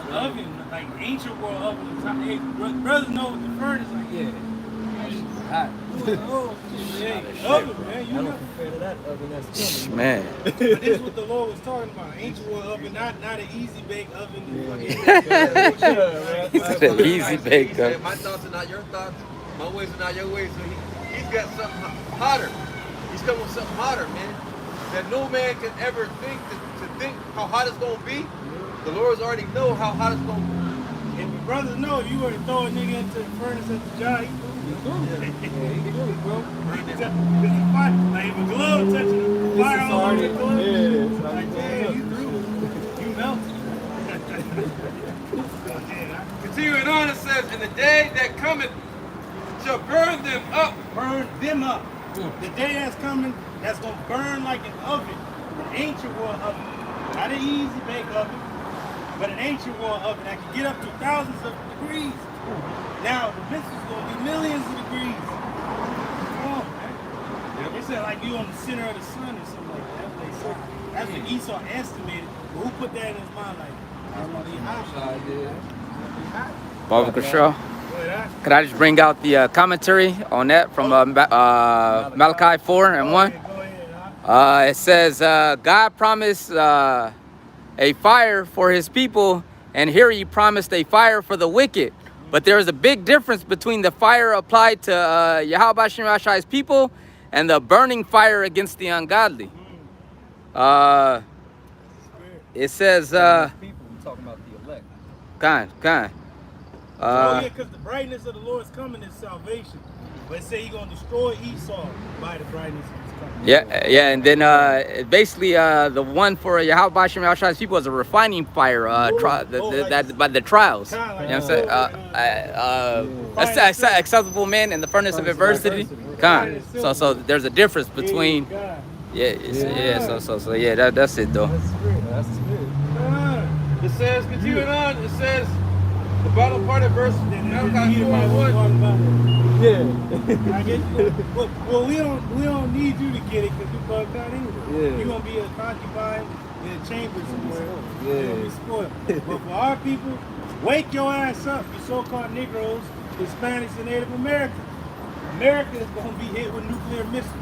An oven, like ancient world oven. Hey, brothers know what the furnace is like. Yeah. Hot. Oh, yeah, oven, man. You know. Compare to that oven that's coming. Man. But this is what the Lord was talking about. Ancient world oven, not an easy bake oven. It's an easy bake oven. My thoughts are not your thoughts. My ways are not your ways. So he's got something hotter. He's coming with something hotter, man. That no man can ever think to think how hot it's going to be. The Lord's already know how hot it's going to be. And the brothers know if you were to throw a nigga into the furnace at the job, he threw it, bro. It's a fire. Like if a glove touching the fire all over the glove, like, yeah, you threw it. You melted. Continuing on, it says, and the day that cometh shall burn them up. Burn them up. The day that's coming, that's going to burn like an oven. An ancient world oven. Not an easy bake oven, but an ancient world oven that can get up to thousands of degrees. Now, the business is going to be millions of degrees. Come on, man. They said like you on the center of the sun or something like that. That's what Esau estimated. But who put that in his mind like, that's going to be hot. Baba Control. Could I just bring out the commentary on that from Malachi 4 and 1? It says, God promised a fire for his people, and here he promised a fire for the wicked. But there is a big difference between the fire applied to Yahweh Shem Yahshai's people and the burning fire against the ungodly. It says, people talking about the elect. Yeah, because the brightness of the Lord's coming is salvation. But it say he's going to destroy Esau by the brightness of his coming. Yeah, and then basically the one for Yahweh Shem Yahshai's people is a refining fire by the trials. You know what I'm saying? That's acceptable man in the furnace of adversity. So there's a difference between so yeah, that's it though. That's good. It says, continuing on, it says, the bottom part of verse Malachi 4 and 1. Yeah. I get you. Well, we don't need you to get it because you bugged out anyway. Yeah. You're going to be a concubine in a chamber somewhere. Yeah. You're going to be spoiled. But for our people, wake your ass up, you so-called Negroes, Hispanics, and Native Americans. America is going to be hit with nuclear missiles.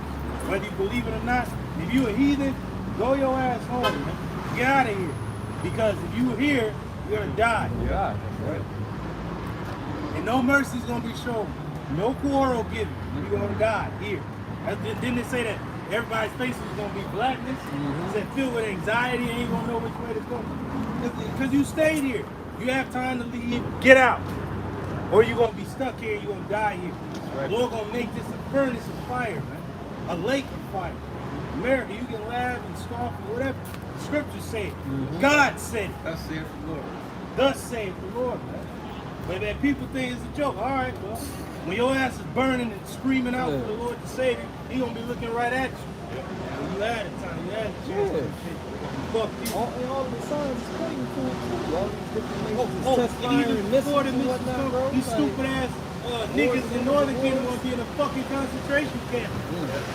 Whether you believe it or not, if you a heathen, go your ass home, man. Get out of here. Because if you here, you're going to die. Yeah, that's right. And no mercy is going to be shown. No quarrel given. You're going to die here. Didn't it say that everybody's face is going to be blackness? It said filled with anxiety and ain't going to know which way to go. Because you stayed here. You have time to leave. Get out. Or you're going to be stuck here and you're going to die here. Right. The Lord going to make this a furnace of fire, man. A lake of fire. America, you can laugh and scoff and whatever. The scriptures say it. God said it. Thus saith the Lord. Thus saith the Lord, man. But that people think it's a joke. All right, well, when your ass is burning and screaming out for the Lord to save you, he gonna be looking right at you. When you had a time, you had a chance. Fuck you. All of the signs is crazy cool. All these different nations And testifying even and before the missing and whatnot, bro. these stupid ass niggas in Northern Kingdom gonna be in a fucking concentration camp,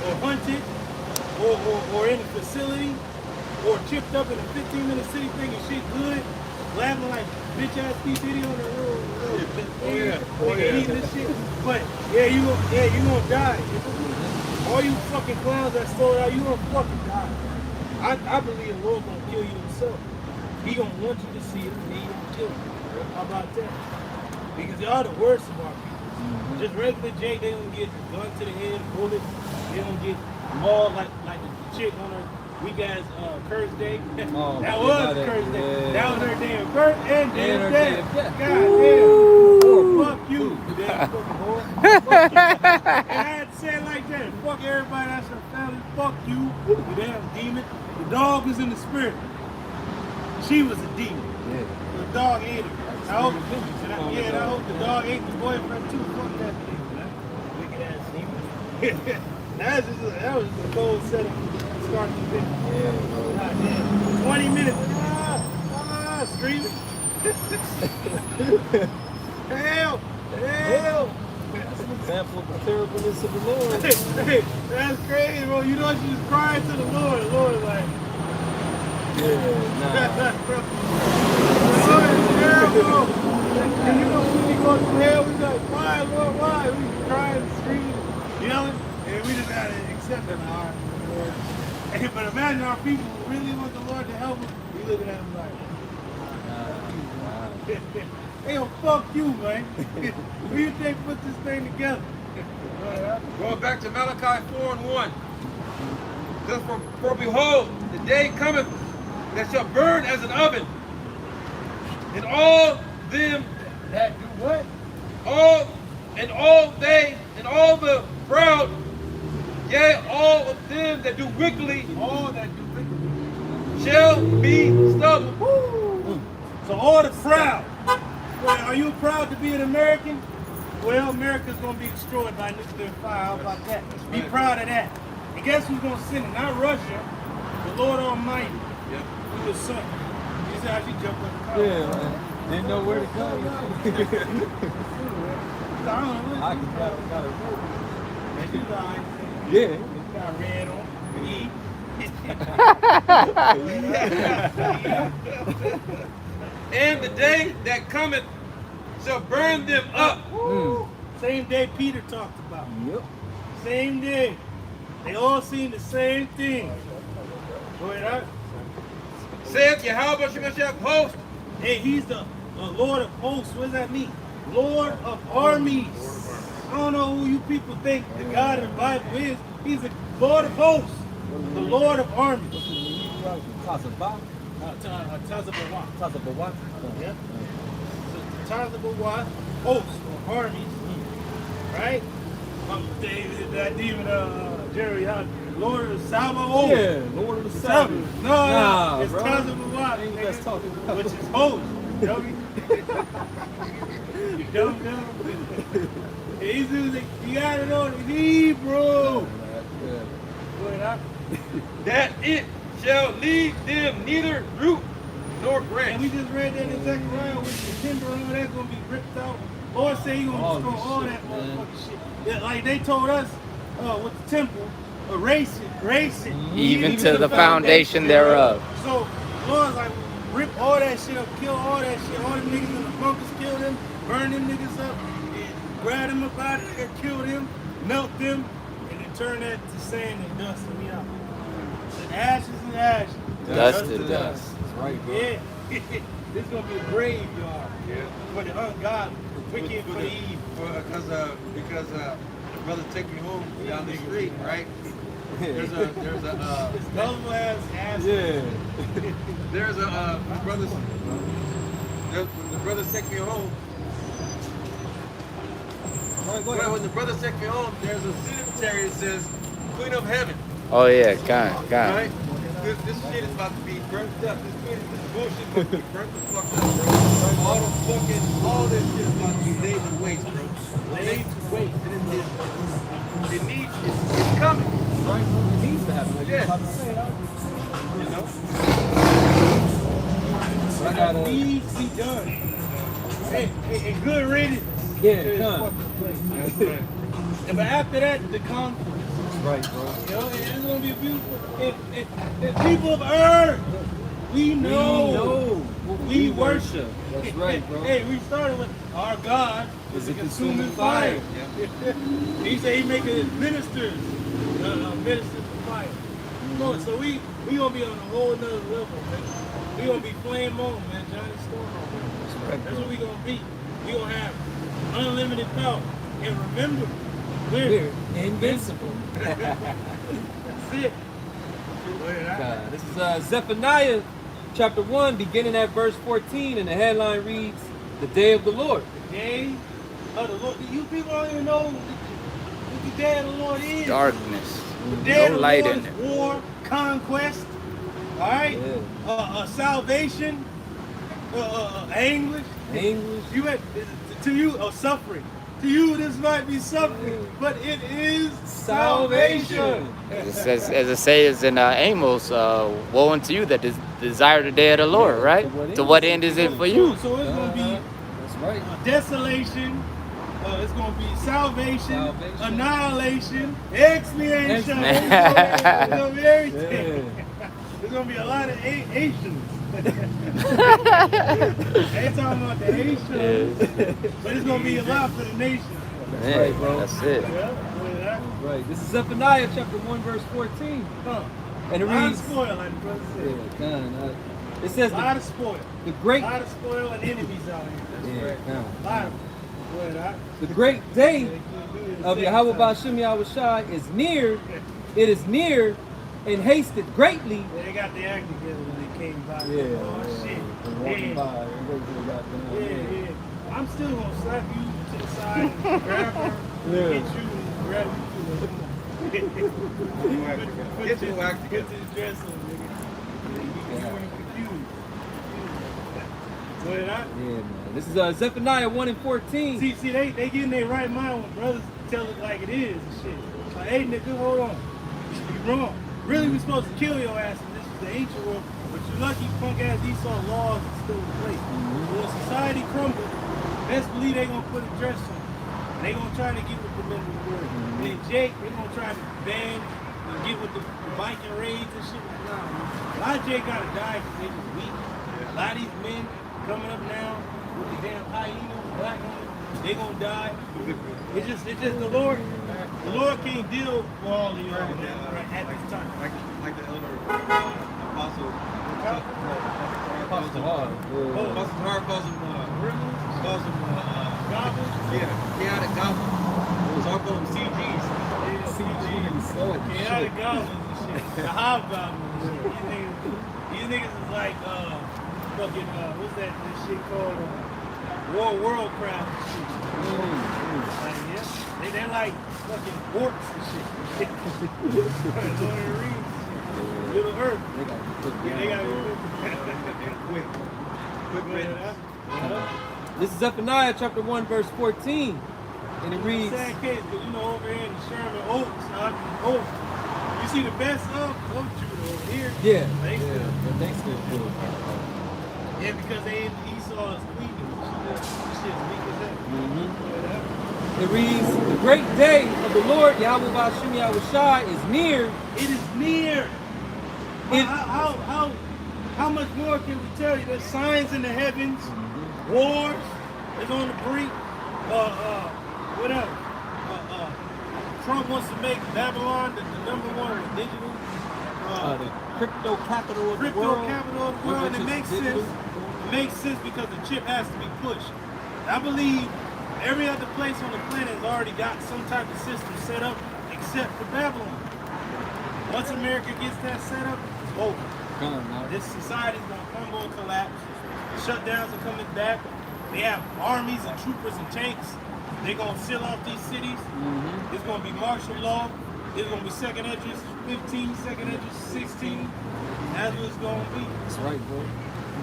or hunted, or in a facility, or chipped up in a 15-minute city thinking shit good, laughing like bitch ass P Diddy on the road. Eating this shit. But yeah, you gonna die. All you fucking clowns that sold out, you gonna fucking die. I believe the Lord gonna kill you himself. He gonna want you to see it, and he gonna kill you. How about that? Because y'all the worst of our people. Just regular Jay, they don't get gun to the head, bullet. They don't get mauled like the chick on her weak ass curse day. Oh, that yeah, was that- curse day. yeah. That was her damn curse and her damn damn death. death. God damn. Fuck you, you damn fucking whore. Fuck you. And I had to say it like that. Fuck everybody that's her family. Fuck you, you damn demon. The dog was in the spirit. She was a demon. Yeah. The dog ate her. I hope, and I hope the dog ate the boyfriend too. Fuck that thing, man. Wicked ass demon. that was just a cold setup. Start to finish. Yeah, God damn. 20 minutes. Screaming. Hell. That's an example of the terribleness of the Lord. Hey, that's crazy, bro. You know what? She was crying to the Lord. The Lord was like, Yeah, the Lord is terrible. And you know, when we go to hell, we like, why, Lord, why? We crying, screaming, yelling, and we just gotta accept it. All right, Lord. Hey, but imagine our people who really want the Lord to help them. We looking at them like, hey, yo, fuck you, man. Who you think put this thing together? Going back to Malachi 4:1. Just for behold, the day cometh that shall burn as an oven, and all them That do what? all the proud, yea, all of them that do wickedly, All that do wickedly. shall be stubble. Woo! So all the proud. Well, are you proud to be an American? Well, America's gonna be destroyed by nuclear fire. How about that? Be proud of that. And guess who's gonna send it? Not Russia, the Lord Almighty. Yep. Through His Son. You see how she jumped on the car? Yeah, man. Didn't know where to go. I don't know. I got it. Man, you lied. Yeah. Got red on. E. And the day that cometh shall burn them up. Same day Peter talked about. Yep. Same day. They all seen the same thing. Go ahead. Saith Yahweh Shemeshach host. Hey, he's the Lord of hosts. What does that mean? Lord of armies. I don't know who you people think the God of the Bible is. He's the Lord of hosts. The Lord of armies. Tazabah. Tazabawat. Yep. So Tazabawat, hosts or armies. Right? That demon, Jerry, Lord of Sabaoth. Yeah, Lord of the Sabbath. No, it's bro. Tazabawat. Ain't that's talking about. Which is host. Dummy. You dumb. He's using, you gotta know the Hebrew. That it shall leave them neither root nor And branch. we just read that in Zechariah with the timber and all that's gonna be ripped out. Lord say He gonna destroy all that motherfucking shit. Yeah, like they told us with the temple, erase it. Even to the foundation thereof. So Lord's like, rip all that shit up, kill all that shit, all them niggas in the bunkers, kill them, burn them niggas up, and grab them up out of there, kill them, melt them, and then turn that to sand and dust and we out. So ashes and ashes. Dust to dust. That's right, bro. Yeah. This is gonna be a graveyard for the ungodly, wicked for the evil. Because brother take me home down the street, right? There's a It's double ass. Yeah. there's a when the brothers take me home. Well, when the brothers take me home, there's a cemetery that says Queen of Heaven. Oh yeah, kind. Right? This shit is about to be burnt up. This bullshit about to be burnt the fuck up, bro. All this shit is about to be laid to waste, bro. Laid to waste. It needs, it's coming. Right? It needs to happen. Like Yeah. you're about to say, You know? I got Needs to be done. Hey, good riddance. Yeah, to this done. fucking place. But after that, the conquest. right, bro. You know, it's gonna be beautiful. If people of earth, we know. We worship. That's right, bro. Hey, we started with our God is a consuming fire. He said He making His ministers ministers of fire. Lord, so we gonna be on a whole nother level, man. We gonna be flame on, man. Johnny Storm on, man. That's what we gonna be. We gonna have unlimited power. And remember, we're invincible. That's it. This is Zephaniah chapter 1, beginning at verse 14, and the headline reads, "The Day of the Lord." The day of the Lord. You people don't even know what the day of the Lord is. Darkness. The day of No the light Lord in is it. war, conquest, all right? Salvation, anguish. English. To you, suffering. To you, this might be suffering, but it is Salvation. As it says in Amos, woe unto you that desire the day of the Lord, right? To what end is it for you? So it's going to be That's right. desolation. It's going to be salvation, annihilation, expiation. It's going to be everything. There's going to be a lot of Asians. I ain't talking about the Asians, but it's going to be a lot for the nation. Yeah, right, bro. That's it. Right. This is Zephaniah chapter 1, verse 14. And it A lot of reads, spoil, like the brother said. it says, A lot of spoil. the great, A lot of spoil and enemies out here. That's right. A lot of them. the great day of Yahweh Ba'ashem Yahushai is near. It is near and hasted greatly. They got the act together when they came by. Yeah, Oh, shit. Yeah. I'm still going to slap you to the side and grab her, get you and grab you too. Get your act Put together. this dress on, nigga. You ain't confused. Go ahead, Yeah, man. This is Zephaniah 1 and 14. See, they get in their right mind when brothers tell it like it is and shit. Like, hey, nigga, hold on. You wrong. Really, we supposed to kill your ass if this is the ancient world, but you lucky punk ass Esau laws are still in place. But when society crumbles, best believe they gonna put a dress on. And they gonna try to get with the men of the word. And then Jake, they gonna try to ban and get with the biking raids and shit. Nah, man. A lot of Jake gotta die because they just weak. A lot of these men coming up now with the damn hyenas, black ones, they gonna die. It's just the Lord. The Lord can't deal with all of y'all right at this time. Like the elder apostle. Apostle Hart calls him Goblins. chaotic goblins. So I call them CGs. Chaotic goblins and shit. The hobgoblins and shit. These niggas is like fucking what's that shit called? Worldcraft and shit. Like, yeah. They're like fucking orcs and shit. Lord of the Rings. Little Earth. They got quick. This is Zephaniah chapter 1, verse 14. And it reads, Sad case, but you know, over here in the Sherman Oaks, you see the best of Judah over here. yeah, They still. they still do it. Yeah, because they in Esau's cleavage. Shit's weak as that. It reads, "The great day of the Lord Yahweh Ba'ashem Yahushai is near." It is near. How much more can we tell you? There's signs in the heavens, wars is on the brink. What else? Trump wants to make Babylon the number one digital The crypto capital of the crypto world. capital of the world. And it makes sense. It makes sense because the chip has to be pushed. I believe every other place on the planet has already got some type of system set up except for Babylon. Once America gets that set up, it's over. This society is going to crumble and collapse. Shutdowns are coming back. They have armies and troopers and tanks. They're going to seal off these cities. It's going to be martial law. It's going to be second entries 15, second entries 16. That's what it's going to be. That's right, bro.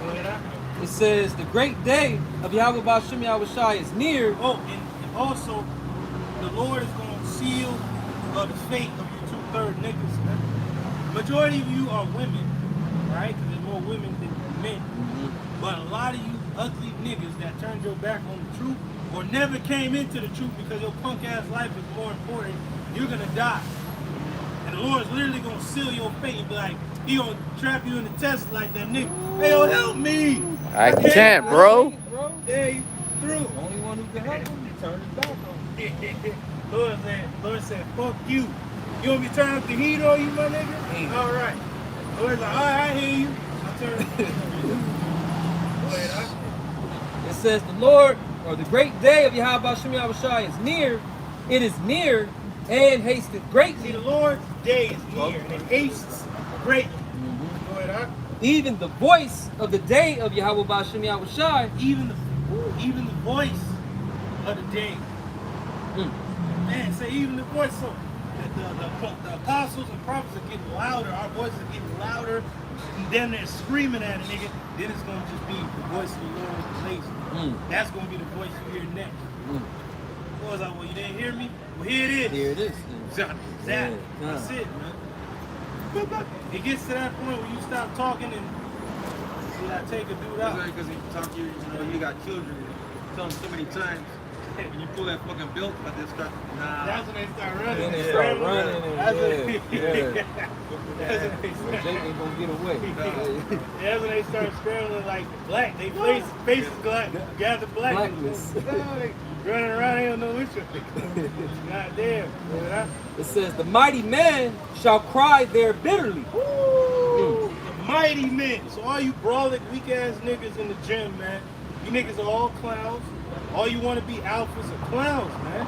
Go ahead. It says, "The great day of Yahweh Ba'ashem Yahushai is near." Oh, and also, the Lord is going to seal the fate of you 2/3 niggas. Majority of you are women, right? Because there's more women than men. But a lot of you ugly niggas that turned your back on the truth or never came into the truth because your punk ass life is more important, you're going to die. And the Lord's literally going to seal your fate and be like, he going to trap you in the Tesla like that nigga. Hey, yo, help me. I can't, bro. Yeah, he through. The only one who can help him, he turned his back on him. Lord said, fuck you. You want me to turn up the heat on you, my nigga? Heat. All right. Boy's like, all right, I hear you. I turn up the heat. Go ahead, It says the Lord, or the great day of Yahweh Shem Yahushai is near. It is near and hasteth See, greatly. the Lord's day is near, and it hastes greatly. Go ahead, huh? Even the voice of the day of Yahweh Shem Yahushai. Even the voice of the day. Man, say even the voice. So the apostles and prophets are getting louder. Our voices are getting louder. And then they're screaming at a nigga. Then it's gonna just be the voice of the Lord lazy. That's gonna be the voice you hear next. Boys like, well, you didn't hear me? Well, here it is. Here it is. Exactly. That's it, man. It gets to that point where you stop talking and you gotta take a dude out. Because he talk to you, you got children. You tell them so many times. When you pull that fucking belt, but they start, nah. That's when they start running. Then they start running and That's when they Jake ain't gonna get away. That's when they start scrambling like black. They faces gather blackness. Running around, they don't know which one. God damn. It says the mighty man shall cry there bitterly. The mighty men. So all you brolic, weak ass niggas in the gym, man. You niggas are all clowns. All you want to be alphas are clowns, man.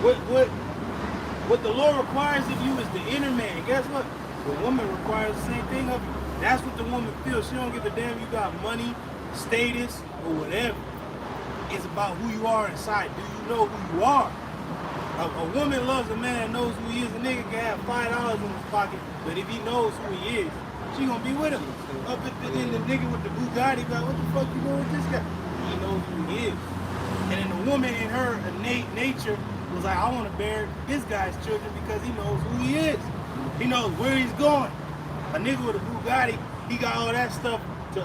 What the Lord requires of you is the inner man. Guess what? The woman requires the same thing of you. That's what the woman feels. She don't give a damn you got money, status, or whatever. It's about who you are inside. Do you know who you are? A woman loves a man, knows who he is. A nigga can have $5 in his pocket, but if he knows who he is, she gonna be with him. Up at the end, the nigga with the Bugatti, be like, what the fuck you doing with this guy? He knows who he is. And then the woman in her innate nature was like, I want to bear this guy's children because he knows who he is. He knows where he's going. A nigga with a Bugatti, he got all that stuff to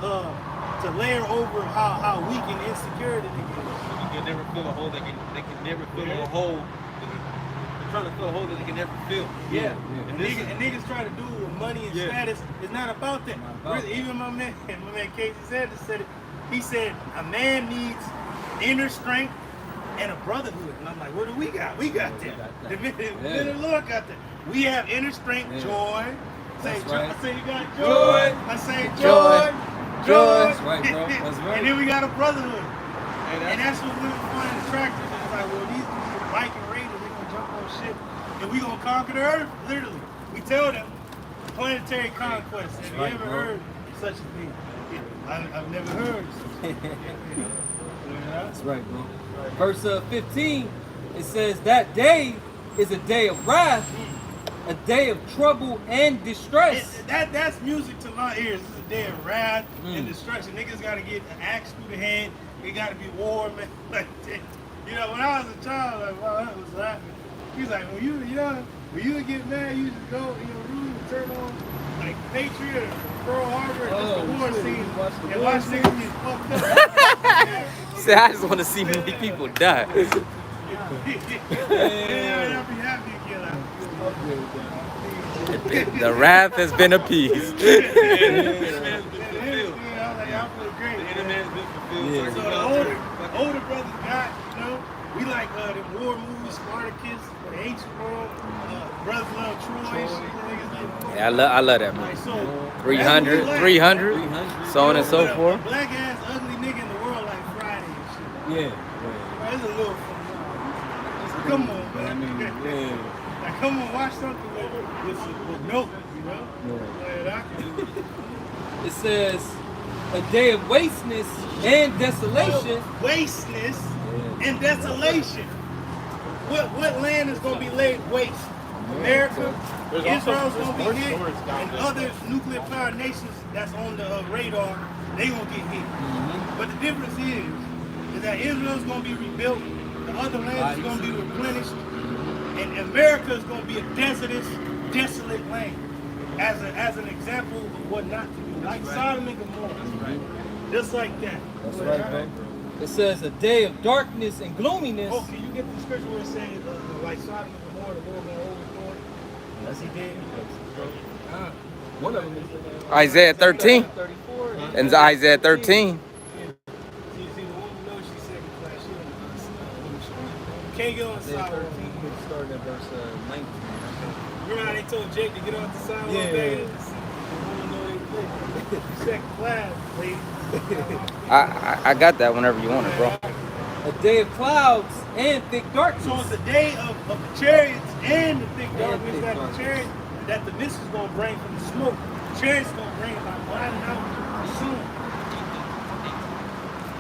layer over how weak and insecure the nigga is. You can never fill a hole. They can never fill a hole. They're trying to fill a hole that they can never fill. Yeah. And niggas try to do it with money and status. It's not about that. Really, even my man Casey Sanders said it. He said a man needs inner strength and a brotherhood. And I'm like, what do we got? We got that. The men of the Lord got that. We have inner strength, joy. Say joy. Right. I say you got joy. I say Joy. That's right, bro. That's right. And then we got a brotherhood. And that's what women find attractive. It's like, well, these dudes are biking raiders, they're gonna jump on shit, and we gonna conquer the earth, literally. We tell them, planetary conquest. Have you ever heard such a thing? I've never heard such a thing. That's right, bro. Verse 15, it says that day is a day of wrath, a day of trouble and distress. That's music to my ears. It's a day of wrath and destruction. Niggas gotta get an axe through the head. It gotta be war, man. Like that. You know, when I was a child, like, wow, that was laughing. He's like, when you were young, when you would get mad, you just go in your room and turn on like Patriot or Pearl Harbor, just the war scene, and watch niggas get fucked up. See, I just want to see many people die. Yeah, I'd be happy again. The wrath has been appeased. So the older brothers got, you know, we like the war movies, Spartacus, the ancient world, Brothers Love Troy. Yeah, I love that movie. Like, so 300, 300, so on and so forth. A black ass ugly nigga in the world like Friday and shit. Yeah. Right, it's a little fun. Come on, man. Like, come on, watch something with milk, you know? Yeah. It says a day of wasteness and desolation. Wasteness and desolation. What land is going to be laid waste? America, Israel's going to be hit, and other nuclear power nations that's on the radar, they going to get hit. But the difference is that Israel's going to be rebuilt, the other lands is going to be replenished, and America is going to be a desolate land. As an example of what not to do, like Sodom and Gomorrah, just like that. That's right, bro. It says a day of darkness and gloominess. Oh, can you get the scripture where it says like Sodom and Gomorrah, the Lord gonna overthrow it? Yes, he did. One of them is Isaiah 13. 34. And Isaiah 13. See, the woman knows she's second class. She don't know. Can't get on the side. Starting at verse 19. Remember how they told Jake to get off the sidewalk Yeah. back in? Second class, please. I got that whenever you want it, bro. A day of clouds and thick darkness. So it's the day of the chariots and the thick darkness thick that darkness. the chariot that the mist is going to bring from the smoke. The chariot's going to bring by blotting out the sun.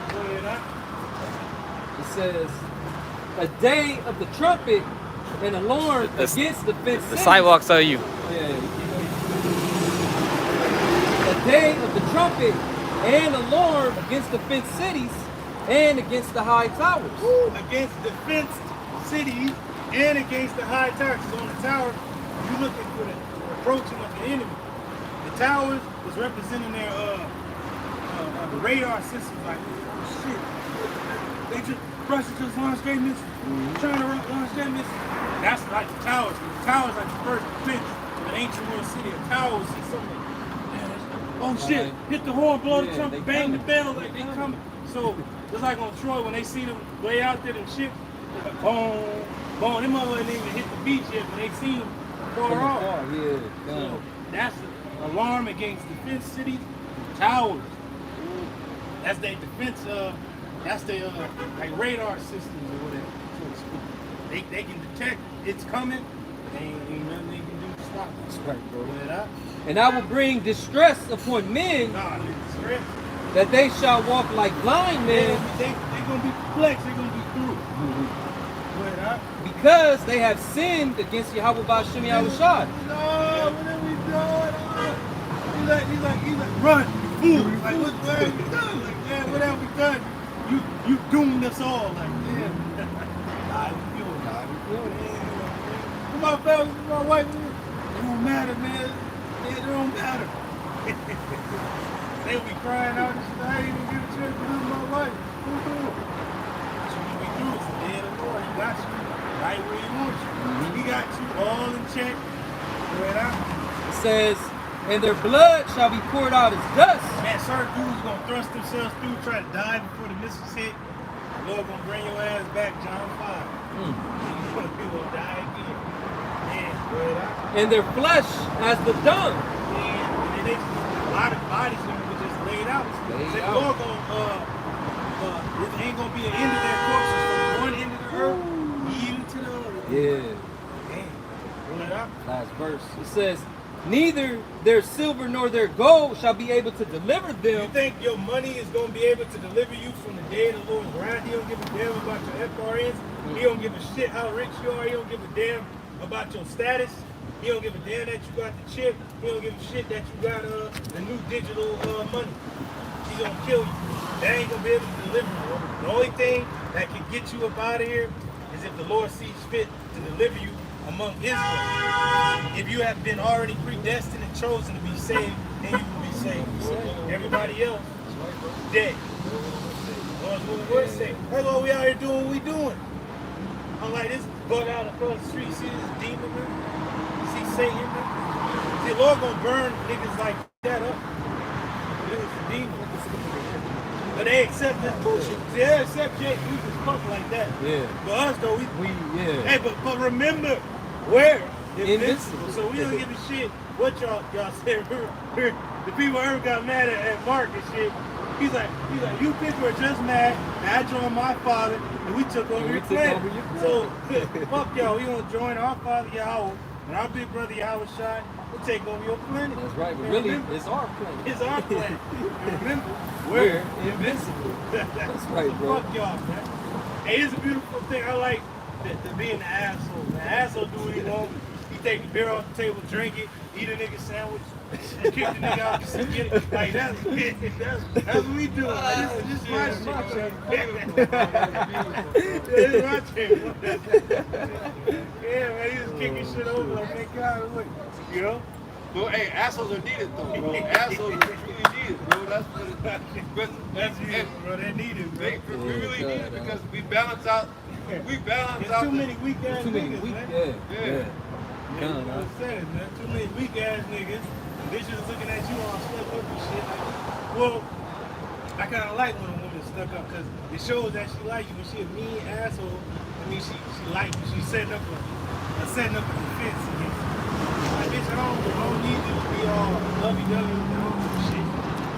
Go ahead, huh? It says, a day of the trumpet and alarm against the fenced The cities. sidewalks are you. A day of the trumpet and alarm against the fenced cities and against the high towers. Against the fenced cities and against the high towers. So on the tower, you're looking for the approaching of the enemy. The towers is representing their the radar systems. Like, oh, shit, they just Russia just launched their missile. Trying to launch their missile. That's like the towers. The towers like the first defense of an ancient world city. A tower will see something. Oh shit! Hit the horn, blow the trumpet, bang the bell, like they coming. So just like on Troy, when they see them way out there and shit, like boom, boom. Them motherfuckers didn't even hit the beach yet, but they see them far off. So that's an alarm against defense cities, towers. That's their defense. That's their like radar systems or whatever, so to speak. They can detect it's coming. Ain't nothing they can do to stop it. That's right, bro. That. And I will bring distress upon men, Distress. that they shall walk like blind men, They're going to be perplexed. They're going to be through. because they have sinned against Yahweh Ba'Shem Yahushua. No, what are we doing? He's like, run, fool. Like, what have we done? Like, man, what have we done? You doomed us all. Like, damn. How you feeling? My fellas, my wife, it don't matter, man. It don't matter. They'll be crying out and shit. I ain't even get a chance to lose my life. So when we do, it's the day of the Lord. He got you right where he wants you. He got you all in check. Right out. It says, and their blood shall be poured out as dust. Man, certain dudes gonna thrust themselves through, try to die before the missiles hit. The Lord gonna bring your ass back, John 5. You gonna die again. Yeah, right out. And their flesh as the dung. And they, a lot of bodies gonna be just laid out. The Lord gonna, it ain't gonna be an end of their corpses from one end of the earth even to the other. Yeah. Damn. Right out. Last verse. It says, neither their silver nor their gold shall be able to deliver You them. think your money is going to be able to deliver you from the day of the Lord's wrath? He don't give a damn about your FRNs. He don't give a shit how rich you are. He don't give a damn about your status. He don't give a damn that you got the chip. He don't give a shit that you got the new digital money. He's going to kill you. That ain't going to be able to deliver you. The only thing that can get you up out of here is if the Lord sees fit to deliver you among Israel. If you have been already predestined and chosen to be saved, then you will be saved. Everybody else, dead. Lord's what the word say. That's why we out here doing what we doing. I'm like this bug out across the street. See this demon, man? See Satan, man? See, the Lord gonna burn niggas like that up. Niggas a demon. But they accept this bullshit. See, they accept Jake. We just fuck like that. Yeah. But us though, we yeah. Hey, but remember, where? Invincible. So we don't give a shit what y'all said. The people ever got mad at Mark and shit. He's like, you people are just mad that I joined my father and we took over your planet. So fuck y'all, we gonna join our father Yahweh and our big brother Yahweh Shai. We'll take over your planet. That's right, but And really, remember, it's our planet. it's our planet. And remember, We're invincible. That's right, so bro. fuck y'all, man. Hey, it's a beautiful thing. I like the being an asshole. The asshole do what he want. He take the beer off the table, drink it, eat a nigga sandwich, kick the nigga out, just get it. Like that's what we do. Like, this is my shit. This is my shit. Yeah, man, he just kicking shit over like, man, God, look, you know. But hey, assholes are needed though, bro. Assholes are truly needed, bro. That's what it's That's it, bro. They need it, bro. we really need it because we balance out. We balance There's out. too many weak ass Too many niggas, weak, man. yeah. Yeah. You know what I'm saying, man? Too many weak ass niggas. Bitches looking at you all stuck up and shit. Like, well, I kind of like when a woman is stuck up because it shows that she like you. When she a mean asshole, it me she liked me. She's setting up a defense against me. Like, bitch, I don't need you to be all lovey-dovey and all that shit.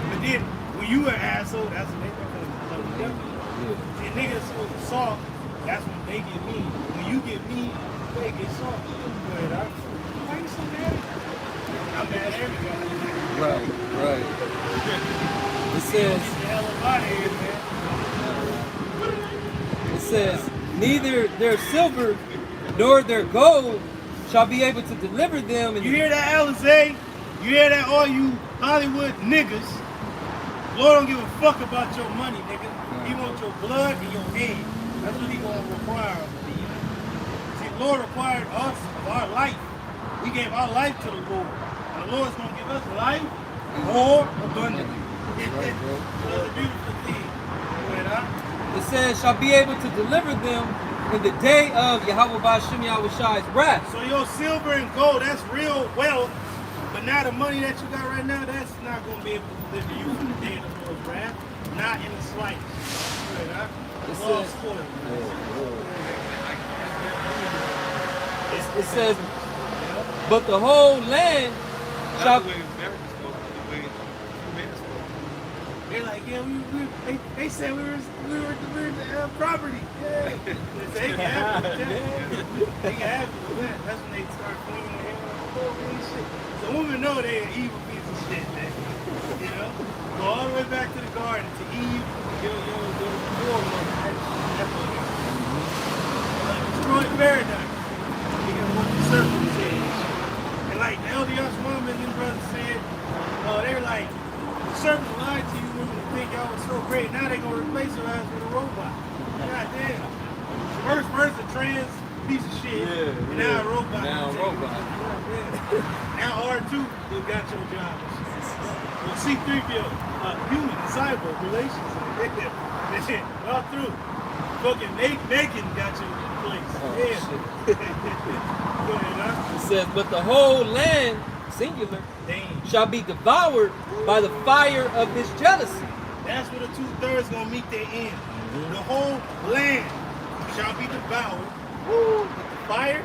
But then, when you an asshole, that's when they become lovey-dovey. And niggas so soft, that's when they get mean. When you get mean, they get soft. But why you so mad? I'm mad at everybody. Right. It says, Get the hell up out of here, man. it says, neither their silver nor their gold shall be able to deliver them. You hear that, Alizé? You hear that, all you Hollywood niggas? Lord don't give a fuck about your money, nigga. He wants your blood and your head. That's what he gonna require of you. See, the Lord required us of our life. We gave our life to the Lord. And the Lord's gonna give us life more abundantly. That's a beautiful thing. It says, shall be able to deliver them in the day of Yahweh Ba'Shem Yahushai's wrath. So your silver and gold, that's real wealth. But now the money that you got right now, that's not going to be able to deliver you from the day of the Lord's wrath. Not in the slightest. It says, but the whole land shall... They're like, yeah, they said we were the property. Yeah. They can have it. They can have it with that. That's when they start flinging their hair and shit. So women know they're an evil piece of shit, man. You know? Go all the way back to the garden to Eve. That's what it is. Destroy paradise. Because what the serpent said. And like the elder Yashwam and them brothers said, they were like, the serpent lied to you women to think y'all was so great. Now they're going to replace your ass with a robot. God damn. First a trans piece of shit, and now a robot. Now a robot. Now R2 you got your job. Well, C3PO, human, cyber relations. All through. Fucking Megan got you in place. Go ahead, huh? It says, but the whole land, singular, shall be devoured by the fire of his jealousy. That's where the 2/3 gonna meet their end. The whole land shall be devoured with the fire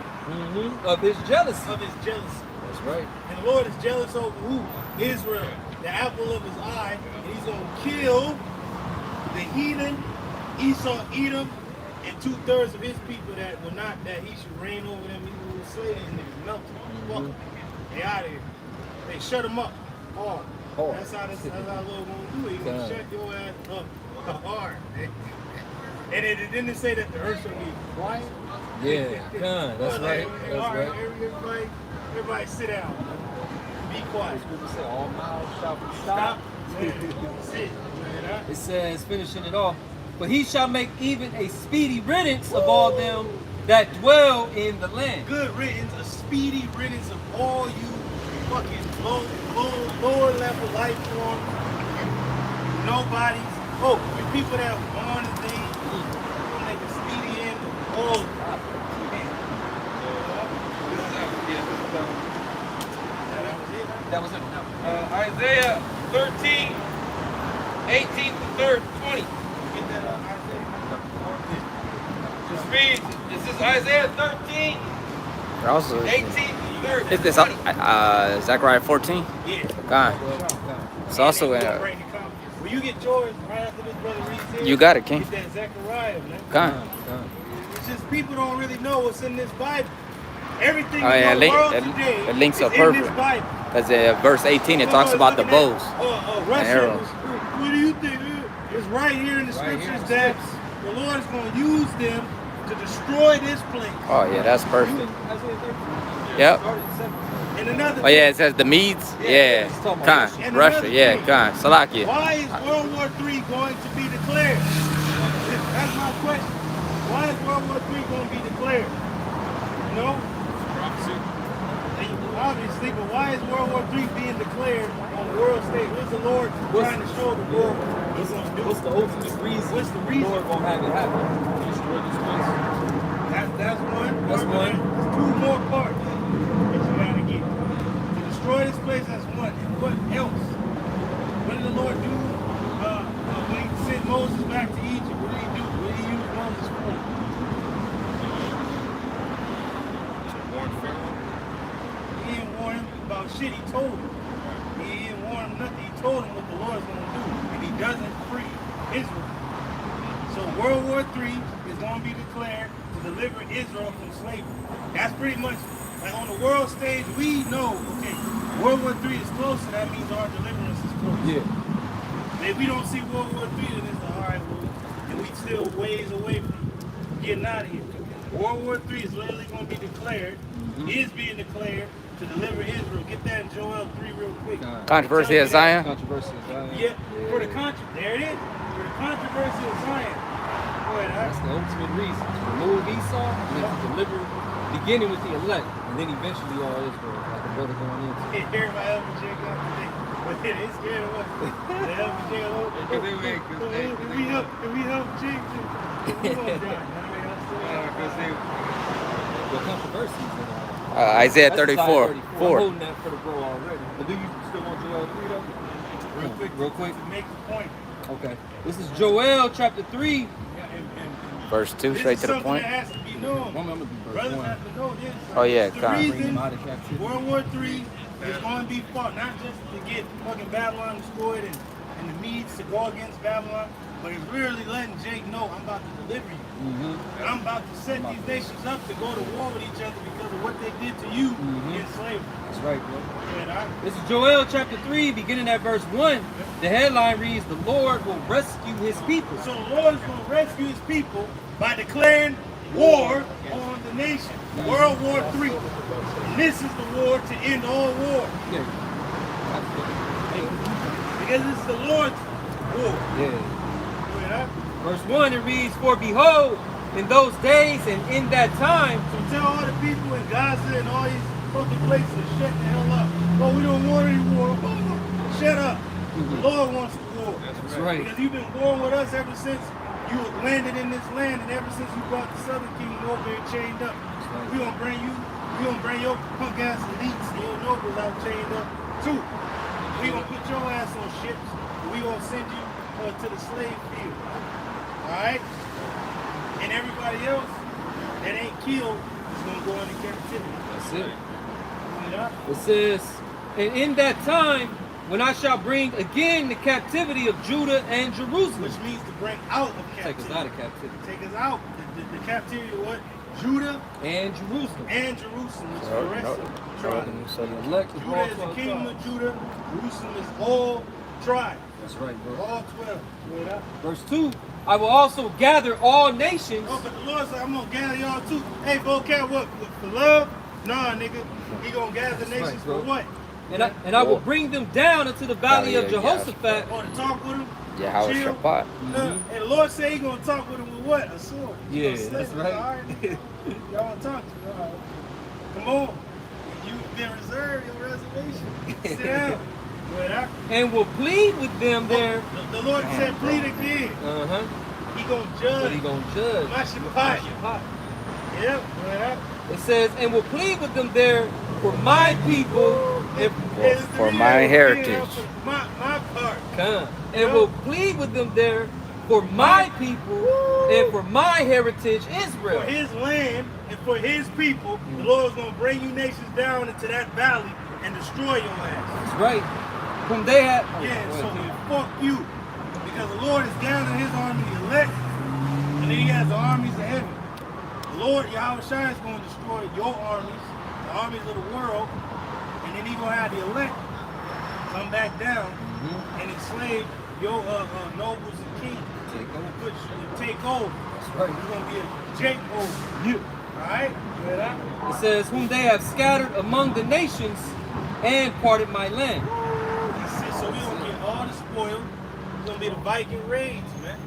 of his jealousy. That's right. And the Lord is jealous over who? Israel, the apple of his eye, and he's gonna kill the heathen, Esau, Edom, and 2/3 of his people that he should reign over them. He will slay them and melt them. Fuck them. They out of here. They shut them up hard. That's how the Lord gonna do it. He's gonna shut your ass up hard. And then they say that the earth shall be quiet. That's right. Everybody sit down. Be quiet. All mouths shall be stopped. It says, finishing it off, but he shall make even a speedy riddance of all them that dwell in the land. Good riddance, a speedy riddance of all you fucking lower level life forms. Nobody's. The people that are born and things, gonna make a speedy end of all of them. That was it. Isaiah 13, 18 to 20. Get that Just read. This is Isaiah 13, Also, 18 to 30. is this Zechariah 14? Yeah. God. It's also in. Will you get yours right after this brother reads here? You got it, King. Get that Zechariah, man. God. It's just people don't really know what's in this Bible. Everything in the world today the links is are in perfect. this Bible. Because verse 18, it talks about the bows and arrows. What do you think? It's right here in the scriptures that the Lord is going to use them to destroy this place. Oh, yeah, that's perfect. Yep. And another Oh, yeah, it says the Medes. Yeah. Khan. Russia. Yeah. Khan. Salakia. Why is World War III going to be declared? That's my question. Why is World War III going to be declared? You know? Obviously, but why is World War III being declared on the world stage? What's the Lord trying to show the world what's going to do? What's the ultimate reason? What's the reason? The Lord gonna have it happen? That's one. That's one. There's two more parts that you gotta get. To destroy this place, that's one. And what else? What did the Lord do when he sent Moses back to Egypt? What did he do? What did he use Moses for? shit, he told him. He didn't warn him nothing. He told him what the Lord's going to do. And he doesn't free Israel. So World War III is going to be declared to deliver Israel from slavery. That's pretty much, like on the world stage, we know, okay, World War III is close, so that means our deliverance is close. Yeah. If we don't see World War III, then it's like, all right, well, and we still ways away from getting out of here. World War III is literally going to be declared, is being declared to deliver Israel. Get that in Joel 3 real quick. Controversy at Zion. Controversy of Zion. Yeah, for the there it is. For the controversy of Zion. Go ahead, That's the ultimate reason. To remove Esau and then to deliver, beginning with the elect, and then eventually all Israel, like the brother going into. Hear my LBJ gun today. But they scared of us. The LBJ alone. If we help Jig, we gonna die. Well, controversies and Isaiah That's 34. I'm 4. holding that for the bro already. But do you still want Joel 3 though? Real quick. To make the point. Okay. This is Joel chapter 3. Yeah, and Verse 2, this straight is to the something point. that has to be known. I'm gonna be verse Brothers 1. have to know this. Oh, yeah, The come. Bring reason them out of captivity. World War III is going to be fought not just to get fucking Babylon destroyed and the Medes to go against Babylon, but it's really letting Jake know I'm about to deliver you. And I'm about to set these nations up to go to war with each other because of what they did to you in slavery. That's right, bro. Yeah, This is Joel chapter 3, beginning at verse 1. The headline reads, "The Lord will rescue his people." so the Lord is going to rescue his people by declaring war on the nation. World War III. And this is the war to end all war. Yeah. Because it's the Lord's war. Yeah. Yeah. Verse 1, it reads, "For behold, in those days and in that time," So tell all the people in Gaza and all these fucking places to shut the hell up. Oh, we don't want any war. Oh, shut up. The Lord wants the war. that's right. Because you've been born with us ever since you landed in this land, and ever since you brought the Southern Kingdom over here chained up. We gonna bring your punk ass elites and your nobles out chained up too. We gonna put your ass on ships, and we gonna send you to the slave field. Alright? And everybody else that ain't killed is gonna go into captivity. That's it. Yeah? It says, "And in that time, when I shall bring again the captivity of Judah and Jerusalem." Which means to bring out of Take captivity. us out of captivity. Take us out. The captivity of what? Judah And Jerusalem. and Jerusalem, which is the rest of the tribes. So the elect is all Judah is the 12 kingdom tribes. of Judah. Jerusalem is all tribes. That's right, bro. All 12. Yeah. Verse 2, "I will also gather all nations." Oh, but the Lord said, I'm going to gather y'all too. Hey, vocab, what? For love? Nah, nigga. He going to gather nations bro. for what? And I will bring them down into the valley of Valley of Jehoshaphat. Or to talk with him? Yeah, how Chill. Shabbat. And the Lord said he going to talk with him with what? A sword. He Yeah, gonna slay that's him. right. All right. Y'all want to talk to me? All right. Come on. You've been reserved your reservation. Sit down. Well, And will plead with them there. the Lord said, plead again. Uh-huh. He gonna But judge. he gonna judge. My Shabbat. Yep. Well, It says, "And will plead with them there for my people and For my heritage. My part. come. And will plead with them there for my people and for my heritage Israel." For his land and for his people, the Lord is going to bring you nations down into that valley and destroy your ass. That's right. Whom they have. Yeah, so fuck you. Because the Lord is gathering his army, the elect, and then he has the armies of heaven. The Lord, Yahweh Shai, is going to destroy your armies, the armies of the world, and then he's going to have the elect come back down and enslave your nobles and kings. Take over. That's right. It's going to be a Jake over. You. Alright? It says, "Whom they have scattered among the nations and parted my land." So we're going to get all the spoil. It's going to be the Viking raids, man.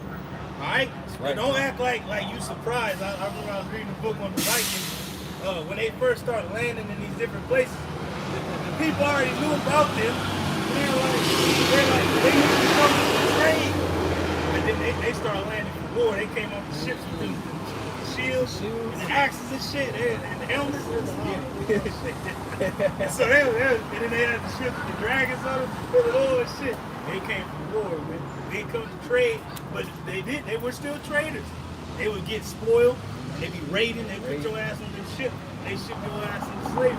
Alright? right. And don't act like you surprised. I remember I was reading a book on the Vikings. When they first started landing in these different places, the people already knew about them. They're like, they used to come to trade. But then they started landing for war. They came off the ships with them shields and the axes and shit, and the helmets. And so and then they had the ships with the dragons on them, and all that shit. They came from war, man. They didn't come to trade, but they were still traders. They would get spoiled, they'd be raiding, they put your ass on their ship, they ship your ass into slavery.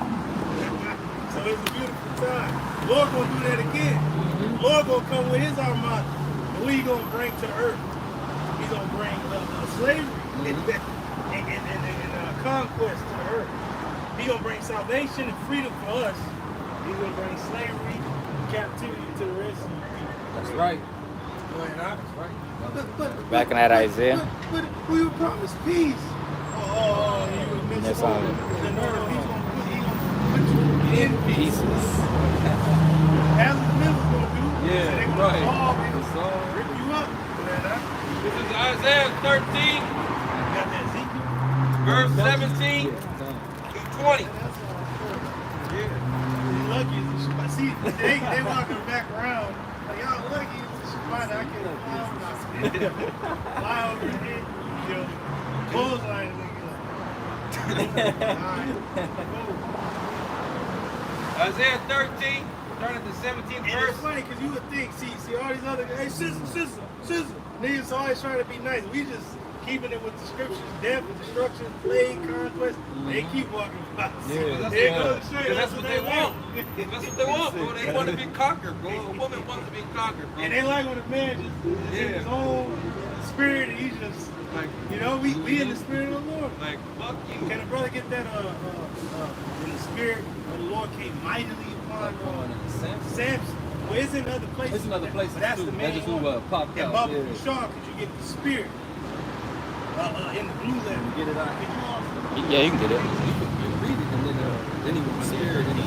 So it's a beautiful time. The Lord gonna do that again. The Lord gonna come with his armada. And what he gonna bring to the earth? He's gonna bring slavery and conquest to the earth. He's gonna bring salvation and freedom for us. He's gonna bring slavery and captivity to the rest of the people. That's right. That's right. Back in that Isaiah. But we were promised peace. Oh, you were missing That's all. all. No, he's gonna put you in peace. Pieces. As the miller's gonna do. Yeah, So they're gonna right. fall and That's all. rip you up. This is Isaiah 13, Got that Ezekiel. verse 17 through 20. You're lucky it's a Shabbat. See, they walking back around. Like, y'all lucky it's a Shabbat. I can't fly over my head. Fly over your head. You know, clothesline is like, alright, go. Isaiah 13, turn to the 17th And it's verse. funny because you would think, see all these other guys, hey, sister. Niggas always trying to be nice. We just keeping it with the scriptures, death, destruction, plague, conquest. They keep walking by. Yeah, They that's go right. straight. Because that's what they want. That's what they want, bro. They want to be conquered, bro. A woman wants to be conquered, bro. And they like when a man just is in his own spirit and he's just, Like, you know, we in the spirit of the Lord. like, fuck you. Can a brother get that in the spirit where the Lord came mightily upon Samson? Well, it's in other places. It's in other places but that's too. the That main just one. popped And out. Bubba Yeah. Shaw, because you get the spirit in the blue letter. Get it out. Can you also? Yeah, you can get it. You can read it and then he was scared and he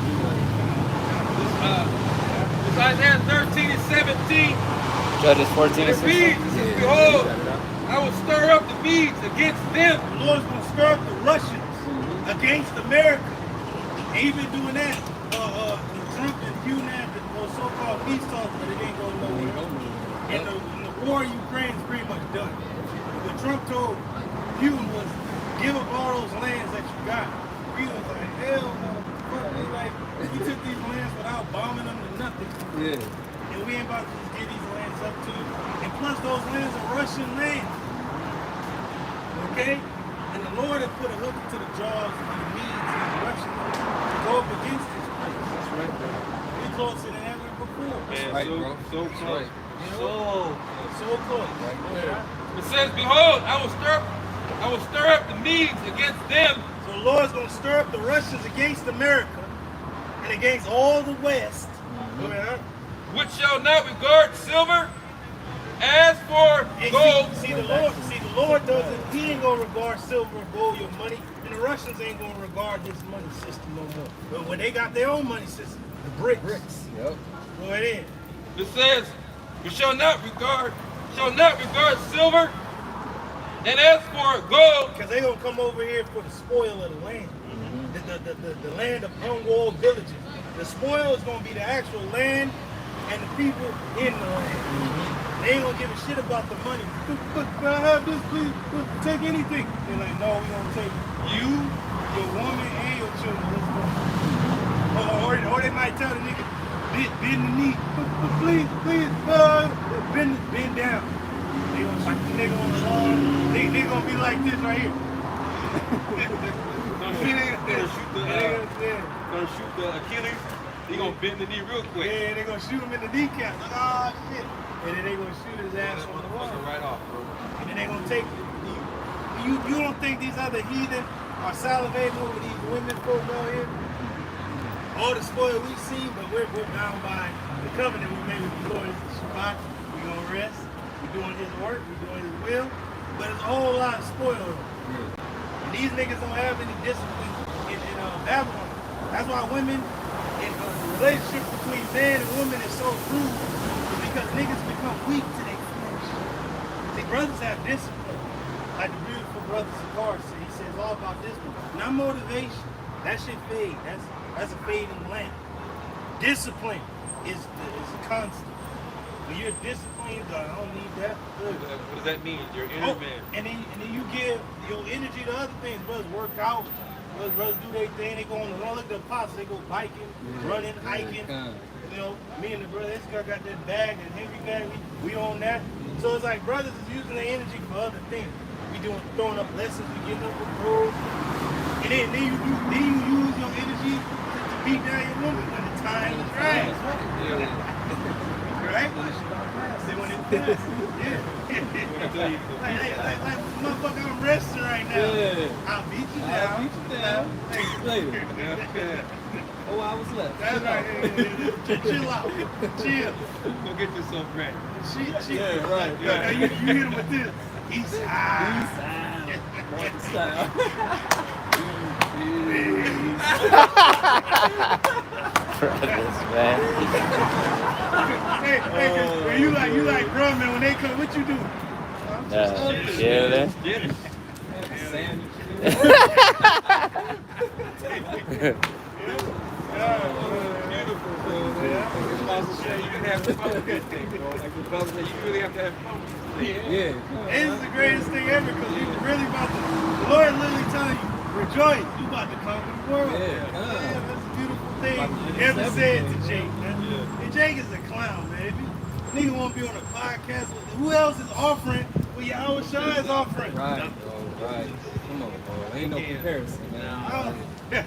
It's Isaiah 13 and 17. Judges 14 The and 16. beads, behold, I will stir up the beads against them. The Lord's going to stir up the Russians against America. And he's been doing that. Trump and UNAP and those so-called peace talks, but it ain't going nowhere. And the war in Ukraine is pretty much done. What Trump told Putin was, give up all those lands that you got. Putin was like, hell no. Fuck, they like, we took these lands without bombing them to nothing. Yeah. And we ain't about to just give these lands up to you. And plus those lands are Russian lands. Okay? And the Lord had put a hook to the jaws of the Medes and the Russians to go up against this place. That's right, bro. We closer than ever before. Man, right, so, bro. so That's close. right. You know? So close. It says, behold, I will stir up the Medes against them. So the Lord's going to stir up the Russians against America and against all the West. Which shall not regard silver. As for And gold, see the Lord doesn't, he ain't gonna regard silver or gold, your money, and the Russians ain't gonna regard this money system no more. But when they got their own money system, the bricks. Yep. Go ahead. it says, we shall not regard silver. And as for gold, Because they gonna come over here for the spoil of the land. The land of unwalled villages. The spoil is gonna be the actual land and the people in the land. They ain't gonna give a shit about the money. But can I have this, please? Take anything. They're like, no, we gonna take you, your woman, and your children. Let's go. Or they might tell the nigga, bend the knee. Please, bend down. They gonna shoot the nigga on the lawn. They gonna be like this right here. gonna shoot the Achilles. He gonna bend the knee real quick. Yeah, they gonna shoot him in the kneecap. Like, ah, shit. And then they gonna shoot his ass on the wall. Right off, bro. And then they gonna take you don't think these other heathen are salivating over these women folk out here? All the spoil we see, but we're bound by the covenant we made with the Lord. It's the Shabbat. We gonna rest. We're doing his work. We're doing his will. But it's a whole lot of spoil. And these niggas don't have any discipline in Babylon. That's why women and the relationship between man and woman is so cruel. Because niggas become weak to their flesh. See, brothers have discipline. Like the beautiful brother Cigar said. He says it's all about discipline. Not motivation. That shit fade. That's a fading lamp. Discipline is constant. When you're disciplined, I don't need that. Good. What does that mean? Your inner man. And then you give your energy to other things. Brothers work out. Brothers do their thing. They go on the run. Look at the apostles. They go biking, running, hiking. You know, me and the brother, this guy got that bag, that heavy bag. We on that. So it's like brothers is using their energy for other things. We throwing up lessons. We getting up with rules. And then you use your energy to beat down your woman. Like, motherfucker, I'm resting right now. Yeah. I'll beat you down. I'll beat you down. Later. Okay. 4 hours left. That's right. Chill out. Chill. Go get you some bread. Chill. Yeah, right. Now you hit him with this. East side. North style. Brothers, man. Hey, when you like drumming, when they come, what you do? Yeah, Get it. Sandwich. Beautiful, bro. You can have fun with that thing, bro. Like the brother said, you really have to have fun with this thing. Yeah. This is the greatest thing ever because you really about to, the Lord literally telling you, rejoice, you about to conquer the world. Yeah, That's a beautiful thing. About to do Ever this said to everything, Jake, man. And Jake is a clown, man. If you nigga want to be on a podcast with who else is offering what Yahweh Shai is offering? Right, bro. Right. Come on, bro. Ain't no comparison, man.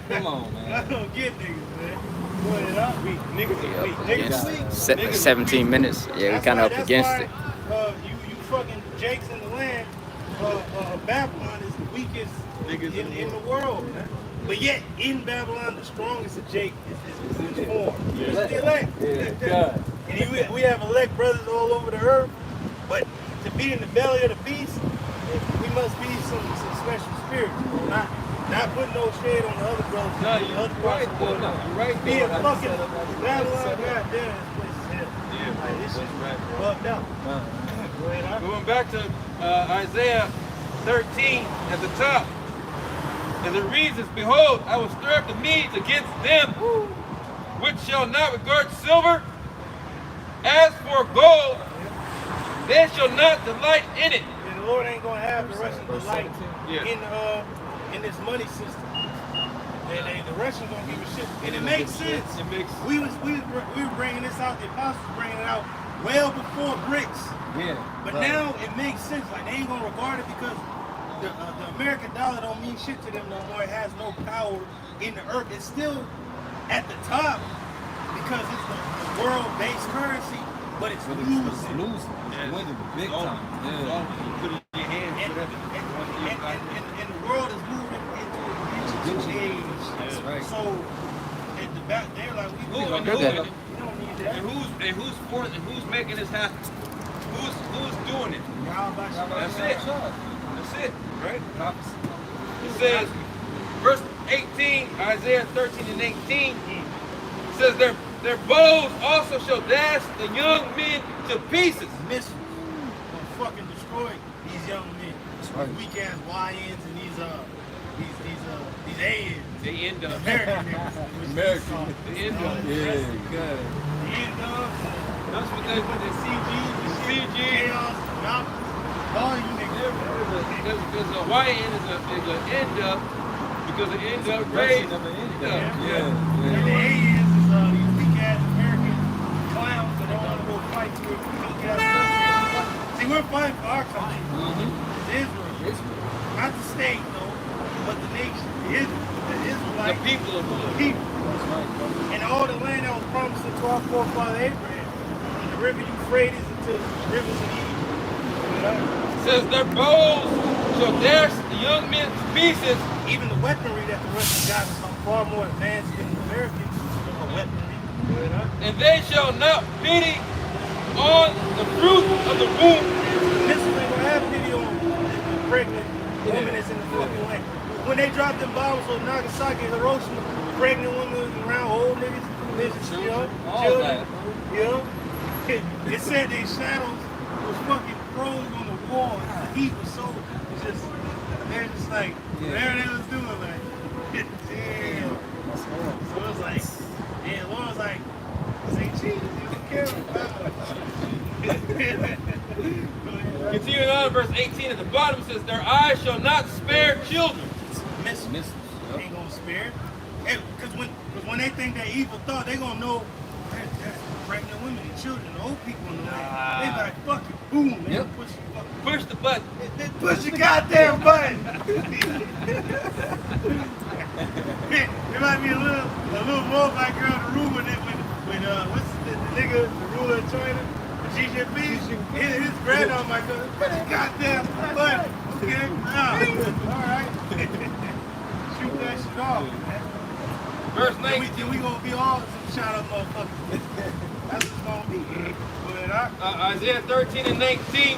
Come on, man. I don't get niggas, man. Go ahead, I'll be niggas are weak. Against Niggas se- weak. 17 minutes. Yeah, we That's kind why- of up against that's it. why, you fucking Jakes in the land. Babylon is the weakest in the world. But yet in Babylon, the strongest of Jake is formed. It's the elect. God. And we have elect brothers all over the earth. But to be in the belly of the beast, we must be some special spirits. Not putting no shade on the other brothers. No, you're other right, parts of the though. world. No, you're right, Being though. fucking Like Babylon, goddamn, this place is hell. Yeah, Like, this that's shit right, bro. fucked up. Go ahead, huh? Going back to Isaiah 13 at the top. And it reads as, behold, I will stir up the Medes against them, which shall not regard silver. As for gold, they shall not delight in it. And the Lord ain't gonna have the Russians delight Yeah. in this money system. The Russians gonna give a shit, and it makes sense. It makes We were bringing this out. The apostles were bringing it out well before BRICS. Yeah. But right. now it makes sense. Like they ain't gonna regard it because the American dollar don't mean shit to them no more. It has no power in the earth. It's still at the top because it's the world-based currency, but it's losing. It's losing. It's winning the big time. Yeah. You put it in your hands. And the world is moving into a digital age. That's right. So at the back, they're like, we don't Look at that. need that. And who's making this happen? Who's doing it? That's it. That's it, right? It says, verse 18, Isaiah 13 and 18, says their bows also shall dash the young men to pieces. Missiles gonna fucking destroy these young men. right. Weak ass YNs and these ANs. They end up. American niggas. American. They end up. Yeah, good. The end dogs. That's what they With the CG, the shit, CG. chaos, Malcolm, all you niggas. Because a YN is an end up because the end up raised. Never ended. Yeah. Yeah. And the Yeah. ANs is these weak ass American clowns that don't want to go fight for a weak ass country. See, we're fighting for our country. It's Israel. Not the state, though, but the nation. The Israelites. The people of The people. That's right, bro. And all the land that was promised to our forefather Abraham. From the river Euphrates into the rivers of Egypt. says their bows shall dash the young men to pieces. Even the weaponry that the Russians got is far more advanced than the Americans' weaponry. And they shall not pity on the fruit of the womb. This is ain't gonna have pity on the pregnant woman that's in the fucking land. When they dropped them bombs on Nagasaki and Hiroshima, pregnant women around old niggas, you know, children, you know. It said their shadows was fucking froze on the wall. The heat was so just, they're just like, whatever they was doing, like, damn. So it was like, yeah, Lord was like, this ain't cheating, you don't care about it. Continuing on, verse 18 at the bottom says, their eyes shall not spare children. Missiles. Ain't gonna spare. Because when they think that evil thought, they gonna know there's pregnant women and children, old people in the land. They be like, fuck it, boom, man. Push the button. Push the goddamn button. There might be a little more black girl in the room with what's the nigga, the ruler of China? His granddaughter might go, what a goddamn butt. Okay, alright. Shoot that shit off, man. Verse 19. Then we gonna be all some shout out motherfuckers. That's what's gonna be. Isaiah 13 and 19.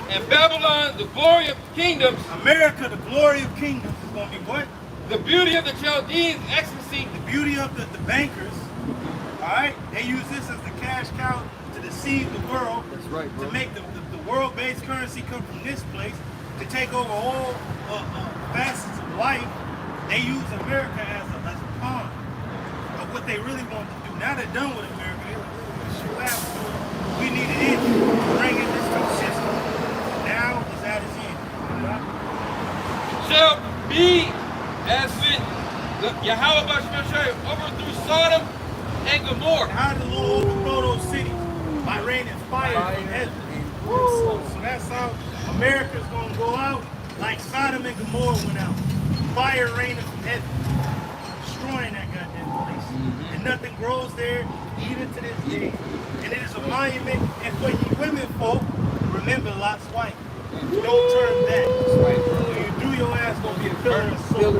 And Babylon, the glory of kingdoms. America, the glory of kingdoms is gonna be what? The beauty of the Chaldeans, ecstasy. The beauty of the bankers. Alright? They use this as the cash cow to deceive the world. That's right, bro. To make the world-based currency come from this place, to take over all facets of life. They use America as a pawn of what they really want to do. Now they're done with America. We needed it to bring in this new system. Now it's at its end. Shall be as when Yahweh Bashmashai overthrew Sodom and Gomorrah. How did the Lord overthrow those cities? By raining fire from heaven. So that's how America's going to go out like Sodom and Gomorrah went out. Fire raining from heaven. Destroying that goddamn place. And nothing grows there even to this day. And it is a monument. And for you women folk, remember Lot's wife. Don't turn back. When you do, your ass going to be a pillar of salt. You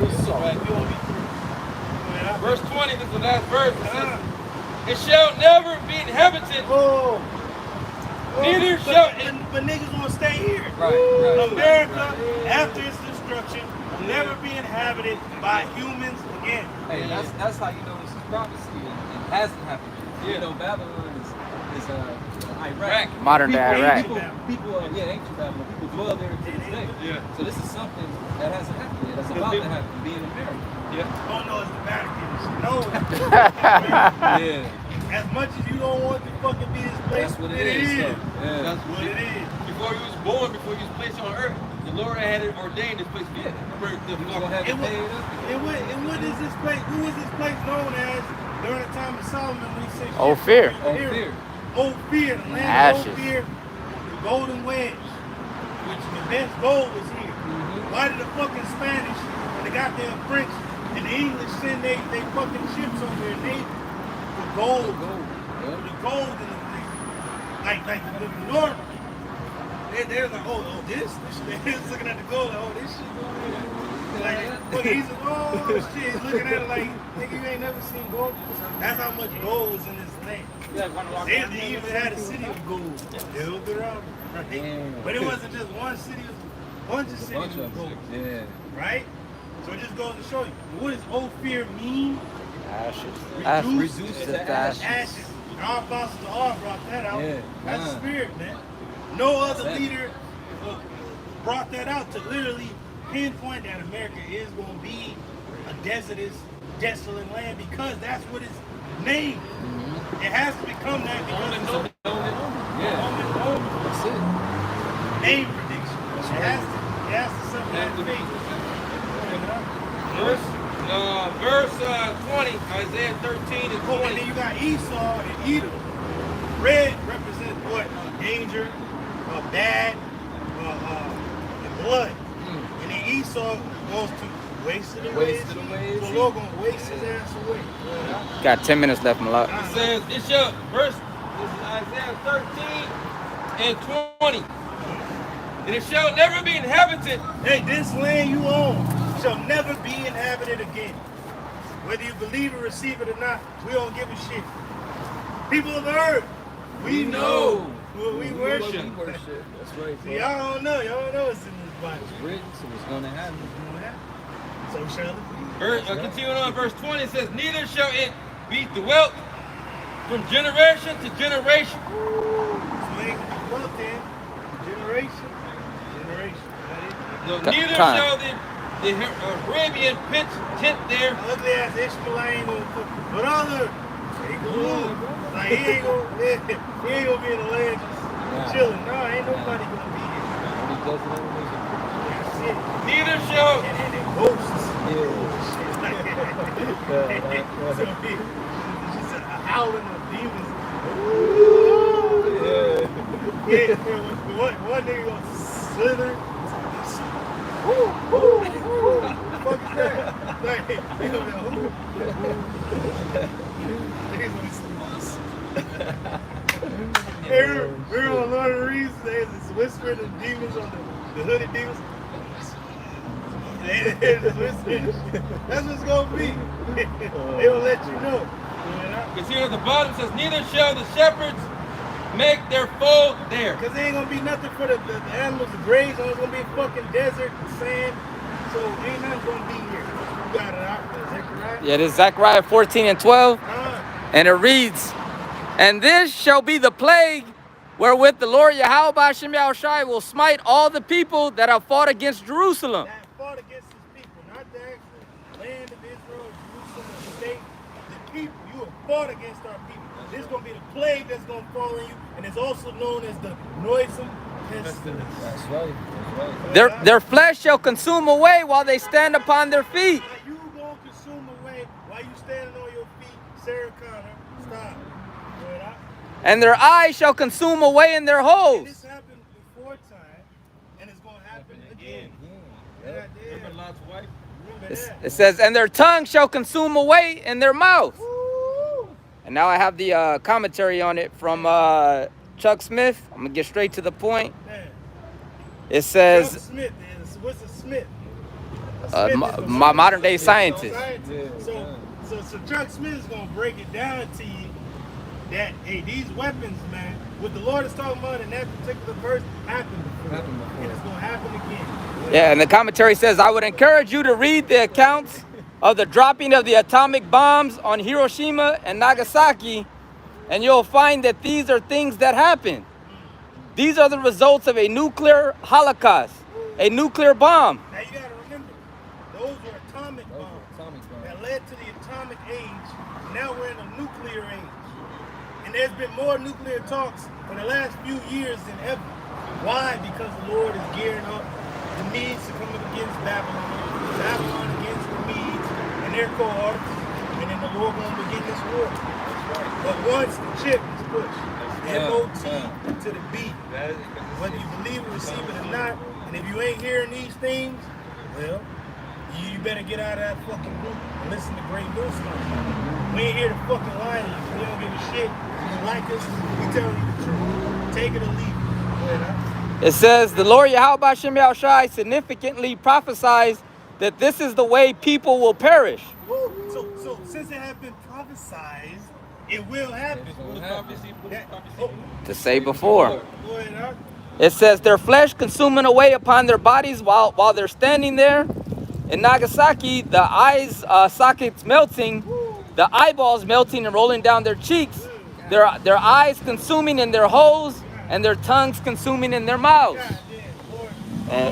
won't be through. Verse 20, this is the last verse. It says, it shall never be inhabited. Neither shall it. But niggas want to stay here. Right. America, after its destruction, will never be inhabited by humans again. Hey, that's how you know this is prophecy. It hasn't happened. You know, Babylon is Iraq. Modern day Iraq. People ancient Babylon. People dwell there to this day. Yeah. So this is something that hasn't happened yet. That's about to happen. Being America. Oh no, it's the Vatican. No. Yeah. As much as you don't want to fucking be this place, That's what it is. is. Yeah. That's What it is. Before you was born, before you was placed on earth, the Lord had ordained this place to be. We're gonna have And to what, pay it up. and what is this place? Who is this place known as during the time of Solomon when he said Ophir. Ophir. Ophir, the land Ashes. of Ophir, the golden wedge, which the best gold was here. Why did the fucking Spanish and the goddamn French and the English send they fucking ships over here? They the gold, the gold in the thing. Like the north. They're like, oh, this they're looking at the gold, like, oh, this shit going here. Like, look, he's like, oh shit, he's looking at it like, nigga, you ain't never seen gold. That's how much gold was in this land. They even had a city of gold. They looked around, right? But it wasn't just one city, it was a bunch of cities with gold. Yeah. Right? So it just goes to show you, what does Ophir mean? Ashes. Reduced to ashes. Ashes. Our apostles all brought that out. Yeah. That's the spirit, man. No other leader brought that out to literally pinpoint that America is going to be a desolate land because that's what it's named. It has to become that because it's a That's it. name prediction. It has to something that fate. Verse 20, Isaiah 13 and 20. And then you got Esau and Edom. Red represents what? Danger, bad, and blood. And then Esau goes to waste of the ways. So the Lord gonna waste his ass away. Got 10 minutes left, Malak. It says, it shall, this is Isaiah 13 and 20. And it shall never be inhabited. Hey, this land you own shall never be inhabited again. Whether you believe or receive it or not, we don't give a shit. People of the earth, we know what we worship. That's right. See, y'all don't know. Y'all don't know what's in this Bible. It's written, so it's gonna happen. So shall it be. Continuing on, verse 20, it says, neither shall it be dwelt from generation to generation. So it ain't gonna be dwelt in generation. No, Time. neither shall the Arabian pitch tent there. Ugly ass Ishmael ain't gonna put, but other, he cool. Like he ain't gonna be in the land just chilling. No, ain't nobody gonna be here. That's it. Neither shall And they ghosts. So it's just a howling of demons. One nigga gonna slither. What the fuck is that? Like, he gonna be like, who? Niggas gonna be some for the demons on the hooded demons. That's what's gonna be. They'll let you know. Because here at the bottom it says, neither shall the shepherds make their fold there. Because there ain't gonna be nothing for the animals to graze on. It's gonna be a fucking desert and sand. So ain't nothing gonna be here. You got it out. Zechariah? Yeah, this is Zechariah 14 and 12. And it reads, and this shall be the plague wherewith the Lord Yahweh B'Shem Yahushai will smite all the people that have fought against Jerusalem. That fought against his people, not the actual land of Israel, Jerusalem, the state. The people, you have fought against our people. This is going to be the plague that's going to fall on you, and it's also known as the noisome pestilence. That's right. Their flesh shall consume away while they stand upon their feet. Now you going to consume away while you standing on your feet. Sarah Connor, stop. And their eyes shall consume away in their And holes. this happened before time, and it's going to happen again. Remember Lot's wife? Remember that. It says, and their tongue shall consume away in their mouth. Woo! And now I have the commentary on it from Chuck Smith. I'm going to get straight to the point. Man. It says, Chuck Smith is, what's a Smith? my modern day scientist. So Chuck Smith is going to break it down to you that, hey, these weapons, man, what the Lord is talking about in that particular verse happened before. And it's going to happen again. Yeah, and the commentary says, I would encourage you to read the accounts of the dropping of the atomic bombs on Hiroshima and Nagasaki, and you'll find that these are things that happened. These are the results of a nuclear holocaust, a nuclear bomb. Now you got to remember, those were atomic bombs that led to the atomic age. Now we're in a nuclear age. And there's been more nuclear talks for the last few years than ever. Why? Because the Lord is gearing up the Medes to come up against Babylon, Babylon against the Medes and their cohorts, and then the Lord going to begin this war. But once the chip is pushed, M-O-T to the B, whether you believe it, receive it or not, and if you ain't hearing these things, well, you better get out of that fucking group and listen to Great Millstone. We ain't here to fucking lie to you. We don't give a shit. You like us, we telling you the truth. Take it or leave it. It says, the Lord Yahweh B'Shem Yahushai significantly prophesies that this is the way people will perish. So since it has been prophesied, it will happen. To say before. Go ahead, huh? It says, their flesh consuming away upon their bodies while they're standing there. In Nagasaki, the eyes sockets melting, the eyeballs melting and rolling down their cheeks, their eyes consuming in their holes, and their tongues consuming in their mouths. God damn, Lord.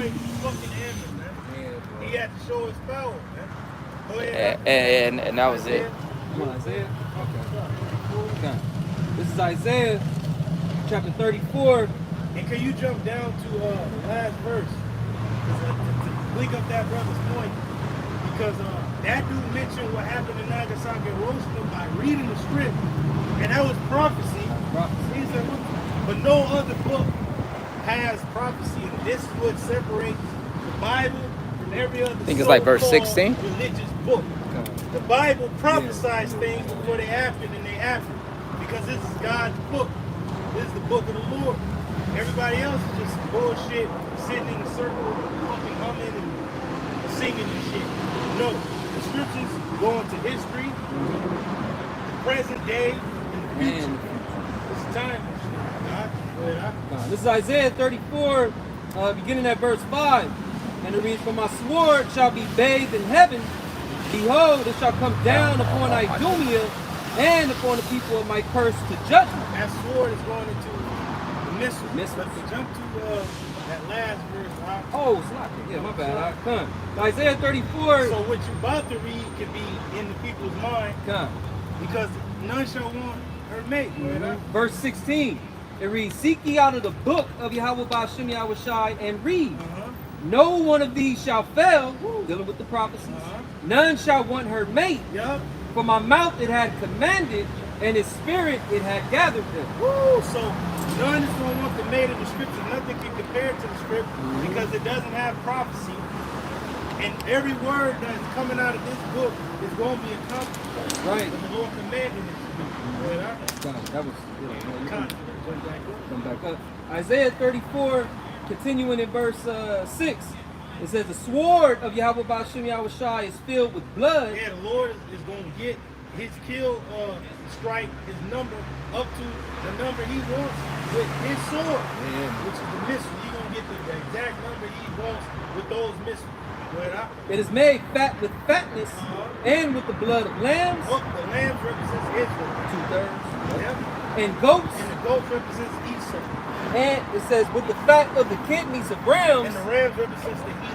Fucking hammer, man. He had to show his power, man. Go ahead. And that was it. Come on, Isaiah. Okay. This is Isaiah chapter 34. And can you jump down to the last verse? To link up that brother's point. Because that dude mentioned what happened in Nagasaki and Hiroshima by reading the script. And that was prophecy. He said, but no other book has prophecy. And this is what separates the Bible from every other I think it's like verse 16. religious book. The Bible prophesies things before they happen, and they happen. Because this is God's book. This is the book of the Lord. Everybody else is just bullshit, sitting in a circle, fucking humming and singing and shit. No, the scriptures go into history, the present day, and the future. It's time and shit. This is Isaiah 34, beginning at verse 5. And it reads, for my sword shall be bathed in heaven. Behold, it shall come down upon Idumea and upon the people of my curse to judgment. That sword is going into the missile. But to jump to that last verse, right? Oh, it's not. Yeah, my bad. Come. Isaiah 34. So what you're about to read can be in the people's mind. Come. Because none shall want her mate. Verse 16. It reads, seek ye out of the book of Yahweh B'Shem Yahushai and read. No one of these shall fail, dealing with the prophecies. None shall want her mate. For my mouth it had commanded, and his spirit it had gathered them. So none is going to want the mate of the scripture. Nothing can compare to the script because it doesn't have prophecy. And every word that's coming out of this book is going to be accomplished. That's right. But the Lord commanded it to be. That was come back up. Isaiah 34 continuing in verse 6, it says, the sword of Yahweh Ba'ashem Yahushai is filled with blood. Yeah, the Lord is going to get his kill strike, his number, up to the number he wants with his sword, which is the missile. He's going to get the exact number he wants with those missiles. It is made fat with fatness and with the blood of lambs. Oh, the lambs represents Israel. 2/3. Yep. And goats. And the goats represents Esau. And it says with the fat of the kidneys of rams. And the rams represents the heathen.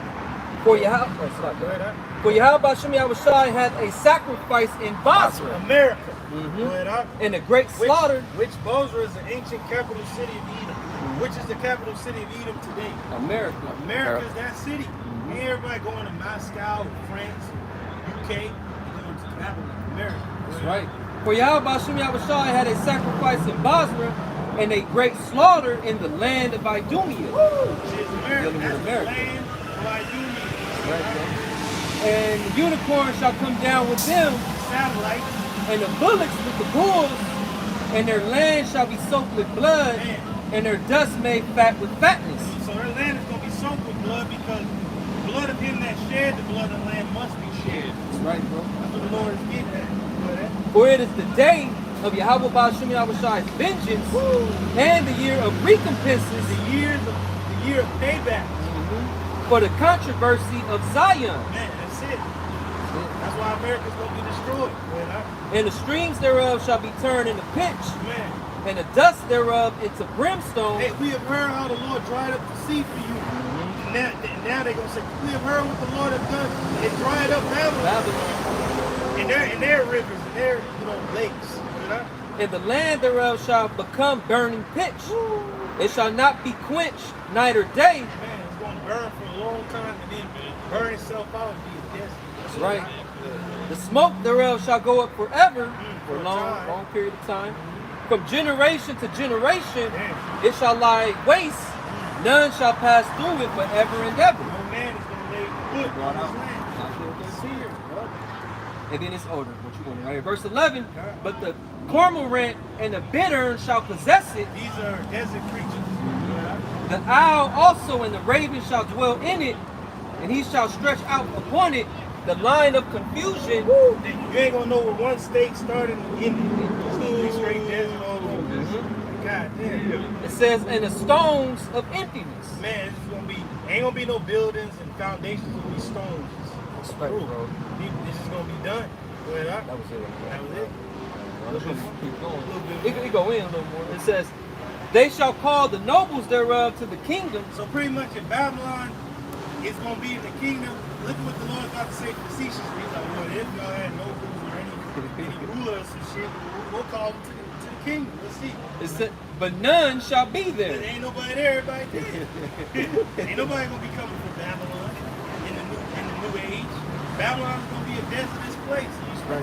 For Yahweh Ba'ashem Yahushai had a sacrifice in Basra, America. In a great slaughter. Which Basra is the ancient capital city of Edom. Which is the capital city of Edom today? America. America is that city. Ain't everybody going to Moscow, France, UK, going to Babylon, America. That's right. For Yahweh Ba'ashem Yahushai had a sacrifice in Basra and a great slaughter in the land of Idumea. Which is America. That's the land of Idumea. Right, and the unicorn shall come down with them, satellites, and the bullocks with the bulls, and their land shall be soaked with blood, and their dust made fat with fatness. So their land is going to be soaked with blood because the blood of him that shed the blood of the land must be shed. That's right, bro. That's what the Lord is getting at. For it is the day of Yahweh Ba'ashem Yahushai's vengeance, and the year of recompenses, the year of payback. For the controversy of Zion. Man, that's it. That's why America's going to be destroyed. And the streams thereof shall be turned into pitch. Man. And the dust thereof into brimstone. Hey, we have heard how the Lord dried up the sea for you. Now they're going to say, we have heard what the Lord has done. It dried up Babylon. And their rivers and their lakes. And the land thereof shall become burning pitch. It shall not be quenched night or day. Man, it's going to burn for a long time and then burn itself out and be a desert. That's right. The smoke thereof shall go up forever, for a long period of time. From generation to generation, it shall lie waste. None shall pass through it forever and ever. No man is going to lay foot on this land. And then it's order. What you want, right? Verse 11. But the cormorant and the bittern shall possess it. These are desert creatures. The owl also and the raven shall dwell in it, and he shall stretch out upon it the line of confusion. You ain't gonna know where one state started and ended. It's gonna be straight desert all over. God damn. It says, and the stones of emptiness. Man, it's gonna be ain't gonna be no buildings and foundations. It's gonna be stones. That's right, bro. This is gonna be done. That was it. That was it. Keep going. It go in a little more. It says, they shall call the nobles thereof to the kingdom. So pretty much in Babylon, it's going to be in the kingdom. Look at what the Lord got to say facetiously. He's like, well, if y'all had nobles or any rulers and shit, we'll call them to the kingdom. Let's see. It said, but none shall be there. There ain't nobody there, everybody dead. Ain't nobody going to be coming from Babylon in the new age. Babylon's going to be a desolate place.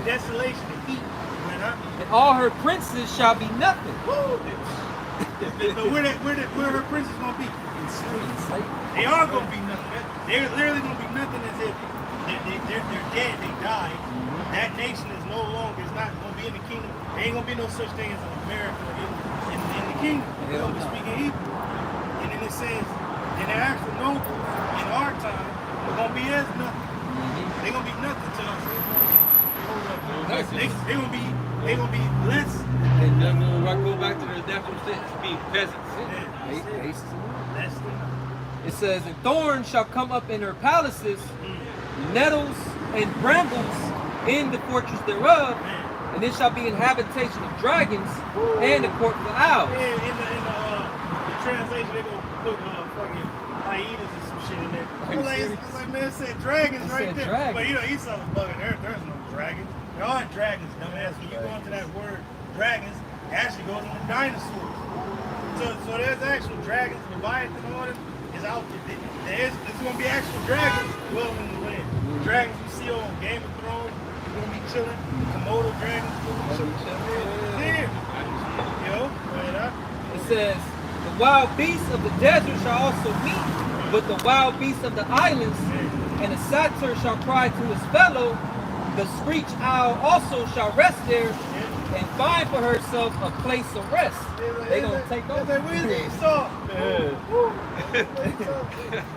Desolation and heat. And all her princes shall be nothing. So where her princes gonna be? They are gonna be nothing. They're literally gonna be nothing as if they're dead. They died. That nation is no longer. It's not gonna be in the kingdom. There ain't gonna be no such thing as an America in the kingdom. They're gonna be speaking Hebrew. And then it says, in the actual nobles in our time, they're gonna be as nothing. They're gonna be nothing to us. They're gonna be less. And then we'll go back to the definition of being peasants. Less than. It says, and thorns shall come up in her palaces, nettles and brambles in the fortress thereof, and it shall be an habitation of dragons and the court of owls. Yeah, in the translation, they're gonna put fucking hyenas and some shit in there. It's like man, it said dragons right there. Dragons. But Esau's bugging. There's no dragons. There aren't dragons, dumbass. When you go into that word dragons, it actually goes into dinosaurs. So there's actual dragons. Leviathan and all them is out there. There's going to be actual dragons dwelling in the land. The dragons you see on Game of Thrones, they're going to be chilling. Komodo dragons going to be chilling. Here. It says, the wild beasts of the desert shall also meet with the wild beasts of the islands, and the satyr shall cry to his fellow. The screech owl also shall rest there, and find for herself a place of rest. They gonna take over. Where's Esau?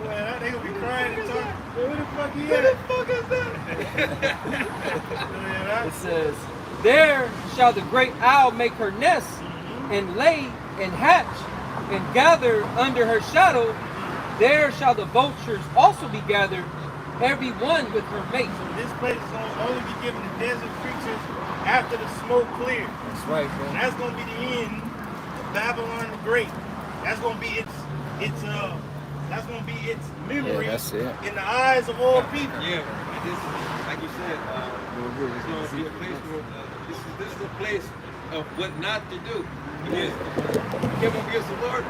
Man, they gonna be crying and talking. Where the fuck he at? Where the fuck is that? It says, there shall the great owl make her nest, and lay and hatch, and gather under her shadow. There shall the vultures also be gathered, every one with her mate. So this place is going to only be given to desert creatures after the smoke clears. That's right, bro. And that's going to be the end of Babylon the Great. That's going to be its memory that's it. in the eyes of all people. Yeah, and this, like you said, it's going to be a place where this is a place of what not to do. Because give them against the Lord.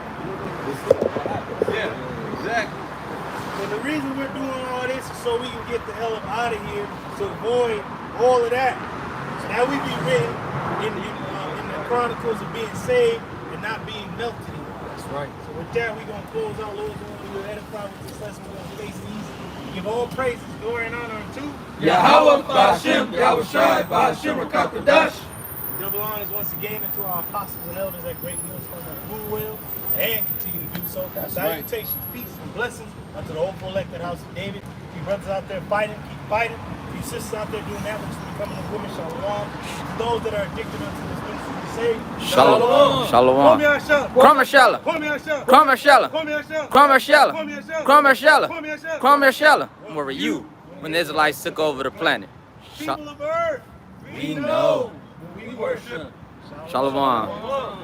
Yeah, exactly. So the reason we're doing all this is so we can get the hell up out of here to avoid all of that. So that we be written in the chronicles of being saved and not being melted in. That's right. So with that, we're going to close out. Lord, we're edified with this lesson. We're going to face these. Give all praises, glory, and honor unto Yahweh, Ba'ashem, Yahushai, Ba'ashem, Rakakadash. double honors once again into our apostles and elders at Great Millstone that rule well and continue to do so. Salutations, peace, and blessings unto the hopeful elected house of David. You brothers out there fighting, keep fighting. You sisters out there doing that which is becoming a woman, shalom. To those that are addicted unto this ministry, we say Shalom. Shalom. Kramashala. Kramashala. Kramashala. Kramashala. Kramashala. Where were you when the Israelites took over the planet? People of earth, We know. We worship. Shalom.